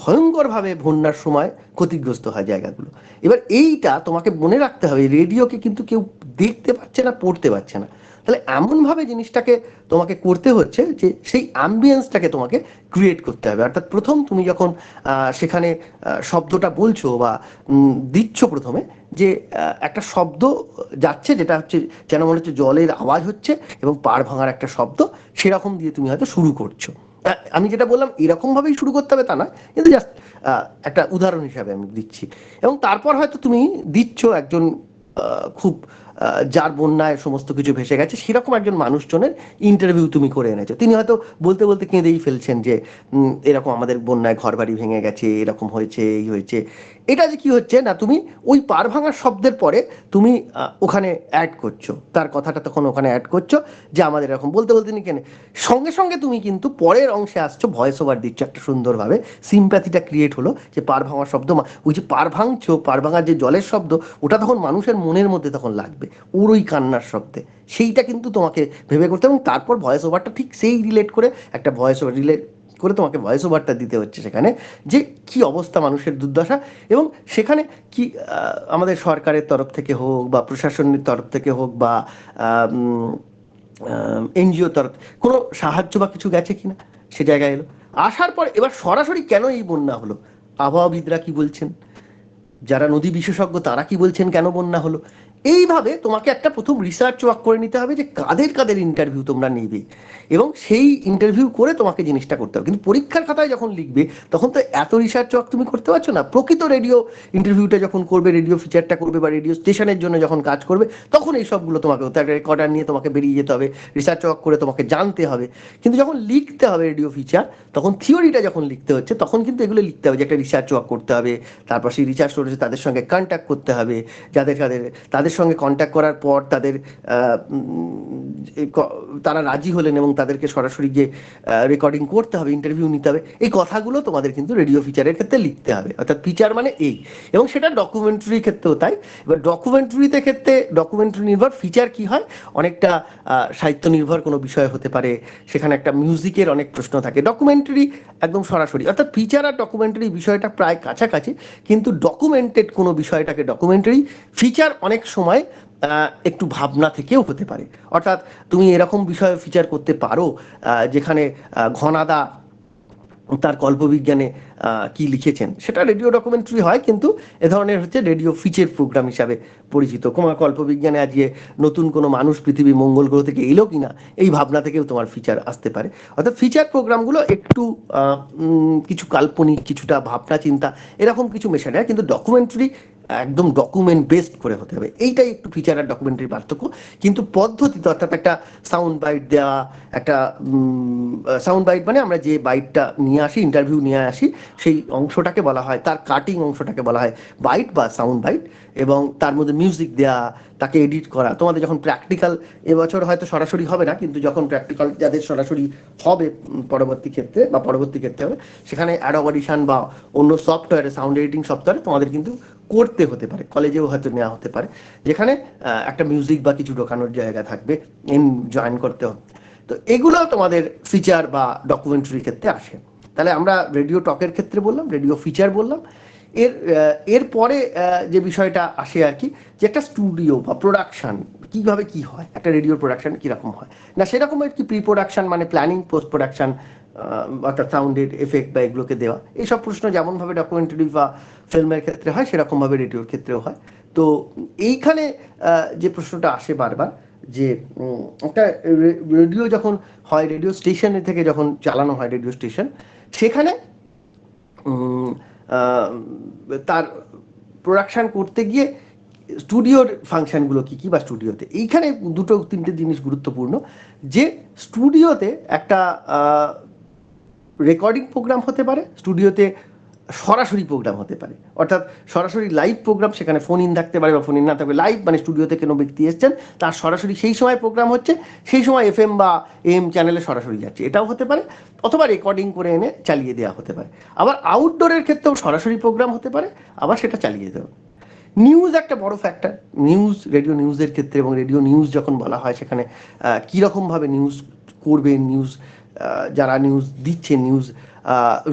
Speaker 1: ভয়ঙ্করভাবে বন্যার সময় ক্ষতিগ্রস্ত হয় জায়গাগুলো। এবার এইটা তোমাকে মনে রাখতে হবে, রেডিওকে কিন্তু কেউ দেখতে পাচ্ছে না, পড়তে পারছে না, তাহলে এমনভাবে জিনিসটাকে তোমাকে করতে হচ্ছে যে সেই অ্যাম্বিয়েন্সটাকে তোমাকে ক্রিয়েট করতে হবে। অর্থাৎ প্রথম তুমি যখন সেখানে শব্দটা বলছো বা দিচ্ছ, প্রথমে যে একটা শব্দ যাচ্ছে যেটা হচ্ছে যেন মনে হচ্ছে জলের আওয়াজ হচ্ছে এবং পাড় ভাঙার একটা শব্দ, সেরকম দিয়ে তুমি হয়তো শুরু করছো। আমি যেটা বললাম এরকম ভাবেই শুরু করতে হবে তা না, কিন্তু জাস্ট একটা উদাহরণ হিসাবে আমি দিচ্ছি। এবং তারপর হয়তো তুমি দিচ্ছ একজন খুব যার বন্যায় সমস্ত কিছু ভেসে গেছে, সেরকম একজন মানুষজনের ইন্টারভিউ তুমি করে এনেছো। তিনি হয়তো বলতে বলতে কেঁদেই ফেলছেন যে এরকম আমাদের বন্যায় ঘরবাড়ি ভেঙে গেছে, এরকম হয়েছে, এই হয়েছে। এটা যে কি হচ্ছে না, তুমি ওই পার ভাঙার শব্দের পরে তুমি ওখানে অ্যাড করছো, তার কথাটা তখন ওখানে অ্যাড করছো যে আমাদের এরকম বলতে বলতে নি কেন, সঙ্গে সঙ্গে তুমি কিন্তু পরের অংশে আসছো, ভয়েস ওভার দিচ্ছ একটা সুন্দরভাবে, সিম্প্যাথিটা ক্রিয়েট হলো যে পার ভাঙার শব্দ, ওই যে পার ভাঙছো, পার ভাঙার যে জলের শব্দ, ওটা তখন মানুষের মনের মধ্যে তখন লাগবে ওর ওই কান্নার শব্দে। সেইটা কিন্তু তোমাকে ভেবে করতে হবে, এবং তারপর ভয়েস ওভারটা ঠিক সেই রিলেট করে একটা ভয়েস ওভার রিলেট করে তোমাকে ভয়েস ওভারটা দিতে হচ্ছে সেখানে, যে কি অবস্থা মানুষের দুর্দশা। এবং সেখানে কি আমাদের সরকারের তরফ থেকে হোক বা প্রশাসনের তরফ থেকে হোক বা এনজিও তরফ কোনো সাহায্য বা কিছু গেছে কিনা, সে জায়গায় এলো। আসার পর এবার সরাসরি কেন এই বন্যা হলো, আবহাওয়াবিদরা কি বলছেন, যারা নদী বিশেষজ্ঞ তারা কি বলছেন কেন বন্যা হলো, এইভাবে তোমাকে একটা প্রথম রিসার্চ ওয়ার্ক করে নিতে হবে যে কাদের কাদের ইন্টারভিউ তোমরা নেবে, এবং সেই ইন্টারভিউ করে তোমাকে জিনিসটা করতে হবে। কিন্তু পরীক্ষার খাতায় যখন লিখবে তখন তো এত রিসার্চ ওয়ার্ক তুমি করতে পারছো না। প্রকৃত রেডিও ইন্টারভিউটা যখন করবে, রেডিও ফিচারটা করবে বা রেডিও স্টেশনের জন্য যখন কাজ করবে, তখন এই সবগুলো তোমাকে একটা রেকর্ডার নিয়ে তোমাকে বেরিয়ে যেতে হবে, রিসার্চ ওয়ার্ক করে তোমাকে জানতে হবে। কিন্তু যখন লিখতে হবে রেডিও ফিচার, তখন থিওরিটা যখন লিখতে হচ্ছে, তখন কিন্তু এগুলো লিখতে হবে যে একটা রিসার্চ ওয়ার্ক করতে হবে, তারপর সেই রিসার্চ করেছে তাদের সঙ্গে কন্ট্যাক্ট করতে হবে, তাদের সঙ্গে কন্ট্যাক্ট করার পর তাদের তারা রাজি হলেন এবং তাদেরকে সরাসরি গিয়ে রেকর্ডিং করতে হবে, ইন্টারভিউ নিতে হবে। এই কথাগুলো তোমাদের কিন্তু রেডিও ফিচারের ক্ষেত্রে লিখতে হবে, অর্থাৎ ফিচার মানে এই। এবং সেটা ডকুমেন্টারির ক্ষেত্রেও তাই। এবার ডকুমেন্টারিতে ক্ষেত্রে ডকুমেন্টারি নির্ভর, ফিচার কি হয় অনেকটা সাহিত্য নির্ভর কোনো বিষয় হতে পারে, সেখানে একটা মিউজিকের অনেক প্রশ্ন থাকে। ডকুমেন্টারি একদম সরাসরি, অর্থাৎ ফিচার আর ডকুমেন্টারি বিষয়টা প্রায় কাছাকাছি, কিন্তু ডকুমেন্টেড কোনো বিষয়টাকে ডকুমেন্টারি, ফিচার অনেক সময় একটু ভাবনা থেকেও হতে পারে। অর্থাৎ তুমি এরকম বিষয়ে ফিচার করতে পারো যেখানে ঘনাদা তার কল্পবিজ্ঞানে কি লিখেছেন, সেটা রেডিও ডকুমেন্টারি হয়, কিন্তু এ ধরনের হচ্ছে রেডিও ফিচার প্রোগ্রাম হিসাবে পরিচিত। তোমার কল্পবিজ্ঞানে আজকে নতুন কোনো মানুষ পৃথিবী মঙ্গল গ্রহ থেকে এলো কিনা, এই ভাবনা থেকেও তোমার ফিচার আসতে পারে। অর্থাৎ ফিচার প্রোগ্রামগুলো একটু কিছু কাল্পনিক, কিছুটা ভাবনা চিন্তা এরকম কিছু মেশানো হয়, কিন্তু ডকুমেন্টারি একদম ডকুমেন্ট বেসড করে হতে হবে। এইটাই একটু ফিচার আর ডকুমেন্টারি পার্থক্য। কিন্তু পদ্ধতিতে, অর্থাৎ একটা সাউন্ড বাইট দেওয়া, একটা সাউন্ড বাইট মানে আমরা যে বাইটটা নিয়ে আসি, ইন্টারভিউ নিয়ে আসি, সেই অংশটাকে বলা হয়, তার কাটিং অংশটাকে বলা হয় বাইট বা সাউন্ড বাইট, এবং তার মধ্যে মিউজিক দেওয়া, তাকে এডিট করা। তোমাদের যখন প্র্যাকটিক্যাল, এবছর হয়তো সরাসরি হবে না, কিন্তু যখন প্র্যাকটিক্যাল যাদের সরাসরি হবে পরবর্তী ক্ষেত্রে হবে, সেখানে অ্যাডোব অডিশন বা অন্য সফটওয়্যারে, সাউন্ড এডিটিং সফটওয়্যারে তোমাদের কিন্তু করতে হতে পারে, কলেজেও হয়তো নেওয়া হতে পারে, যেখানে একটা মিউজিক বা কিছু ঢোকানোর জায়গা থাকবে, জয়েন করতে হবে। তো এগুলো তোমাদের ফিচার বা ডকুমেন্টারির ক্ষেত্রে আসে। তাহলে আমরা রেডিও টকের ক্ষেত্রে বললাম, রেডিও ফিচার বললাম। এরপরে যে বিষয়টা আসে আর কি, যে একটা স্টুডিও বা প্রোডাকশন কিভাবে কি হয়, একটা রেডিওর প্রোডাকশন কিরকম হয় না, সেরকম আর কি। প্রি প্রোডাকশন মানে প্ল্যানিং, পোস্ট প্রোডাকশন অর্থাৎ সাউন্ডের এফেক্ট বা এগুলোকে দেওয়া, এইসব প্রশ্ন যেমনভাবে ডকুমেন্টারি বা ফিল্মের ক্ষেত্রে হয়, সেরকমভাবে রেডিওর ক্ষেত্রেও হয়। তো এইখানে যে প্রশ্নটা আসে বারবার, যে একটা রেডিও যখন হয়, রেডিও স্টেশনে থেকে যখন চালানো হয় রেডিও স্টেশন, সেখানে তার প্রোডাকশন করতে গিয়ে স্টুডিওর ফাংশনগুলো কি কি, বা স্টুডিওতে এইখানে দুটো তিনটে জিনিস গুরুত্বপূর্ণ। যে স্টুডিওতে একটা রেকর্ডিং প্রোগ্রাম হতে পারে, স্টুডিওতে সরাসরি প্রোগ্রাম হতে পারে, অর্থাৎ সরাসরি লাইভ প্রোগ্রাম, সেখানে ফোন ইন থাকতে পারে বা ফোন ইন না থাকবে, লাইভ মানে স্টুডিওতে কোনো ব্যক্তি এসছেন, তার সরাসরি সেই সময় প্রোগ্রাম হচ্ছে, সেই সময় FM বা AM চ্যানেলে সরাসরি যাচ্ছে, এটাও হতে পারে। অথবা রেকর্ডিং করে এনে চালিয়ে দেওয়া হতে পারে। আবার আউটডোরের ক্ষেত্রেও সরাসরি প্রোগ্রাম হতে পারে, আবার সেটা চালিয়ে দেওয়া। নিউজ একটা বড় ফ্যাক্টর, নিউজ, রেডিও নিউজের ক্ষেত্রে। এবং রেডিও নিউজ যখন বলা হয়, সেখানে কীরকমভাবে নিউজ করবে, নিউজ যারা নিউজ দিচ্ছে, নিউজ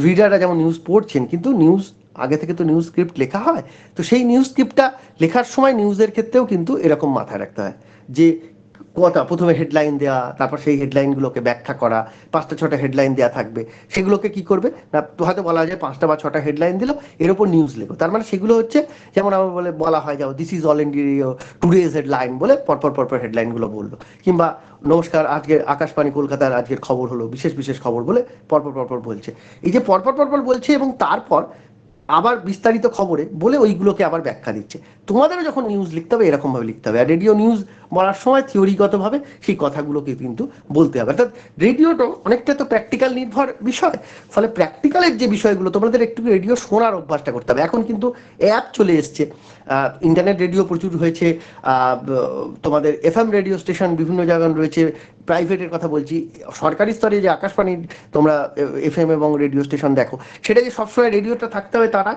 Speaker 1: রিডাররা যেমন নিউজ পড়ছেন, কিন্তু নিউজ আগে থেকে তো নিউজ স্ক্রিপ্ট লেখা হয়, তো সেই নিউজ স্ক্রিপ্টটা লেখার সময় নিউজের ক্ষেত্রেও কিন্তু এরকম মাথায় রাখতে হয় যে কথা, প্রথমে হেডলাইন দেওয়া, তারপর সেই হেডলাইনগুলোকে ব্যাখ্যা করা, 5টা 6টা হেডলাইন দেওয়া থাকবে, সেগুলোকে কি করবে না, হয়তো বলা যায় 5টা বা 6টা হেডলাইন দিল, এর উপর নিউজ লেখো। তার মানে সেগুলো হচ্ছে, যেমন আমার বলা হয়, যাও this is all India today's headline বলে পরপর হেডলাইনগুলো বললো, কিংবা নমস্কার আজকের আকাশবাণী কলকাতার আজকের খবর হলো, বিশেষ খবর বলে পরপর বলছে। এই যে পরপর বলছে, এবং তারপর আবার বিস্তারিত খবরে বলে ওইগুলোকে আবার ব্যাখ্যা দিচ্ছে। তোমাদেরও যখন নিউজ লিখতে হবে এরকম ভাবে লিখতে হবে। আর রেডিও নিউজ বলার সময় থিওরিগতভাবে সেই কথাগুলোকে কিন্তু বলতে হবে। অর্থাৎ রেডিওটা অনেকটা তো প্র্যাকটিক্যাল নির্ভর বিষয়, ফলে প্র্যাকটিক্যালের যে বিষয়গুলো তোমাদের একটু রেডিও শোনার অভ্যাসটা করতে হবে। এখন কিন্তু অ্যাপ চলে এসছে, ইন্টারনেট রেডিও প্রচুর হয়েছে, তোমাদের এফএম রেডিও স্টেশন বিভিন্ন জায়গায় রয়েছে, প্রাইভেটের কথা বলছি, সরকারি স্তরে যে আকাশবাণীর তোমরা এফএম এবং রেডিও স্টেশন দেখো, সেটা যে সবসময় রেডিওটা থাকতে হবে তারা,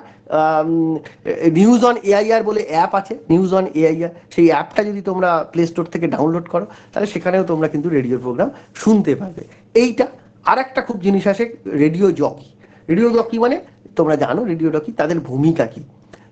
Speaker 1: নিউজ অন এআইআর বলে অ্যাপ আছে, নিউজ অন এআইআর, সেই অ্যাপটা যদি তোমরা প্লে স্টোর থেকে ডাউনলোড করো তাহলে সেখানেও তোমরা কিন্তু রেডিওর প্রোগ্রাম শুনতে পারবে। এইটা আর একটা খুব জিনিস আসে, রেডিও জকি। রেডিও জকি মানে তোমরা জানো রেডিও জকি তাদের ভূমিকা কি,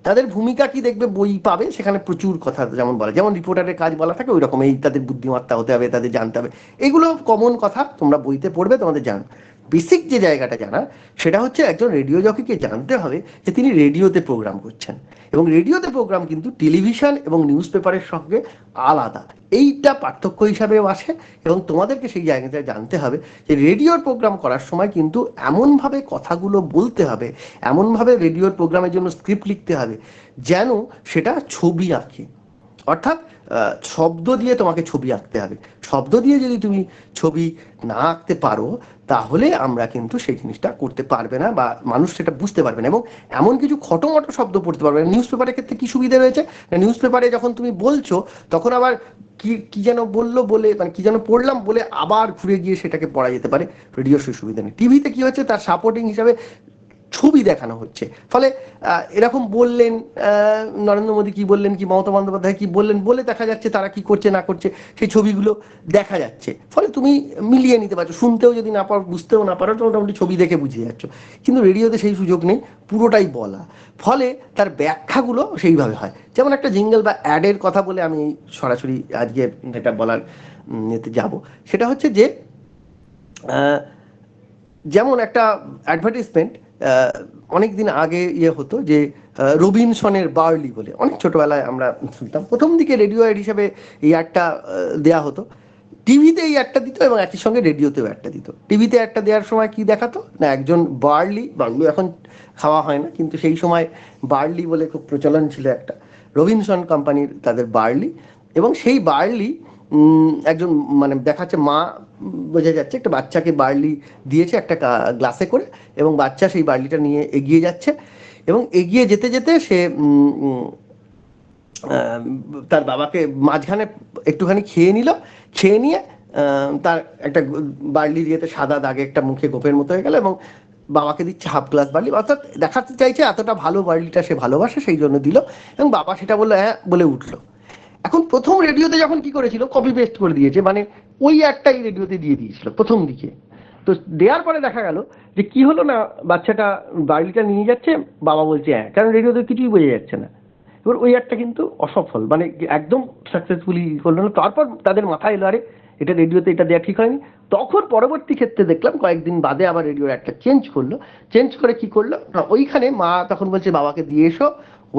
Speaker 1: তাদের ভূমিকা কি দেখবে বই পাবে, সেখানে প্রচুর কথা যেমন বলে, যেমন রিপোর্টারের কাজ বলা থাকে ওই রকম, এই তাদের বুদ্ধিমত্তা হতে হবে, তাদের জানতে হবে, এগুলো কমন কথা তোমরা বইতে পড়বে, তোমাদের জানো। বেসিক যে জায়গাটা জানা সেটা হচ্ছে একজন রেডিও জকিকে জানতে হবে যে তিনি রেডিওতে প্রোগ্রাম করছেন, এবং রেডিওতে প্রোগ্রাম কিন্তু টেলিভিশন এবং নিউজ পেপারের সঙ্গে আলাদা, এইটা পার্থক্য হিসাবেও আসে। এবং তোমাদেরকে সেই জায়গাটা জানতে হবে যে রেডিওর প্রোগ্রাম করার সময় কিন্তু এমনভাবে কথাগুলো বলতে হবে, এমনভাবে রেডিওর প্রোগ্রামের জন্য স্ক্রিপ্ট লিখতে হবে যেন সেটা ছবি আঁকে। অর্থাৎ শব্দ দিয়ে তোমাকে ছবি আঁকতে হবে। শব্দ দিয়ে যদি তুমি ছবি না আঁকতে পারো তাহলে আমরা কিন্তু সেই জিনিসটা করতে পারবে না, বা মানুষ সেটা বুঝতে পারবে না। এবং এমন কিছু খটোমটো শব্দ পড়তে পারবে না। নিউজ পেপারের ক্ষেত্রে কি সুবিধা রয়েছে, নিউজ পেপারে যখন তুমি বলছো তখন আবার কি কি যেন বললো বলে, মানে কি যেন পড়লাম বলে আবার ঘুরে গিয়ে সেটাকে পড়া যেতে পারে। রেডিও সেই সুবিধা নেই। টিভিতে কি হচ্ছে, তার সাপোর্টিং হিসাবে ছবি দেখানো হচ্ছে, ফলে এরকম বললেন নরেন্দ্র মোদী কি বললেন, কি মমতা বন্দ্যোপাধ্যায় কি বললেন, বলে দেখা যাচ্ছে তারা কি করছে না করছে, সেই ছবিগুলো দেখা যাচ্ছে, ফলে তুমি মিলিয়ে নিতে পারছো। শুনতেও যদি না পারো, বুঝতেও না পারো, তো মোটামুটি ছবি দেখে বুঝে যাচ্ছ। কিন্তু রেডিওতে সেই সুযোগ নেই, পুরোটাই বলা, ফলে তার ব্যাখ্যাগুলো সেইভাবে হয়। যেমন একটা জিঙ্গল বা অ্যাডের কথা বলে আমি সরাসরি আজকে এটা বলার এতে যাব, সেটা হচ্ছে যে যেমন একটা অ্যাডভার্টাইজমেন্ট অনেকদিন আগে হতো যে রবিনসনের বার্লি বলে, অনেক ছোটবেলায় আমরা শুনতাম। প্রথম দিকে রেডিও অ্যাড হিসাবে এই অ্যাডটা দেওয়া হতো, টিভিতে এই অ্যাডটা দিত এবং একই সঙ্গে রেডিওতেও অ্যাডটা দিত। টিভিতে অ্যাডটা দেওয়ার সময় কি দেখাতো না, একজন বার্লি এখন খাওয়া হয় না, কিন্তু সেই সময় বার্লি বলে খুব প্রচলন ছিল একটা, রবিনসন কোম্পানির তাদের বার্লি, এবং সেই বার্লি একজন মানে দেখাচ্ছে মা, বোঝা যাচ্ছে একটা বাচ্চাকে বার্লি দিয়েছে একটা গ্লাসে করে, এবং বাচ্চা সেই বার্লিটা নিয়ে এগিয়ে যাচ্ছে, এবং এগিয়ে যেতে যেতে সে তার বাবাকে মাঝখানে একটুখানি খেয়ে নিল, খেয়ে নিয়ে তার একটা বার্লি দিয়েতে সাদা দাগে একটা মুখে গোপের মতো হয়ে গেল, এবং বাবাকে দিচ্ছে হাফ গ্লাস বার্লি, অর্থাৎ দেখাতে চাইছে এতটা ভালো বার্লিটা সে ভালোবাসে সেই জন্য দিল, এবং বাবা সেটা বললো হ্যাঁ বলে উঠলো। এখন প্রথম রেডিওতে যখন কি করেছিল, কপি পেস্ট করে দিয়েছে, মানে ওই একটাই রেডিওতে দিয়ে দিয়েছিল প্রথম দিকে। তো দেওয়ার পরে দেখা গেল যে কি হলো না, বাচ্চাটা বার্লিটা নিয়ে যাচ্ছে, বাবা বলছে হ্যাঁ, কারণ রেডিওতে কিছুই বোঝা যাচ্ছে না। এবার ওই একটা কিন্তু অসফল, মানে একদম সাকসেসফুলি করলো না। তারপর তাদের মাথায় এলো আরে এটা রেডিওতে এটা দেওয়া ঠিক হয়নি। তখন পরবর্তী ক্ষেত্রে দেখলাম কয়েকদিন বাদে আবার রেডিও একটা চেঞ্জ করলো, চেঞ্জ করে কি করলো না, ওইখানে মা তখন বলছে বাবাকে দিয়ে এসো,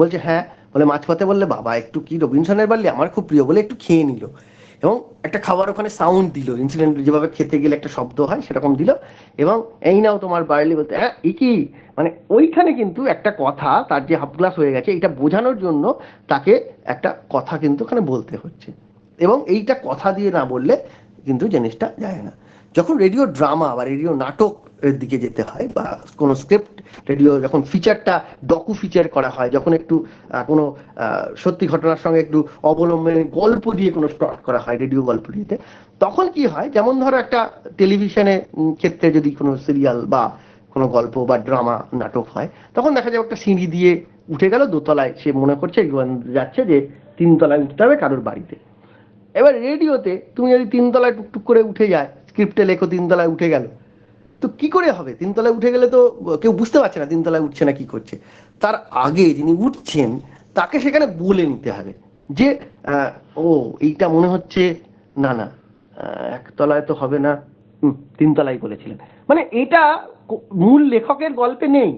Speaker 1: বলছে হ্যাঁ, বলে মাঝপথে বললে বাবা একটু কি রবিনসনের বার্লি আমার খুব প্রিয়, বলে একটু খেয়ে নিল, এবং একটা খাবার ওখানে সাউন্ড দিল, ইনসিডেন্ট যেভাবে খেতে গেলে একটা শব্দ হয় সেরকম দিল, এবং এই নাও তোমার বার্লি, বলতে হ্যাঁ এই কি, মানে ওইখানে কিন্তু একটা কথা, তার যে হাফ গ্লাস হয়ে গেছে এটা বোঝানোর জন্য তাকে একটা কথা কিন্তু ওখানে বলতে হচ্ছে, এবং এইটা কথা দিয়ে না বললে কিন্তু জিনিসটা যায় না। যখন রেডিও ড্রামা বা রেডিও নাটক এর দিকে যেতে হয়, বা কোনো স্ক্রিপ্ট রেডিও যখন ফিচারটা ডকু ফিচার করা হয়, যখন একটু কোনো সত্যি ঘটনার সঙ্গে একটু অবলম্বনে গল্প দিয়ে কোনো স্টার্ট করা হয় রেডিও গল্প দিতে, তখন কি হয়, যেমন ধরো একটা টেলিভিশনে ক্ষেত্রে যদি কোনো সিরিয়াল বা কোনো গল্প বা ড্রামা নাটক হয়, তখন দেখা যায় একটা সিঁড়ি দিয়ে উঠে গেল দোতলায়, সে মনে করছে যাচ্ছে যে 3 তলায় উঠতে হবে কারোর বাড়িতে। এবার রেডিওতে তুমি যদি 3 তলায় টুকটুক করে উঠে যায়, স্ক্রিপ্টে লেখো 3 তলায় উঠে গেল, তো কি করে হবে? 3 তলায় উঠে গেলে তো কেউ বুঝতে পারছে না 3 তলায় উঠছে না কি করছে। তার আগে যিনি উঠছেন তাকে সেখানে বলে নিতে হবে যে ও এইটা মনে হচ্ছে না না, 1 তলায় তো হবে না, 3 তলায় বলেছিলেন, মানে এটা মূল লেখকের গল্পে নেই।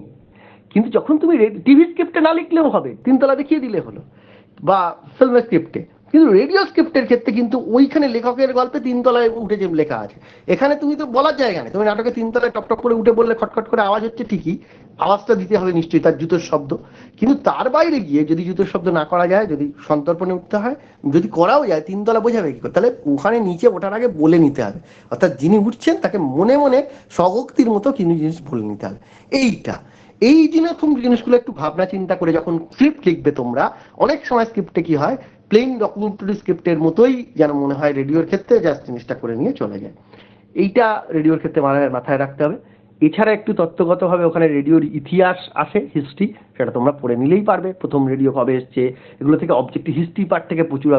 Speaker 1: কিন্তু যখন তুমি টিভি স্ক্রিপ্টে না লিখলেও হবে, 3 তলা দেখিয়ে দিলে হলো, বা ফিল্মের স্ক্রিপ্টে কিন্তু রেডিও স্ক্রিপ্টের ক্ষেত্রে কিন্তু ওইখানে লেখকের গল্পে 3 তলায় উঠে যে লেখা আছে, এখানে তুমি তো বলার জায়গা নেই। তুমি নাটকে 3 তলায় টপ টপ করে উঠে বললে খটখট করে আওয়াজ হচ্ছে ঠিকই, আওয়াজটা দিতে হবে নিশ্চয়ই, তার জুতোর শব্দ। কিন্তু তার বাইরে গিয়ে যদি জুতোর শব্দ না করা যায়, যদি সন্তর্পণে উঠতে হয়, যদি করাও যায় 3 তলা বোঝাবে কি করে? তাহলে ওখানে নিচে ওঠার আগে বলে নিতে হবে, অর্থাৎ যিনি উঠছেন তাকে মনে মনে স্বগক্তির মতো কিছু জিনিস বলে নিতে হবে। এই রকম জিনিসগুলো একটু ভাবনা চিন্তা করে যখন স্ক্রিপ্ট লিখবে তোমরা, অনেক সময় স্ক্রিপ্টে কি হয়, প্লেইং ডকুমেন্টারি স্ক্রিপ্টের মতোই যেন মনে হয় রেডিওর ক্ষেত্রে, জাস্ট জিনিসটা করে নিয়ে চলে যায়। এইটা রেডিওর ক্ষেত্রে মাথায় রাখতে হবে। এছাড়া একটু তত্ত্বগতভাবে ওখানে রেডিওর ইতিহাস আসে, হিস্ট্রি, সেটা তোমরা পড়ে নিলেই পারবে, প্রথম রেডিও কবে এসছে, এগুলো থেকে অবজেক্টিভ হিস্ট্রি পার্ট থেকে প্রচুর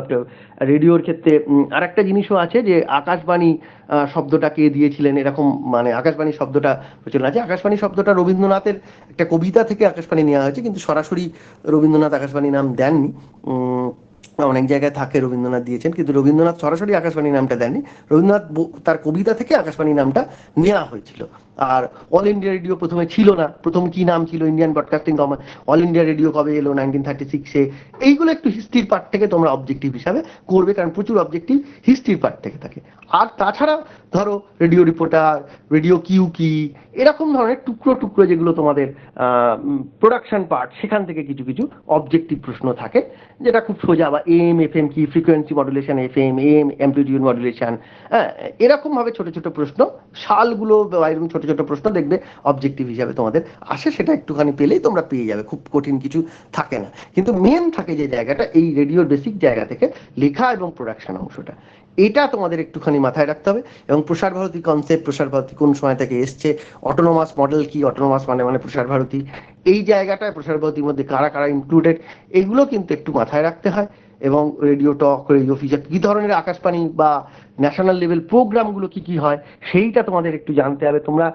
Speaker 1: রেডিওর ক্ষেত্রে। আর একটা জিনিসও আছে যে আকাশবাণী শব্দটা কে দিয়েছিলেন, এরকম মানে আকাশবাণী শব্দটা প্রচলন আছে। আকাশবাণী শব্দটা রবীন্দ্রনাথের একটা কবিতা থেকে আকাশবাণী নেওয়া হয়েছে, কিন্তু সরাসরি রবীন্দ্রনাথ আকাশবাণী নাম দেননি। অনেক জায়গায় থাকে রবীন্দ্রনাথ দিয়েছেন, কিন্তু রবীন্দ্রনাথ সরাসরি আকাশবাণী নামটা দেননি। রবীন্দ্রনাথ তার কবিতা থেকে আকাশবাণী নামটা নেওয়া হয়েছিল। আর অল ইন্ডিয়া রেডিও প্রথমে ছিল না, প্রথম কি নাম ছিল, Indian broadcasting company. All India radio কবে এলো, 1936-এ। এইগুলো একটু হিস্ট্রির পার্ট থেকে তোমরা অবজেক্টিভ হিসাবে করবে, কারণ প্রচুর অবজেক্টিভ হিস্ট্রির পার্ট থেকে থাকে। আর তাছাড়া ধরো রেডিও রিপোর্টার, রেডিও কিউ কি, এরকম ধরনের টুকরো টুকরো যেগুলো তোমাদের প্রোডাকশন পার্ট, সেখান থেকে কিছু কিছু অবজেক্টিভ প্রশ্ন থাকে, যেটা খুব সোজা। বা এম এফএম কি, frequency modulation, FM AM, amplitude modulation, এরকম ভাবে ছোট ছোট প্রশ্ন, সালগুলো বা এরকম ছোট ছোট প্রশ্ন দেখবে অবজেক্টিভ হিসাবে তোমাদের আসে। সেটা একটুখানি পেলেই তোমরা পেয়ে যাবে, খুব কঠিন কিছু থাকে না। কিন্তু মেন থাকে যে জায়গাটা, এই রেডিওর বেসিক জায়গা থেকে লেখা এবং প্রোডাকশন অংশটা, এটা তোমাদের একটুখানি মাথায় রাখতে হবে। এবং প্রসার ভারতী কনসেপ্ট, প্রসার ভারতী কোন সময় থেকে এসছে, অটোনোমাস মডেল কি, অটোনোমাস মানে প্রসার ভারতী, এই জায়গাটায় প্রসার ভারতীর মধ্যে কারা কারা ইনক্লুডেড, এগুলো কিন্তু একটু মাথায় রাখতে হয়। এবং রেডিও টক, রেডিও ফিচার, কি ধরনের আকাশবাণী বা ন্যাশনাল লেভেল প্রোগ্রামগুলো কি কি হয়, সেইটা তোমাদের একটু জানতে হবে। তোমরা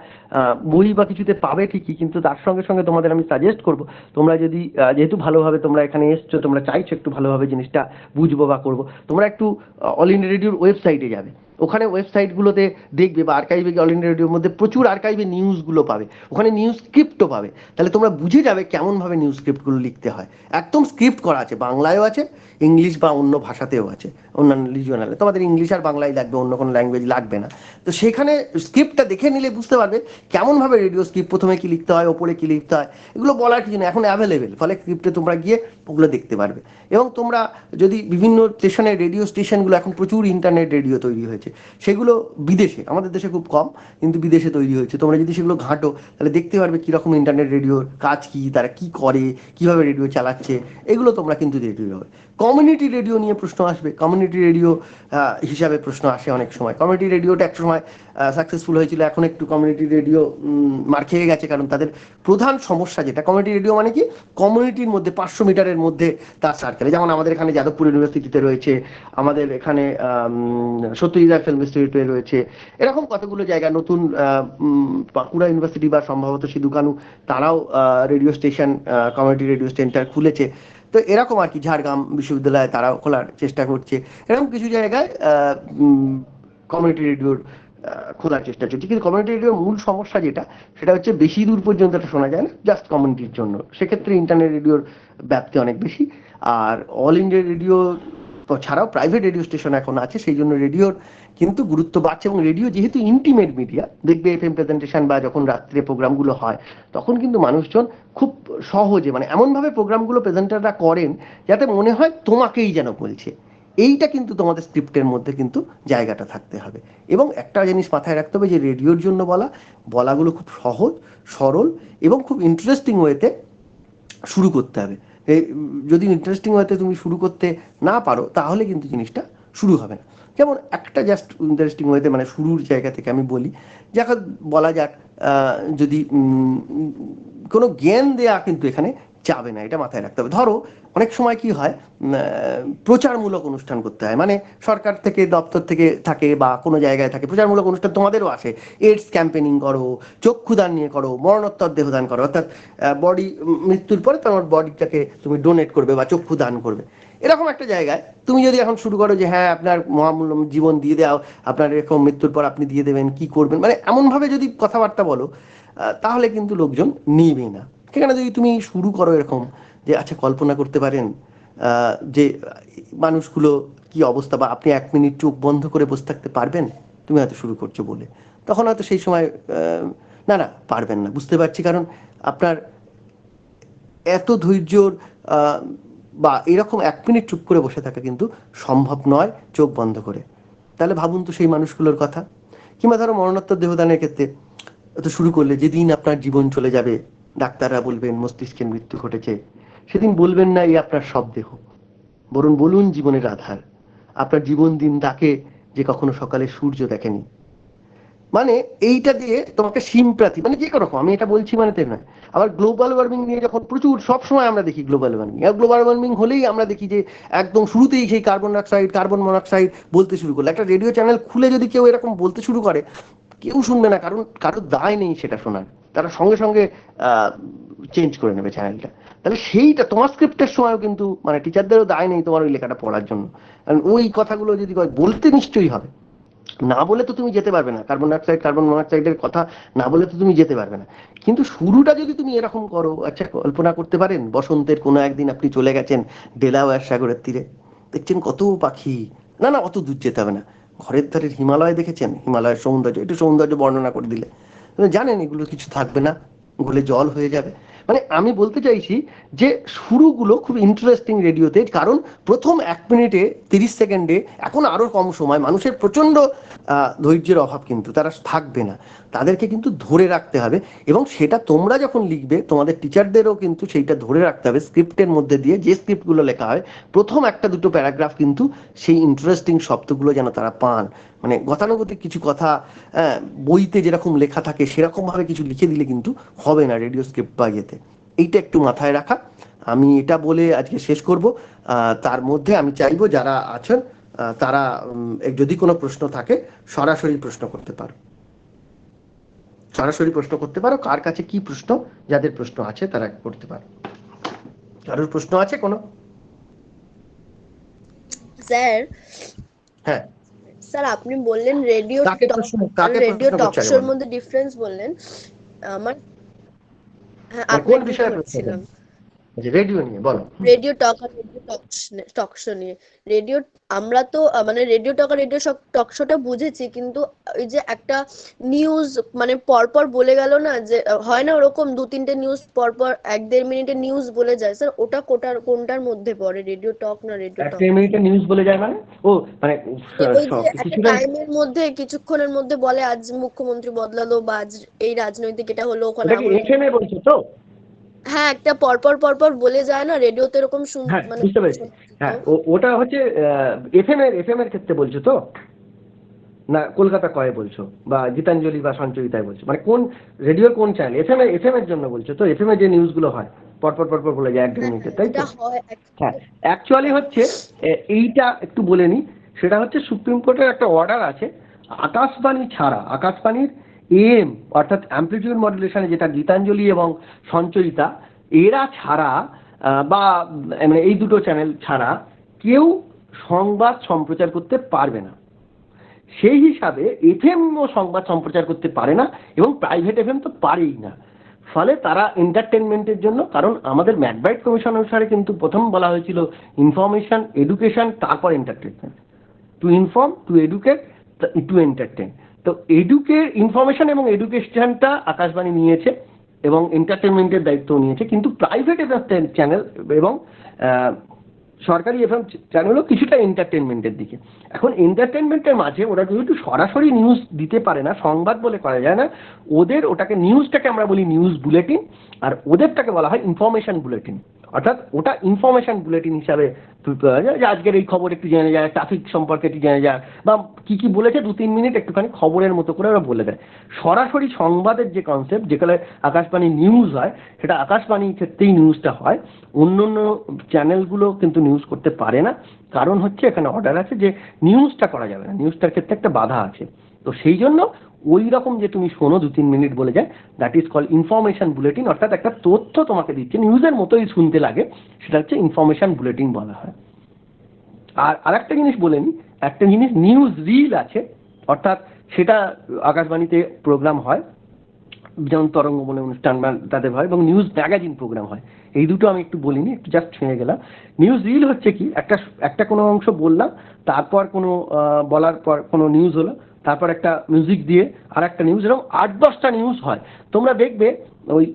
Speaker 1: বই বা কিছুতে পাবে ঠিকই, কিন্তু তার সঙ্গে সঙ্গে তোমাদের আমি সাজেস্ট করব, তোমরা যদি যেহেতু ভালোভাবে তোমরা এখানে এসছো, তোমরা চাইছো একটু ভালোভাবে জিনিসটা বুঝবো বা করবো, তোমরা একটু অল ইন্ডিয়া রেডিওর ওয়েবসাইটে যাবে। ওখানে ওয়েবসাইটগুলোতে দেখবে বা আর্কাইভে, অল ইন্ডিয়া রেডিওর মধ্যে প্রচুর আর্কাইভে নিউজগুলো পাবে, ওখানে নিউজ স্ক্রিপ্টও পাবে। তাহলে তোমরা বুঝে যাবে কেমনভাবে নিউজ স্ক্রিপ্টগুলো লিখতে হয়। একদম স্ক্রিপ্ট করা আছে, বাংলায়ও আছে, ইংলিশ বা অন্য ভাষাতেও আছে, অন্যান্য রিজিওনালে। তোমাদের ইংলিশ আর বাংলাই লাগবে, অন্য কোনো ল্যাঙ্গুয়েজ লাগবে না। তো সেখানে স্ক্রিপ্টটা দেখে নিলে বুঝতে পারবে কেমনভাবে রেডিও স্ক্রিপ্ট, প্রথমে কি লিখতে হয়, ওপরে কি লিখতে হয়, এগুলো বলার কিছু না, এখন অ্যাভেলেবেল। ফলে স্ক্রিপ্টে তোমরা গিয়ে ওগুলো দেখতে পারবে। এবং তোমরা যদি বিভিন্ন স্টেশনের, রেডিও স্টেশনগুলো এখন প্রচুর ইন্টারনেট রেডিও তৈরি হয়েছে, সেগুলো বিদেশে, আমাদের দেশে খুব কম, কিন্তু বিদেশে তৈরি হয়েছে। তোমরা যদি সেগুলো ঘাঁটো, তাহলে দেখতে পারবে কীরকম ইন্টারনেট রেডিওর কাজ কি, তারা কি করে, কিভাবে রেডিও চালাচ্ছে, এগুলো তোমরা কিন্তু রেডিও হবে। কমিউনিটি রেডিও নিয়ে প্রশ্ন আসবে, কমিউনিটি রেডিও হিসাবে প্রশ্ন আসে অনেক সময়। কমিউনিটি রেডিওটা এক সময় সাকসেসফুল হয়েছিল, এখন একটু কমিউনিটি রেডিও মার খেয়ে গেছে, কারণ তাদের প্রধান সমস্যা যেটা, কমিউনিটি রেডিও মানে কি, কমিউনিটির মধ্যে 500 মিটারের মধ্যে তার সার্কেলে, যেমন আমাদের এখানে যাদবপুর ইউনিভার্সিটিতে রয়েছে, আমাদের এখানে সত্যজিৎ ফিল্ম ইনস্টিটিউটে রয়েছে, এরকম কতগুলো জায়গা, নতুন বাঁকুড়া ইউনিভার্সিটি বা সম্ভবত সিধু কানু, তারাও radio station, community radio centre খুলেছে। তো এরকম আর কি, ঝাড়গ্রাম বিশ্ববিদ্যালয়ে তারাও খোলার চেষ্টা করছে। এরকম কিছু জায়গায় কমিউনিটি রেডিওর খোলার চেষ্টা চলছে। কিন্তু কমিউনিটি রেডিওর মূল সমস্যা যেটা, সেটা হচ্ছে বেশি দূর পর্যন্ত এটা শোনা যায় না, জাস্ট কমিউনিটির জন্য। সেক্ষেত্রে ইন্টারনেট রেডিওর ব্যাপ্তি অনেক বেশি। আর অল ইন্ডিয়া রেডিও ছাড়াও প্রাইভেট রেডিও স্টেশন এখন আছে, সেই জন্য রেডিওর কিন্তু গুরুত্ব বাড়ছে। এবং রেডিও যেহেতু ইন্টিমেট মিডিয়া, দেখবে এফএম প্রেজেন্টেশন বা যখন রাত্রে প্রোগ্রামগুলো হয়, তখন কিন্তু মানুষজন খুব সহজে, মানে এমনভাবে প্রোগ্রামগুলো প্রেজেন্টাররা করেন যাতে মনে হয় তোমাকেই যেন বলছে। এইটা কিন্তু তোমাদের স্ক্রিপ্টের মধ্যে কিন্তু জায়গাটা থাকতে হবে। এবং একটা জিনিস মাথায় রাখতে হবে যে রেডিওর জন্য বলাগুলো খুব সহজ, সরল এবং খুব ইন্টারেস্টিং ওয়েতে শুরু করতে হবে। যদি ইন্টারেস্টিং ওয়েতে তুমি শুরু করতে না পারো, তাহলে কিন্তু জিনিসটা শুরু হবে না। যেমন একটা জাস্ট ইন্টারেস্টিং ওয়েতে, মানে শুরুর জায়গা থেকে আমি বলি, যাকে বলা যাক, যদি কোনো জ্ঞান দেয়া কিন্তু এখানে যাবে না, এটা মাথায় রাখতে হবে। ধরো অনেক সময় কি হয়, প্রচারমূলক অনুষ্ঠান করতে হয়, মানে সরকার থেকে, দপ্তর থেকে থাকে বা কোনো জায়গায় থাকে, প্রচারমূলক অনুষ্ঠান তোমাদেরও আসে। এইডস ক্যাম্পেনিং করো, চক্ষুদান নিয়ে করো, মরণোত্তর দেহদান করো, অর্থাৎ বডি মৃত্যুর পরে তোমার বডিটাকে তুমি ডোনেট করবে বা চক্ষুদান করবে। এরকম একটা জায়গায় তুমি যদি এখন শুরু করো যে হ্যাঁ আপনার মহামূল্য জীবন দিয়ে দাও, আপনার এরকম মৃত্যুর পর আপনি দিয়ে দেবেন, কি করবেন, মানে এমনভাবে যদি কথাবার্তা বলো, তাহলে কিন্তু লোকজন নিবে না। সেখানে যদি তুমি শুরু করো এরকম যে, আচ্ছা কল্পনা করতে পারেন যে মানুষগুলো কি অবস্থা, বা আপনি 1 মিনিট চোখ বন্ধ করে বসে থাকতে পারবেন, তুমি হয়তো শুরু করছো বলে, তখন হয়তো সেই সময় না না পারবেন না, বুঝতে পারছি, কারণ আপনার এত ধৈর্যর বা এরকম 1 মিনিট চুপ করে বসে থাকা কিন্তু সম্ভব নয় চোখ বন্ধ করে। তাহলে ভাবুন তো সেই মানুষগুলোর কথা। কিংবা ধরো মরণোত্তর দেহদানের ক্ষেত্রে তো শুরু করলে যেদিন আপনার জীবন চলে যাবে, ডাক্তাররা বলবেন মস্তিষ্কের মৃত্যু ঘটেছে, সেদিন বলবেন না এই আপনার সব দেহ, বরং বলুন জীবনের আধার। আপনার জীবন দিন তাকে যে কখনো সকালে সূর্য দেখেনি। মানে এইটা দিয়ে তোমাকে সিম্প্যাথি, মানে যে রকম আমি এটা বলছি মানে তাই নয়। আবার গ্লোবাল ওয়ার্মিং নিয়ে যখন প্রচুর সব সময় আমরা দেখি গ্লোবাল ওয়ার্মিং, গ্লোবাল ওয়ার্মিং হলেই আমরা দেখি যে একদম শুরুতেই সেই কার্বন ডাইঅক্সাইড কার্বন মনোক্সাইড বলতে শুরু করলো। একটা রেডিও চ্যানেল খুলে যদি কেউ এরকম বলতে শুরু করে, কেউ শুনবে না, কারণ কারোর দায় নেই সেটা শোনার, তারা সঙ্গে সঙ্গে চেঞ্জ করে নেবে চ্যানেলটা। তাহলে সেইটা তোমার স্ক্রিপ্টের সময়ও কিন্তু মানে টিচারদেরও দায় নেই তোমার ওই লেখাটা পড়ার জন্য, কারণ ওই কথাগুলো যদি বলতে নিশ্চয়ই হবে, না বলে তো তুমি যেতে পারবে না, কার্বন ডাইঅক্সাইড কার্বন মনোক্সাইডের কথা না বলে তো তুমি যেতে পারবে না। কিন্তু শুরুটা যদি তুমি এরকম করো, আচ্ছা কল্পনা করতে পারেন বসন্তের কোনো একদিন আপনি চলে গেছেন ডেলাওয়্যার সাগরের তীরে, দেখছেন কত পাখি, না না অত দূর যেতে হবে না, ঘরের ধারের হিমালয় দেখেছেন, হিমালয়ের সৌন্দর্য, একটু সৌন্দর্য বর্ণনা করে দিলে জানেন এগুলো কিছু থাকবে না, গলে জল হয়ে যাবে। মানে আমি বলতে চাইছি যে শুরুগুলো খুব ইন্টারেস্টিং রেডিওতে, কারণ প্রথম 1 মিনিটে 30 সেকেন্ডে, এখন আরো কম সময়, মানুষের প্রচন্ড ধৈর্যের অভাব, কিন্তু তারা থাকবে না, তাদেরকে কিন্তু ধরে রাখতে হবে। এবং সেটা তোমরা যখন লিখবে তোমাদের টিচারদেরও কিন্তু সেইটা ধরে রাখতে হবে স্ক্রিপ্টের মধ্যে দিয়ে, যে স্ক্রিপ্টগুলো লেখা হয় প্রথম 1-2 প্যারাগ্রাফ কিন্তু সেই ইন্টারেস্টিং শব্দগুলো যেন তারা পান। মানে গতানুগতিক কিছু কথা বইতে যেরকম লেখা থাকে সেরকম ভাবে কিছু লিখে দিলে কিন্তু হবে না রেডিও স্ক্রিপ্ট বা ইয়েতে। এইটা একটু মাথায় রাখা। আমি এটা বলে আজকে শেষ করব। তার মধ্যে আমি চাইবো যারা আছেন তারা যদি কোনো প্রশ্ন থাকে সরাসরি প্রশ্ন করতে পারো, সরাসরি প্রশ্ন করতে পারো। কার কাছে কি প্রশ্ন, যাদের প্রশ্ন আছে তারা করতে পারো। কারোর প্রশ্ন আছে কোনো?
Speaker 7: স্যার,
Speaker 1: হ্যাঁ
Speaker 7: স্যার আপনি বললেন রেডিও
Speaker 1: কাকে
Speaker 7: রেডিও
Speaker 1: প্রশ্ন
Speaker 7: টক
Speaker 1: করছে আগে
Speaker 7: শোর
Speaker 1: বলো?
Speaker 7: মধ্যে ডিফারেন্স বললেন। আমার হ্যাঁ
Speaker 1: মানে কোন
Speaker 7: আপনাকে
Speaker 1: বিষয়ে প্রশ্ন
Speaker 7: করছিলাম।
Speaker 1: রেডিও নিয়ে বলো।
Speaker 7: রেডিও টক আর রেডিও টক শো নিয়ে। রেডিও আমরা তো মানে রেডিও টক আর রেডিও টক শোটা বুঝেছি, কিন্তু ওই যে একটা নিউজ মানে পরপর বলে গেল না, যে হয় না ওরকম 2-3টে নিউজ পরপর 1-1.5 মিনিটের নিউজ বলে যায়, স্যার ওটা কোনটার মধ্যে পড়ে, রেডিও টক না রেডিও টক?
Speaker 1: 1 মিনিটে নিউজ বলে যায় মানে ও মানে
Speaker 7: ওই যে একটা
Speaker 1: কিছুটা
Speaker 7: টাইমের মধ্যে কিছুক্ষণের মধ্যে বলে আজ মুখ্যমন্ত্রী বদলালো বা আজ এই রাজনৈতিক এটা হলো, ওখানে
Speaker 1: ওটা কি এফএম এ বলছো তো?
Speaker 7: হ্যাঁ একটা পরপর বলে যায় না, রেডিওতে এরকম
Speaker 1: হ্যাঁ
Speaker 7: মানে
Speaker 1: বুঝতে পেরেছি। হ্যাঁ ওটা হচ্ছে এফএম এর ক্ষেত্রে বলছো তো, না কলকাতা কয়ে বলছো, বা গীতাঞ্জলি বা সঞ্চয়িতায় বলছো, মানে কোন রেডিওর কোন চ্যানেল? এফএম এর জন্য বলছো তো? এফএম এ যে নিউজগুলো হয় পরপর বলে যায় 1-1.5 মিনিটে, তাই তো? হ্যাঁ অ্যাকচুয়ালি হচ্ছে এইটা একটু বলে নি, সেটা হচ্ছে সুপ্রিম কোর্টের একটা অর্ডার আছে, আকাশবাণী ছাড়া, আকাশবাণীর এম অর্থাৎ অ্যামপ্লিটিউড মডুলেশনে যেটা গীতাঞ্জলি এবং সঞ্চয়িতা এরা ছাড়া বা মানে এই দুটো চ্যানেল ছাড়া কেউ সংবাদ সম্প্রচার করতে পারবে না। সেই হিসাবে এফএমও সংবাদ সম্প্রচার করতে পারে না, এবং প্রাইভেট এফএম তো পারেই না। ফলে তারা এন্টারটেনমেন্টের জন্য, কারণ আমাদের ম্যাকব্রাইট কমিশন অনুসারে কিন্তু প্রথম বলা হয়েছিল ইনফরমেশন এডুকেশন তারপর entertainment, to inform two educate to entertain. তো ইনফরমেশন এবং এডুকেশনটা আকাশবাণী নিয়েছে এবং এন্টারটেনমেন্টের দায়িত্ব নিয়েছে, কিন্তু প্রাইভেট এফএম চ্যানেল এবং সরকারি এফএম চ্যানেলও কিছুটা এন্টারটেনমেন্টের দিকে। এখন এন্টারটেনমেন্টের মাঝে ওরা যেহেতু সরাসরি নিউজ দিতে পারে না, সংবাদ বলে করা যায় না, ওদের ওটাকে নিউজটাকে আমরা বলি নিউজ বুলেটিন, আর ওদেরটাকে বলা হয় ইনফরমেশন বুলেটিন। অর্থাৎ ওটা ইনফরমেশন বুলেটিন হিসাবে যে আজকের এই খবর একটু জেনে যায়, ট্রাফিক সম্পর্কে একটু জেনে যায়, বা কি বলেছে 2-3 মিনিট একটুখানি খবরের মতো করে ওরা বলে দেয়। সরাসরি সংবাদের যে কনসেপ্ট, যেখানে আকাশবাণী নিউজ হয়, সেটা আকাশবাণীর ক্ষেত্রেই নিউজটা হয়, অন্য চ্যানেলগুলো কিন্তু নিউজ করতে পারে না। কারণ হচ্ছে এখানে অর্ডার আছে যে নিউজটা করা যাবে না, নিউজটার ক্ষেত্রে একটা বাধা আছে। তো সেই জন্য ওই রকম যে তুমি শোনো 2-3 মিনিট বলে যায়, that is call information bulletin, অর্থাৎ একটা তথ্য তোমাকে দিচ্ছে, নিউজের মতোই শুনতে লাগে, সেটা হচ্ছে ইনফরমেশন বুলেটিন বলা হয়। আর আরেকটা জিনিস বলে নি, একটা জিনিস নিউজ রিল আছে, অর্থাৎ সেটা আকাশবাণীতে প্রোগ্রাম হয়, যেমন তরঙ্গ বলে অনুষ্ঠান তাদের হয়, এবং নিউজ ম্যাগাজিন প্রোগ্রাম হয়। এই দুটো আমি একটু বলিনি, একটু জাস্ট ছুঁয়ে গেলাম। নিউজ রিল হচ্ছে কি, একটা কোনো অংশ বললাম, তারপর কোনো বলার পর কোনো নিউজ হলো, তারপর একটা মিউজিক দিয়ে আর একটা নিউজ, এরকম 8-10টা নিউজ হয়। তোমরা দেখবে ওই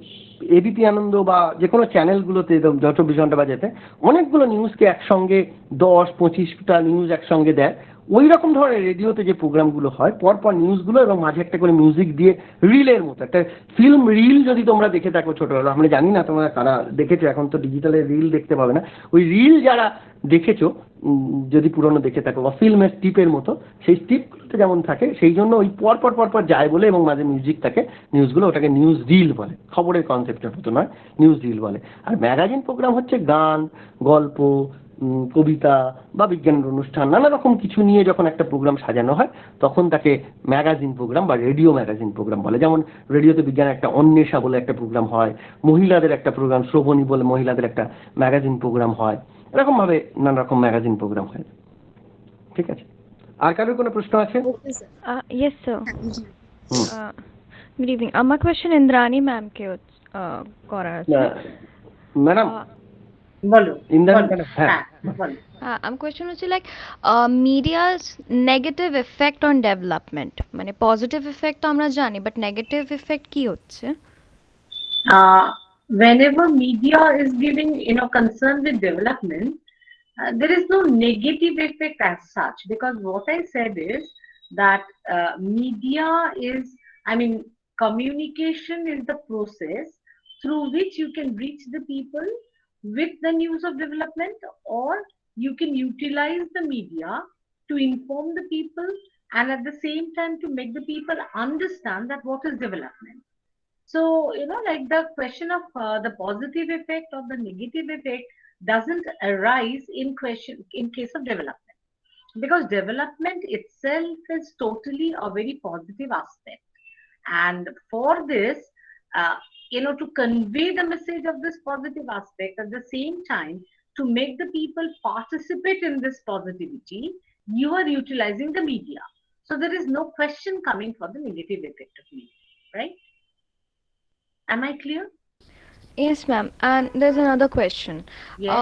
Speaker 1: এবিপি আনন্দ বা যে কোনো চ্যানেলগুলোতে, 24 ঘন্টা বা যেতে অনেকগুলো নিউজকে একসঙ্গে 10-25টা নিউজ একসঙ্গে দেয়। ওই রকম ধরনের রেডিওতে যে প্রোগ্রামগুলো হয়, পরপর নিউজগুলো এবং মাঝে একটা করে মিউজিক দিয়ে রিলের মতো একটা ফিল্ম রিল যদি তোমরা দেখে থাকো ছোটবেলা, আমরা জানি না তোমরা কারা দেখেছো, এখন তো ডিজিটালে রিল দেখতে পাবে না, ওই রিল যারা দেখেছো যদি পুরনো দেখে থাকো, বা ফিল্মের স্টিপের মতো, সেই স্টিপগুলোতে যেমন থাকে, সেই জন্য ওই পরপর যায় বলে, এবং মাঝে মিউজিক থাকে নিউজগুলো, ওটাকে নিউজ রিল বলে। খবরের কনসেপ্টের মতো নয়, নিউজ রিল বলে। আর ম্যাগাজিন প্রোগ্রাম হচ্ছে গান, গল্প, কবিতা বা বিজ্ঞানের অনুষ্ঠান, নানা রকম কিছু নিয়ে যখন একটা প্রোগ্রাম সাজানো হয়, তখন তাকে ম্যাগাজিন প্রোগ্রাম বা রেডিও ম্যাগাজিন প্রোগ্রাম বলে। যেমন রেডিওতে বিজ্ঞানের একটা অন্বেষা বলে একটা প্রোগ্রাম হয়, মহিলাদের একটা প্রোগ্রাম শ্রবণী বলে মহিলাদের একটা ম্যাগাজিন প্রোগ্রাম হয়, এরকম ভাবে নানা রকম ম্যাগাজিন প্রোগ্রাম হয়। ঠিক আছে, আর কারোর কোনো প্রশ্ন আছে?
Speaker 8: Yes, sir. Good evening. My question Indrani ma'am ke kora ache.
Speaker 1: Madam
Speaker 5: বলো
Speaker 1: ইন্দ্রাণী
Speaker 5: বলো।
Speaker 1: ম্যাডাম, হ্যাঁ
Speaker 5: হ্যাঁ বলো।
Speaker 8: আমার question হচ্ছে like media's negative effect on development. মানে positive effect তো আমরা জানি, but negative effect কি হচ্ছে?
Speaker 5: Whenever media is giving, concern with development, there is no negative effect as such, because what I said is that media is, communication is the process through which you can reach the people with the news of development, or you can utilize the media to inform the people and at the same time to make the people understand that what is development. So, like the question of the positive effect or the negative effect doesn't arise in case of development, because development itself is totally a very positive aspect. And for this, to convey the message of this positive aspect, at the same time, to make the people participate in this positivity, you are utilizing the media. So there is no question coming for the negative effect of media, right? Am I clear?
Speaker 8: Yes, ma'am. And there's another question.
Speaker 5: Yes.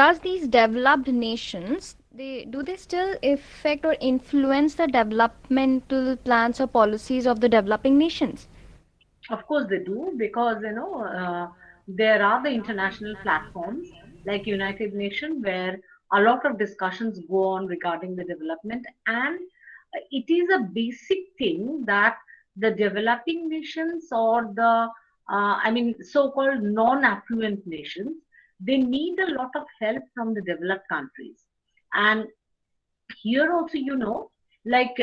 Speaker 8: Does these developed nations, do they still affect or influence the developmental plans or policies of the developing nations?
Speaker 5: Of course they do, because there are the international platforms like United Nations where a lot of discussions go on regarding the development, and it is a basic thing that the developing nations or the so-called non-affluent nations, they need a lot of help from the developed countries. And here also, like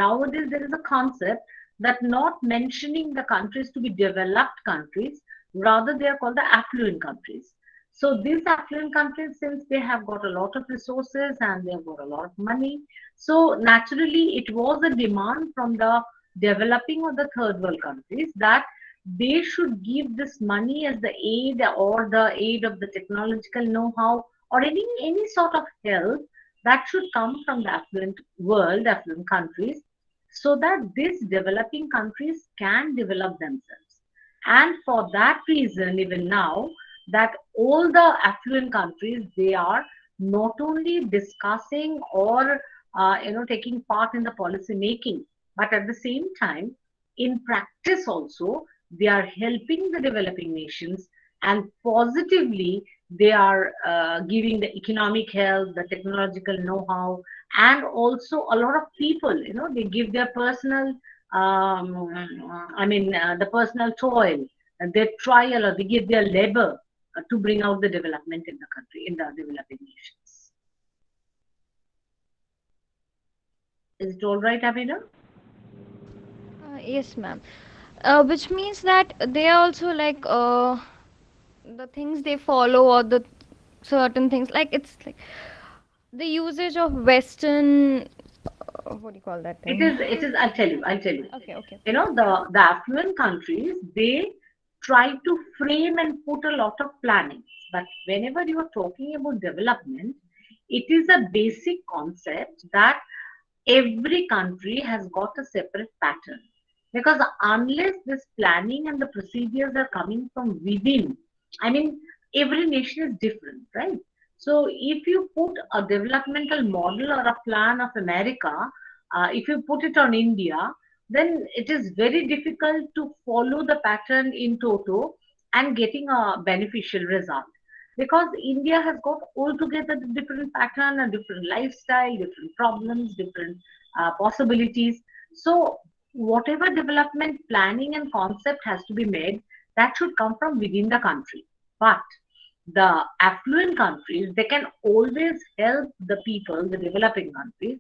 Speaker 5: nowadays there is a concept that not mentioning the countries to be developed countries, rather they are called the affluent countries. So these affluent countries, since they have got a lot of resources and they have got a lot of money, so naturally it was a demand from the developing or the third world countries that they should give this money as the aid, or the aid of the technological know-how, or any sort of help that should come from the affluent world, affluent countries, so that these developing countries can develop themselves. And for that reason, even now, that all the affluent countries, they are not only discussing or taking part in the policy making, but at the same time, in practice also, they are helping the developing nations, and positively they are giving the economic help, the technological know-how, and also a lot of people, they give their personal the personal toil, their trial, or they give their labor to bring out the development in the country, in the developing nations. Is it all right, Abida?
Speaker 8: Yes, ma'am. Which means that they are also like the things they follow, or the certain things, like it's like the usage of Western, what do you call that thing?
Speaker 5: It is. I'll tell you.
Speaker 8: Okay.
Speaker 5: The affluent countries, they try to frame and put a lot of planning. But whenever you are talking about development, it is a basic concept that every country has got a separate pattern. Because unless this planning and the procedures are coming from within, I mean, every nation is different, right? So if you put a developmental model or a plan of America, if you put it on India, then it is very difficult to follow the pattern in toto and getting a beneficial result. Because India has got altogether a different pattern, a different lifestyle, different problems, different possibilities. So whatever development planning and concept has to be made, that should come from within the country. But the affluent countries, they can always help the people, the developing countries,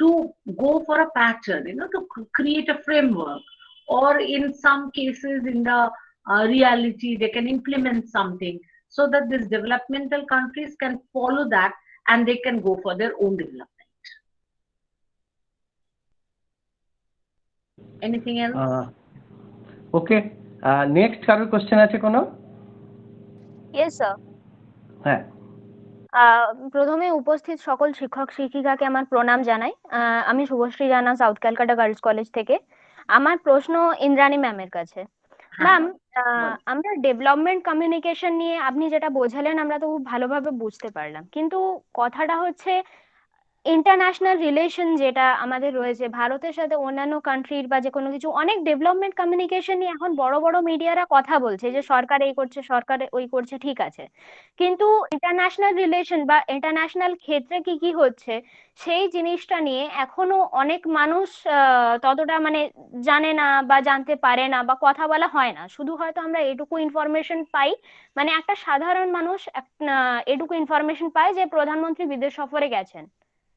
Speaker 5: to go for a pattern, to create a framework, or in some cases, in the reality, they can implement something so that these developmental countries can follow that and they can go for their own development. Anything else?
Speaker 1: Okay, next কারোর question আছে কোনো?
Speaker 9: Yes sir.
Speaker 1: হ্যাঁ,
Speaker 9: প্রথমে উপস্থিত সকল শিক্ষক শিক্ষিকাকে আমার প্রণাম জানাই। আমি শুভশ্রী জানা, সাউথ ক্যালকাটা গার্লস কলেজ থেকে। আমার প্রশ্ন ইন্দ্রাণী ম্যামের কাছে। ম্যাম, আমরা ডেভেলপমেন্ট কমিউনিকেশন নিয়ে আপনি যেটা বোঝালেন আমরা তো খুব ভালোভাবে বুঝতে পারলাম, কিন্তু কথাটা হচ্ছে ইন্টারন্যাশনাল রিলেশন যেটা আমাদের রয়েছে ভারতের সাথে অন্যান্য কান্ট্রির বা যে কোনো কিছু, অনেক ডেভেলপমেন্ট কমিউনিকেশন নিয়ে এখন বড় বড় মিডিয়ারা কথা বলছে যে সরকার এই করছে, সরকার ওই করছে, ঠিক আছে, কিন্তু ইন্টারন্যাশনাল রিলেশন বা ইন্টারন্যাশনাল ক্ষেত্রে কি কি হচ্ছে সেই জিনিসটা নিয়ে এখনো অনেক মানুষ ততটা মানে জানে না বা জানতে পারে না বা কথা বলা হয় না। শুধু হয়তো আমরা এটুকু ইনফরমেশন পাই, মানে একটা সাধারণ মানুষ এটুকু ইনফরমেশন পায় যে প্রধানমন্ত্রী বিদেশ সফরে গেছেন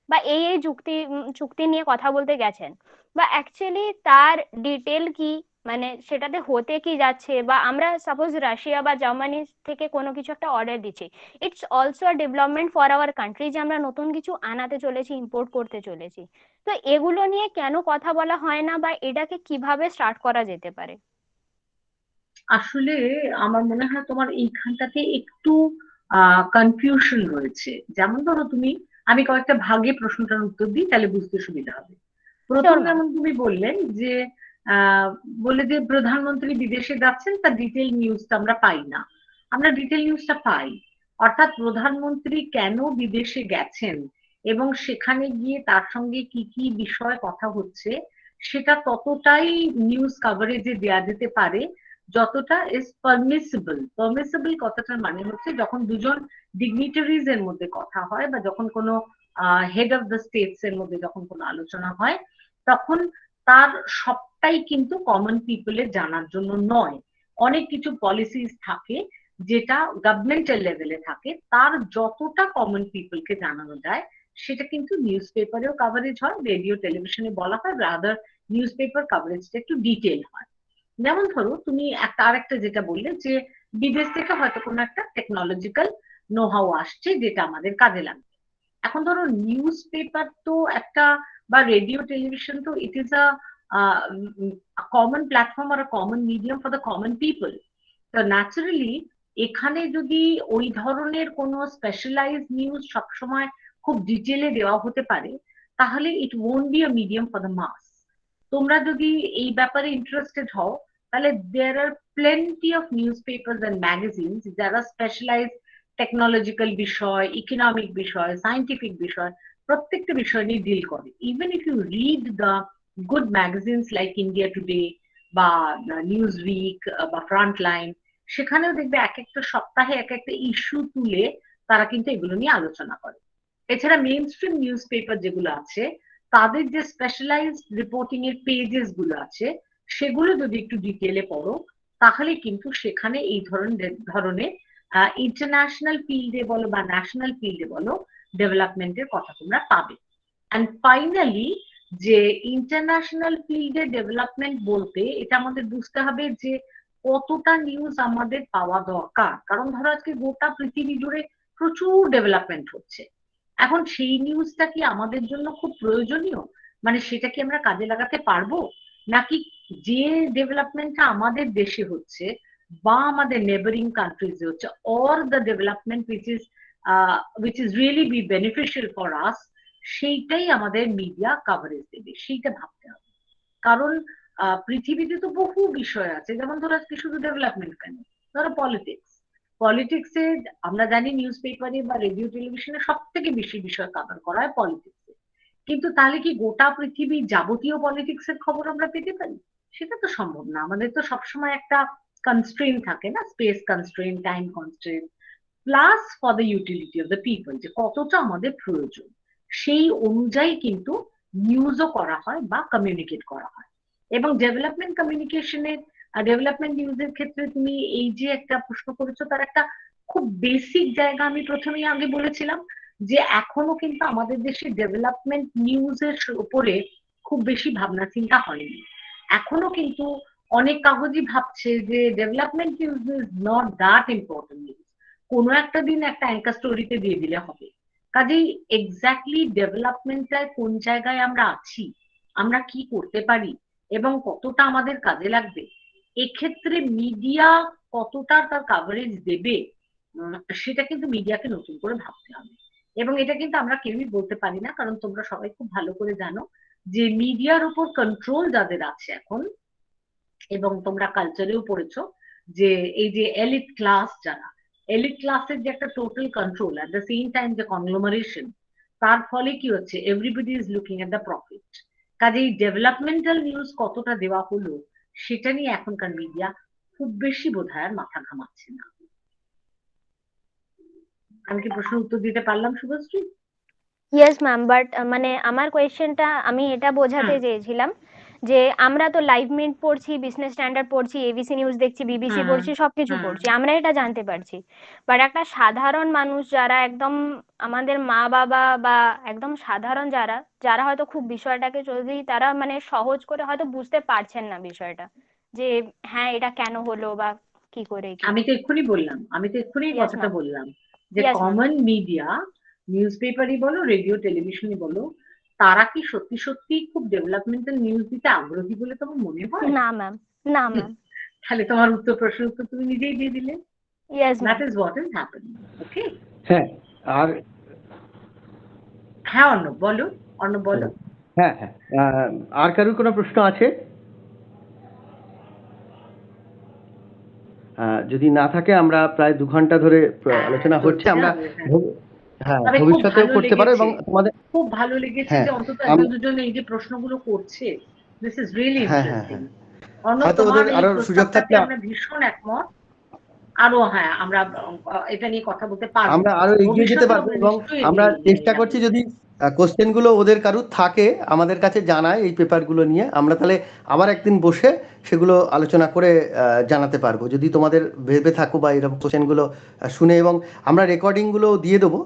Speaker 9: বা এই এই চুক্তি নিয়ে কথা বলতে গেছেন, বা অ্যাকচুয়ালি তার ডিটেল কি, মানে সেটাতে হতে কি যাচ্ছে, বা আমরা সাপোজ রাশিয়া বা জার্মানি থেকে কোনো কিছু একটা অর্ডার দিচ্ছি, it's also a development for our country যে আমরা নতুন কিছু আনাতে চলেছি, ইম্পোর্ট করতে চলেছি। তো এগুলো নিয়ে কেন কথা বলা হয় না বা এটাকে কিভাবে স্টার্ট করা যেতে পারে?
Speaker 5: আসলে আমার মনে হয় তোমার এইখানটাতে একটু কনফিউশন রয়েছে। যেমন ধরো আমি কয়েকটা ভাগে প্রশ্নটার উত্তর দিই, তাহলে বুঝতে সুবিধা হবে। প্রথম যেমন তুমি বললেন যে বলে যে প্রধানমন্ত্রী বিদেশে যাচ্ছেন, তার ডিটেল নিউজটা আমরা পাই না। আমরা ডিটেল নিউজটা পাই, অর্থাৎ প্রধানমন্ত্রী কেন বিদেশে গেছেন এবং সেখানে গিয়ে তার সঙ্গে কি কি বিষয়ে কথা হচ্ছে সেটা ততটাই নিউজ কাভারেজে দেওয়া যেতে পারে যতটা ইজ পারমিসিবল। পারমিসিবল কথাটার মানে হচ্ছে যখন দুজন ডিগনিটারিজ এর মধ্যে কথা হয় বা যখন কোনো হেড অফ দ্য স্টেটস এর মধ্যে যখন কোনো আলোচনা হয়, তখন তার সবটাই কিন্তু কমন পিপলের জানার জন্য নয়। অনেক কিছু পলিসিস থাকে যেটা গভর্নমেন্টের লেভেলে থাকে, তার যতটা কমন পিপলকে জানানো যায় সেটা কিন্তু নিউজ পেপারেও কাভারেজ হয়, রেডিও টেলিভিশনে বলা হয়, রাদার নিউজ পেপার কাভারেজটা একটু ডিটেল হয়। যেমন ধরো তুমি আরেকটা যেটা বললে যে বিদেশ থেকে হয়তো কোনো একটা টেকনোলজিক্যাল নো হাউ আসছে যেটা আমাদের কাজে লাগবে। এখন ধরো নিউজ পেপার তো একটা বা রেডিও টেলিভিশন তো it is a common platform আর common medium for the common people. তো ন্যাচারালি এখানে যদি ওই ধরনের কোনো স্পেশালাইজ নিউজ সবসময় খুব ডিটেলে দেওয়া হতে পারে, তাহলে it won't be a medium for the mass. তোমরা যদি এই ব্যাপারে ইন্টারেস্টেড হও, তাহলে there are plenty of news papers and magazines যারা স্পেশালাইজ টেকনোলজিক্যাল বিষয়, ইকোনমিক বিষয়, সায়েন্টিফিক বিষয়, প্রত্যেকটা বিষয় নিয়ে ডিল করে। Even if you read the good magazines like India Today বা নিউজ উইক বা ফ্রন্টলাইন, সেখানেও দেখবে এক একটা সপ্তাহে এক একটা ইস্যু তুলে তারা কিন্তু এগুলো নিয়ে আলোচনা করে। এছাড়া মেইন স্ট্রিম নিউজ পেপার যেগুলো আছে তাদের যে স্পেশালাইজড রিপোর্টিং এর পেজেস গুলো আছে সেগুলো যদি একটু ডিটেলে পড়ো, তাহলে কিন্তু সেখানে এই ধরনের ইন্টারন্যাশনাল ফিল্ডে বলো বা ন্যাশনাল ফিল্ডে বলো ডেভেলপমেন্টের কথা তোমরা পাবে। অ্যান্ড ফাইনালি যে ইন্টারন্যাশনাল ফিল্ডে ডেভেলপমেন্ট বলতে এটা আমাদের বুঝতে হবে যে কতটা নিউজ আমাদের পাওয়া দরকার। কারণ ধরো আজকে গোটা পৃথিবী জুড়ে প্রচুর ডেভেলপমেন্ট হচ্ছে, এখন সেই নিউজটা কি আমাদের জন্য খুব প্রয়োজনীয়, মানে সেটা কি আমরা কাজে লাগাতে পারবো, নাকি যে ডেভেলপমেন্টটা আমাদের দেশে হচ্ছে বা আমাদের নেবারিং কান্ট্রিজে হচ্ছে, or the development which is really be beneficial for us, সেইটাই আমাদের মিডিয়া কাভারেজ দেবে, সেইটা ভাবতে হবে। কারণ পৃথিবীতে তো বহু বিষয় আছে, যেমন ধরো আজকে শুধু ডেভেলপমেন্ট কেন, ধরো পলিটিক্সে আমরা জানি নিউজ পেপারে বা রেডিও টেলিভিশনে সব থেকে বেশি বিষয় কভার করা হয় পলিটিক্সে, কিন্তু তাহলে কি গোটা পৃথিবীর যাবতীয় পলিটিক্সের খবর আমরা পেতে পারি? সেটা তো সম্ভব না। আমাদের তো সবসময় একটা কনস্ট্রেইন থাকে না, space constrain, time constrain, plus for the utility of the people, যে কতটা আমাদের প্রয়োজন সেই অনুযায়ী কিন্তু নিউজও করা হয় বা কমিউনিকেট করা হয়। এবং ডেভেলপমেন্ট নিউজের ক্ষেত্রে তুমি এই যে একটা প্রশ্ন করেছো, তার একটা খুব বেসিক জায়গা আমি প্রথমেই আগে বলেছিলাম, যে এখনো কিন্তু আমাদের দেশে ডেভেলপমেন্ট নিউজের উপরে খুব বেশি ভাবনা চিন্তা হয়নি। এখনো কিন্তু অনেক কাগজই ভাবছে যে development news is not that important news, কোনো একটা দিন একটা অ্যাঙ্কার স্টোরিতে দিয়ে দিলে হবে। কাজেই এক্স্যাক্টলি ডেভেলপমেন্টটায় কোন জায়গায় আমরা আছি, আমরা কি করতে পারি এবং কতটা আমাদের কাজে লাগবে, এক্ষেত্রে মিডিয়া কতটা তার কাভারেজ দেবে, সেটা কিন্তু মিডিয়াকে নতুন করে ভাবতে হবে। এবং এটা কিন্তু আমরা কেউই বলতে পারি না, কারণ তোমরা সবাই খুব ভালো করে জানো যে মিডিয়ার উপর কন্ট্রোল যাদের আছে এখন, এবং তোমরা কালচারেও পড়েছো যে এই যে এলিট ক্লাসের যে একটা total control, at the same time যে কনগ্লোমারেশন, তার ফলে কি হচ্ছে, everybody is looking at the profit. কাজেই ডেভেলপমেন্টাল নিউজ কতটা দেওয়া হলো সেটা নিয়ে এখনকার মিডিয়া খুব বেশি বোধহয় আর মাথা ঘামাচ্ছে না। আমি কি প্রশ্নের উত্তর দিতে পারলাম শুভশ্রী?
Speaker 9: ইয়েস ম্যাম, বাট মানে আমার কোয়েশ্চেনটা আমি এটা বোঝাতে চেয়েছিলাম যে আমরা তো লাইভ মিন্ট পড়ছি, বিজনেস স্ট্যান্ডার্ড পড়ছি, এবিসি নিউজ দেখছি, বিবিসি পড়ছি, সবকিছু পড়ছি, আমরা এটা জানতে পারছি। বাট একটা সাধারণ মানুষ যারা একদম আমাদের মা বাবা বা একদম সাধারণ যারা হয়তো খুব বিষয়টাকে যদি তারা মানে সহজ করে হয়তো বুঝতে পারছেন না বিষয়টা, যে হ্যাঁ এটা কেন হলো বা কি করে কি।
Speaker 5: আমি তো এক্ষুনি
Speaker 9: Yes,
Speaker 5: কথাটা
Speaker 9: ma'am.
Speaker 5: বললাম যে
Speaker 9: Yes, ma'am.
Speaker 5: Common media, news পেপারই বলো, রেডিও টেলিভিশনই বলো, তারা কি সত্যি সত্যি খুব ডেভেলপমেন্টাল নিউজ দিতে আগ্রহী বলে তোমার মনে হয়?
Speaker 9: না ম্যাম, না ম্যাম।
Speaker 5: তাহলে তোমার প্রশ্নের উত্তর তুমি নিজেই দিয়ে দিলে।
Speaker 9: Yes ma'am.
Speaker 5: That is what is happening. Okay,
Speaker 1: হ্যাঁ আর
Speaker 5: হ্যাঁ অর্ণব বলো।
Speaker 1: হ্যাঁ হ্যাঁ আর কারোর কোনো প্রশ্ন আছে? যদি না থাকে, আমরা প্রায় 2 ঘন্টা ধরে আলোচনা হচ্ছে, আমরা হ্যাঁ ভবিষ্যতেও করতে পারো। এবং তোমাদের
Speaker 5: খুব ভালো লেগেছে যে অন্তত একজন দুজন এই যে প্রশ্নগুলো করছে, this is really interesting. Arnab, তোমার এই প্রস্তাবটাতে আমরা ভীষণ একমত। আরো হ্যাঁ, আমরা এটা নিয়ে কথা বলতে পারবো,
Speaker 1: আমরা আরো এগিয়ে যেতে পারবো। এবং আমরা চেষ্টা করছি যদি কোশ্চেন গুলো ওদের কারুর থাকে আমাদের কাছে জানায় এই পেপারগুলো নিয়ে, আমরা তাহলে আবার একদিন বসে সেগুলো আলোচনা করে জানাতে পারবো, যদি তোমাদের ভেবে থাকো বা এরকম কোশ্চেনগুলো শুনে। এবং আমরা রেকর্ডিংগুলো দিয়ে দেবো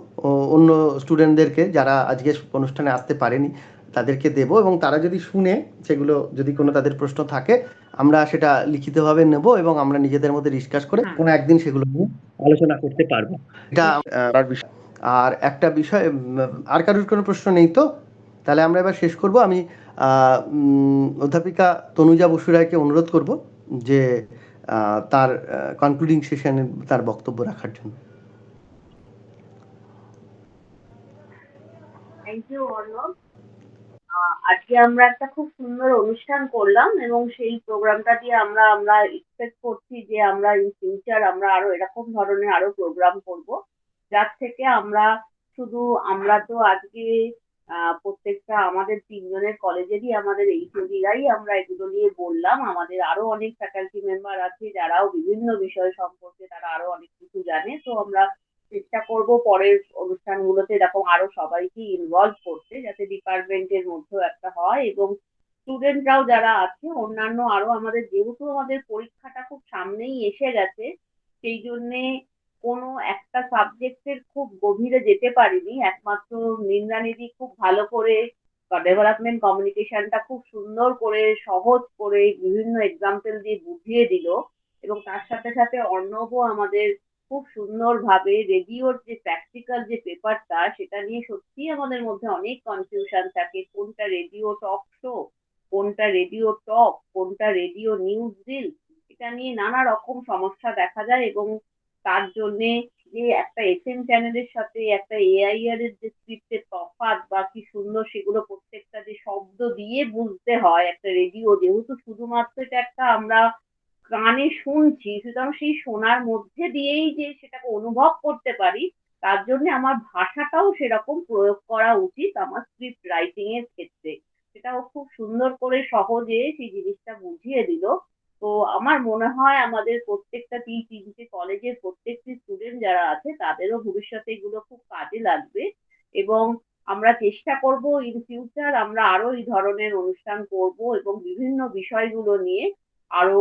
Speaker 1: অন্য স্টুডেন্টদেরকে যারা আজকে অনুষ্ঠানে আসতে পারেনি, তাদেরকে দেবো, এবং তারা যদি শুনে সেগুলো, যদি কোনো তাদের প্রশ্ন থাকে, আমরা সেটা লিখিতভাবে নেব এবং আমরা নিজেদের মধ্যে ডিসকাস করে কোনো একদিন সেগুলো নিয়ে আলোচনা করতে পারবো। এটা বিষয়। আর একটা বিষয়, আর কারোর কোনো প্রশ্ন নেই তো? তাহলে আমরা এবার শেষ করব। আমি অধ্যাপিকা তনুজা বসু রায়কে অনুরোধ করব যে তার কনক্লুডিং সেশনে তার বক্তব্য রাখার জন্য।
Speaker 6: Thank you Arnab. আজকে আমরা একটা খুব সুন্দর অনুষ্ঠান করলাম এবং সেই প্রোগ্রামটা দিয়ে আমরা এক্সপেক্ট করছি যে আমরা ইন ফিউচার আমরা আরো এরকম ধরনের আরো প্রোগ্রাম করব, যার থেকে আমরা তো আজকে প্রত্যেকটা আমাদের 3 জনের কলেজেরই আমাদের এইচওডিরাই আমরা এগুলো নিয়ে বললাম। আমাদের আরো অনেক ফ্যাকাল্টি মেম্বার আছে যারাও বিভিন্ন বিষয় সম্পর্কে তারা আরো অনেক কিছু জানে। তো আমরা চেষ্টা করব পরের অনুষ্ঠানগুলোতে এরকম আরো সবাইকে ইনভলভ করতে, যাতে ডিপার্টমেন্টের মধ্যেও একটা হয় এবং স্টুডেন্টরাও যারা আছে অন্যান্য আরো আমাদের, যেহেতু আমাদের পরীক্ষাটা খুব সামনেই এসে গেছে, সেই জন্যে কোনো একটা সাবজেক্টের খুব গভীরে যেতে পারিনি। একমাত্র নিন্দানিধি খুব ভালো করে ডেভেলপমেন্ট কমিউনিকেশনটা খুব সুন্দর করে সহজ করে বিভিন্ন এক্সাম্পল দিয়ে বুঝিয়ে দিল, এবং তার সাথে সাথে অর্ণবও আমাদের খুব সুন্দরভাবে রেডিওর যে প্র্যাকটিক্যাল যে পেপারটা, সেটা নিয়ে সত্যিই আমাদের মধ্যে অনেক কনফিউশন থাকে, কোনটা রেডিও টক শো, কোনটা রেডিও টক, কোনটা রেডিও নিউজ রিল, এটা নিয়ে নানা রকম সমস্যা দেখা যায়। এবং তার জন্যে যে একটা এফএম চ্যানেলের সাথে একটা এআইআর এর যে স্ক্রিপ্টের তফাৎ বা কি সুন্দর সেগুলো প্রত্যেকটা যে শব্দ দিয়ে বুঝতে হয়, একটা রেডিও যেহেতু শুধুমাত্র এটা একটা আমরা কানে শুনছি, সুতরাং সেই শোনার মধ্যে দিয়েই যে সেটাকে অনুভব করতে পারি, তার জন্য আমার ভাষাটাও সেরকম প্রয়োগ করা উচিত আমার স্ক্রিপ্ট রাইটিং এর ক্ষেত্রে। সেটাও খুব সুন্দর করে সহজে সেই জিনিসটা বুঝিয়ে দিল। তো আমার মনে হয় আমাদের প্রত্যেকটা তিনটে কলেজের প্রত্যেকটি স্টুডেন্ট যারা আছে তাদেরও ভবিষ্যতে এগুলো খুব কাজে লাগবে, এবং আমরা চেষ্টা করব ইন ফিউচার আমরা আরো এই ধরনের অনুষ্ঠান করব এবং বিভিন্ন বিষয়গুলো নিয়ে আরো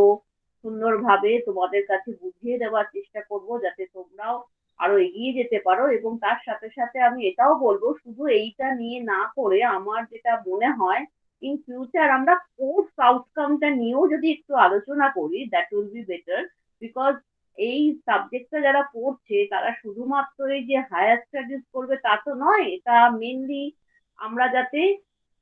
Speaker 6: সুন্দরভাবে তোমাদের কাছে বুঝিয়ে দেওয়ার চেষ্টা করব, যাতে তোমরাও আরো এগিয়ে যেতে পারো। এবং তার সাথে সাথে আমি এটাও বলবো, শুধু এইটা নিয়ে না করে আমার যেটা মনে হয় ইন ফিউচার আমরা কোর্স আউটকামটা নিয়েও যদি একটু আলোচনা করি, that will be better. Because এই সাবজেক্টটা যারা পড়ছে তারা শুধুমাত্র এই যে হায়ার স্টাডিজ করবে তা তো নয়, এটা মেনলি আমরা যাতে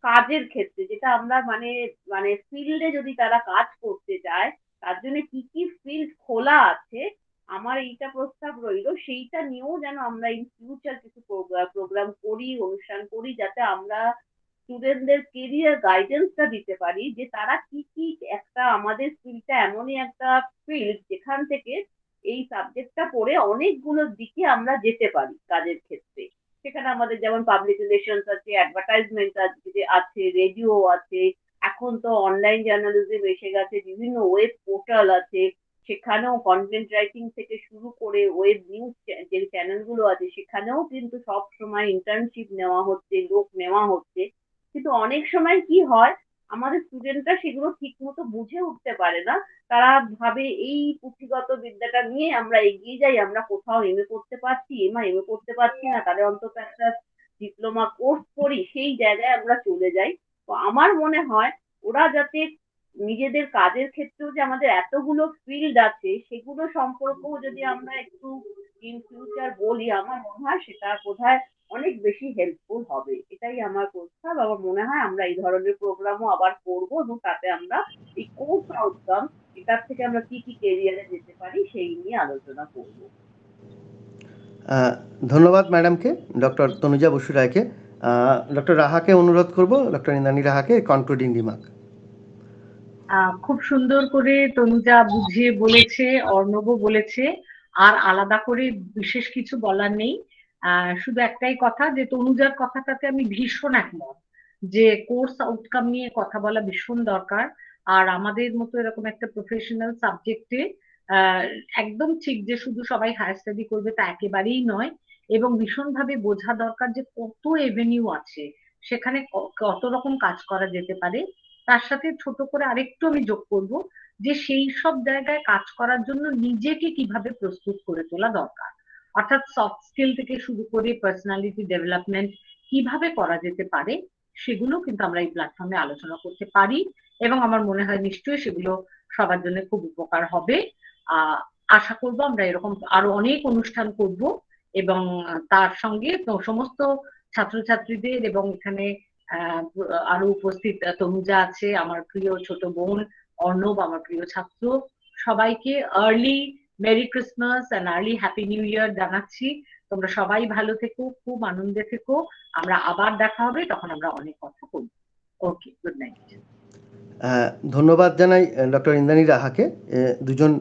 Speaker 6: কাজের ক্ষেত্রে যেটা আমরা মানে মানে ফিল্ডে যদি তারা কাজ করতে চায়, তার জন্য কি কি ফিল্ড খোলা আছে, আমার এইটা প্রস্তাব রইল সেইটা নিয়েও যেন আমরা ইন ফিউচার কিছু প্রোগ্রাম করি, অনুষ্ঠান করি, যাতে আমরা স্টুডেন্টদের কেরিয়ার গাইডেন্সটা দিতে পারি যে তারা কি কি একটা আমাদের ফিল্ডটা এমনই একটা ফিল্ড যেখান থেকে এই সাবজেক্টটা পড়ে অনেকগুলো দিকে আমরা যেতে পারি কাজের ক্ষেত্রে। সেখানে আমাদের যেমন পাবলিক রিলেশনস আছে, অ্যাডভার্টাইজমেন্ট আছে, রেডিও আছে, এখন তো অনলাইন জার্নালিজম এসে গেছে, বিভিন্ন ওয়েব পোর্টাল আছে, সেখানেও কন্টেন্ট রাইটিং থেকে শুরু করে ওয়েব নিউজ যে চ্যানেলগুলো আছে সেখানেও কিন্তু সব সময় ইন্টার্নশিপ নেওয়া হচ্ছে, লোক নেওয়া হচ্ছে। কিন্তু অনেক সময় কি হয়, আমাদের স্টুডেন্টরা সেগুলো ঠিক মতো বুঝে উঠতে পারে না। তারা ভাবে এই পুঁথিগত বিদ্যাটা নিয়ে আমরা এগিয়ে যাই, আমরা কোথাও এমএ করতে পারছি, এমএ করতে পারছি না, তাহলে অন্তত একটা ডিপ্লোমা কোর্স করি, সেই জায়গায় আমরা চলে যাই। তো আমার মনে হয় ওরা যাতে নিজেদের কাজের ক্ষেত্রেও যে আমাদের এতগুলো ফিল্ড আছে সেগুলো সম্পর্কেও যদি আমরা একটু ইন ফিউচার বলি, আমার মনে হয় সেটা বোধহয় অনেক বেশি হেল্পফুল হবে। এটাই আমার প্রস্তাব। আমার মনে হয় আমরা এই ধরনের প্রোগ্রামও আবার করবো, এবং তাতে আমরা এই কোর্স আউটকাম এটার থেকে আমরা কি কি কেরিয়ারে যেতে পারি সেই নিয়ে আলোচনা করব।
Speaker 1: ধন্যবাদ ম্যাডামকে, ডক্টর তনুজা বসু রায়কে। ডক্টর রাহাকে অনুরোধ করব, ডক্টর ইন্দ্রাণী রাহাকে কনক্লুডিং রিমার্ক।
Speaker 5: খুব সুন্দর করে তনুজা বুঝিয়ে বলেছে, অর্ণবও বলেছে, আর আলাদা করে বিশেষ কিছু বলার নেই। শুধু একটাই কথা, যে তনুজার কথাটাতে আমি ভীষণ একমত, যে কোর্স আউটকাম নিয়ে কথা বলা ভীষণ দরকার। আর আমাদের মতো এরকম একটা প্রফেশনাল সাবজেক্টে একদম ঠিক যে শুধু সবাই হায়ার স্টাডি করবে তা একেবারেই নয়, এবং ভীষণভাবে বোঝা দরকার যে কত এভিনিউ আছে, সেখানে কত রকম কাজ করা যেতে পারে। তার সাথে ছোট করে আরেকটু আমি যোগ করব, যে সেই সব জায়গায় কাজ করার জন্য নিজেকে কিভাবে প্রস্তুত করে তোলা দরকার, অর্থাৎ সফট স্কিল থেকে শুরু করে পার্সোনালিটি ডেভেলপমেন্ট কিভাবে করা যেতে পারে, সেগুলো কিন্তু আমরা এই প্ল্যাটফর্মে আলোচনা করতে পারি, এবং আমার মনে হয় নিশ্চয়ই সেগুলো সবার জন্য খুব উপকার হবে। আশা করব আমরা এরকম আরো অনেক অনুষ্ঠান করব, এবং তার সঙ্গে সমস্ত ছাত্রছাত্রীদের, এবং এখানে আরো উপস্থিত তনুজা আছে, আমার প্রিয় ছোট বোন, অর্ণব আমার প্রিয় ছাত্র, সবাইকে early merry Christmas and early happy New ইয়ার জানাচ্ছি। তোমরা সবাই ভালো থেকো, খুব আনন্দে থেকো, আমরা আবার দেখা হবে, তখন আমরা অনেক কথা বলবো। ওকে, গুড নাইট।
Speaker 1: ধন্যবাদ জানাই ডক্টর ইন্দ্রাণী রাহাকে। দুজন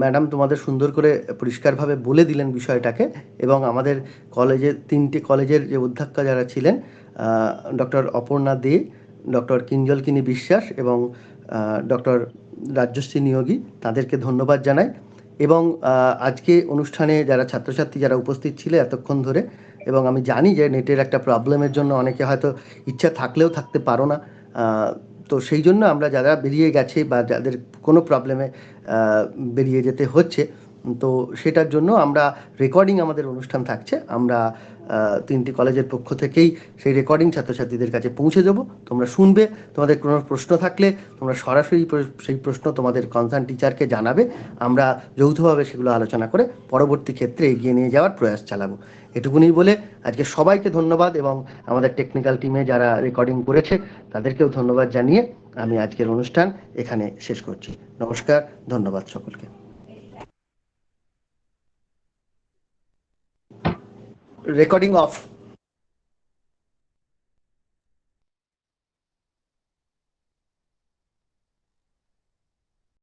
Speaker 1: ম্যাডাম তোমাদের সুন্দর করে পরিষ্কারভাবে বলে দিলেন বিষয়টাকে, এবং আমাদের কলেজের তিনটে কলেজের যে অধ্যক্ষা যারা ছিলেন, ডক্টর অপর্ণা দে, ডক্টর কিঞ্জলকিনী বিশ্বাস এবং ডক্টর রাজশ্রী নিয়োগী, তাদেরকে ধন্যবাদ জানাই। এবং আজকে অনুষ্ঠানে যারা ছাত্রছাত্রী যারা উপস্থিত ছিল এতক্ষণ ধরে, এবং আমি জানি যে নেটের একটা প্রবলেমের জন্য অনেকে হয়তো ইচ্ছা থাকলেও থাকতে পারো না, তো সেই জন্য আমরা যারা বেরিয়ে গেছে বা যাদের কোনো প্রবলেমে বেরিয়ে যেতে হচ্ছে, তো সেটার জন্য আমরা রেকর্ডিং আমাদের অনুষ্ঠান থাকছে, আমরা তিনটি কলেজের পক্ষ থেকেই সেই রেকর্ডিং ছাত্রছাত্রীদের কাছে পৌঁছে দেবো। তোমরা শুনবে, তোমাদের কোনো প্রশ্ন থাকলে তোমরা সরাসরি সেই প্রশ্ন তোমাদের কনসার্ন টিচারকে জানাবে, আমরা যৌথভাবে সেগুলো আলোচনা করে পরবর্তী ক্ষেত্রে এগিয়ে নিয়ে যাওয়ার প্রয়াস চালাবো। এটুকুনি বলে আজকে সবাইকে ধন্যবাদ, এবং আমাদের টেকনিক্যাল টিমে যারা রেকর্ডিং করেছে তাদেরকেও ধন্যবাদ জানিয়ে আমি আজকের অনুষ্ঠান এখানে শেষ করছি। নমস্কার, ধন্যবাদ সকলকে। Recording of.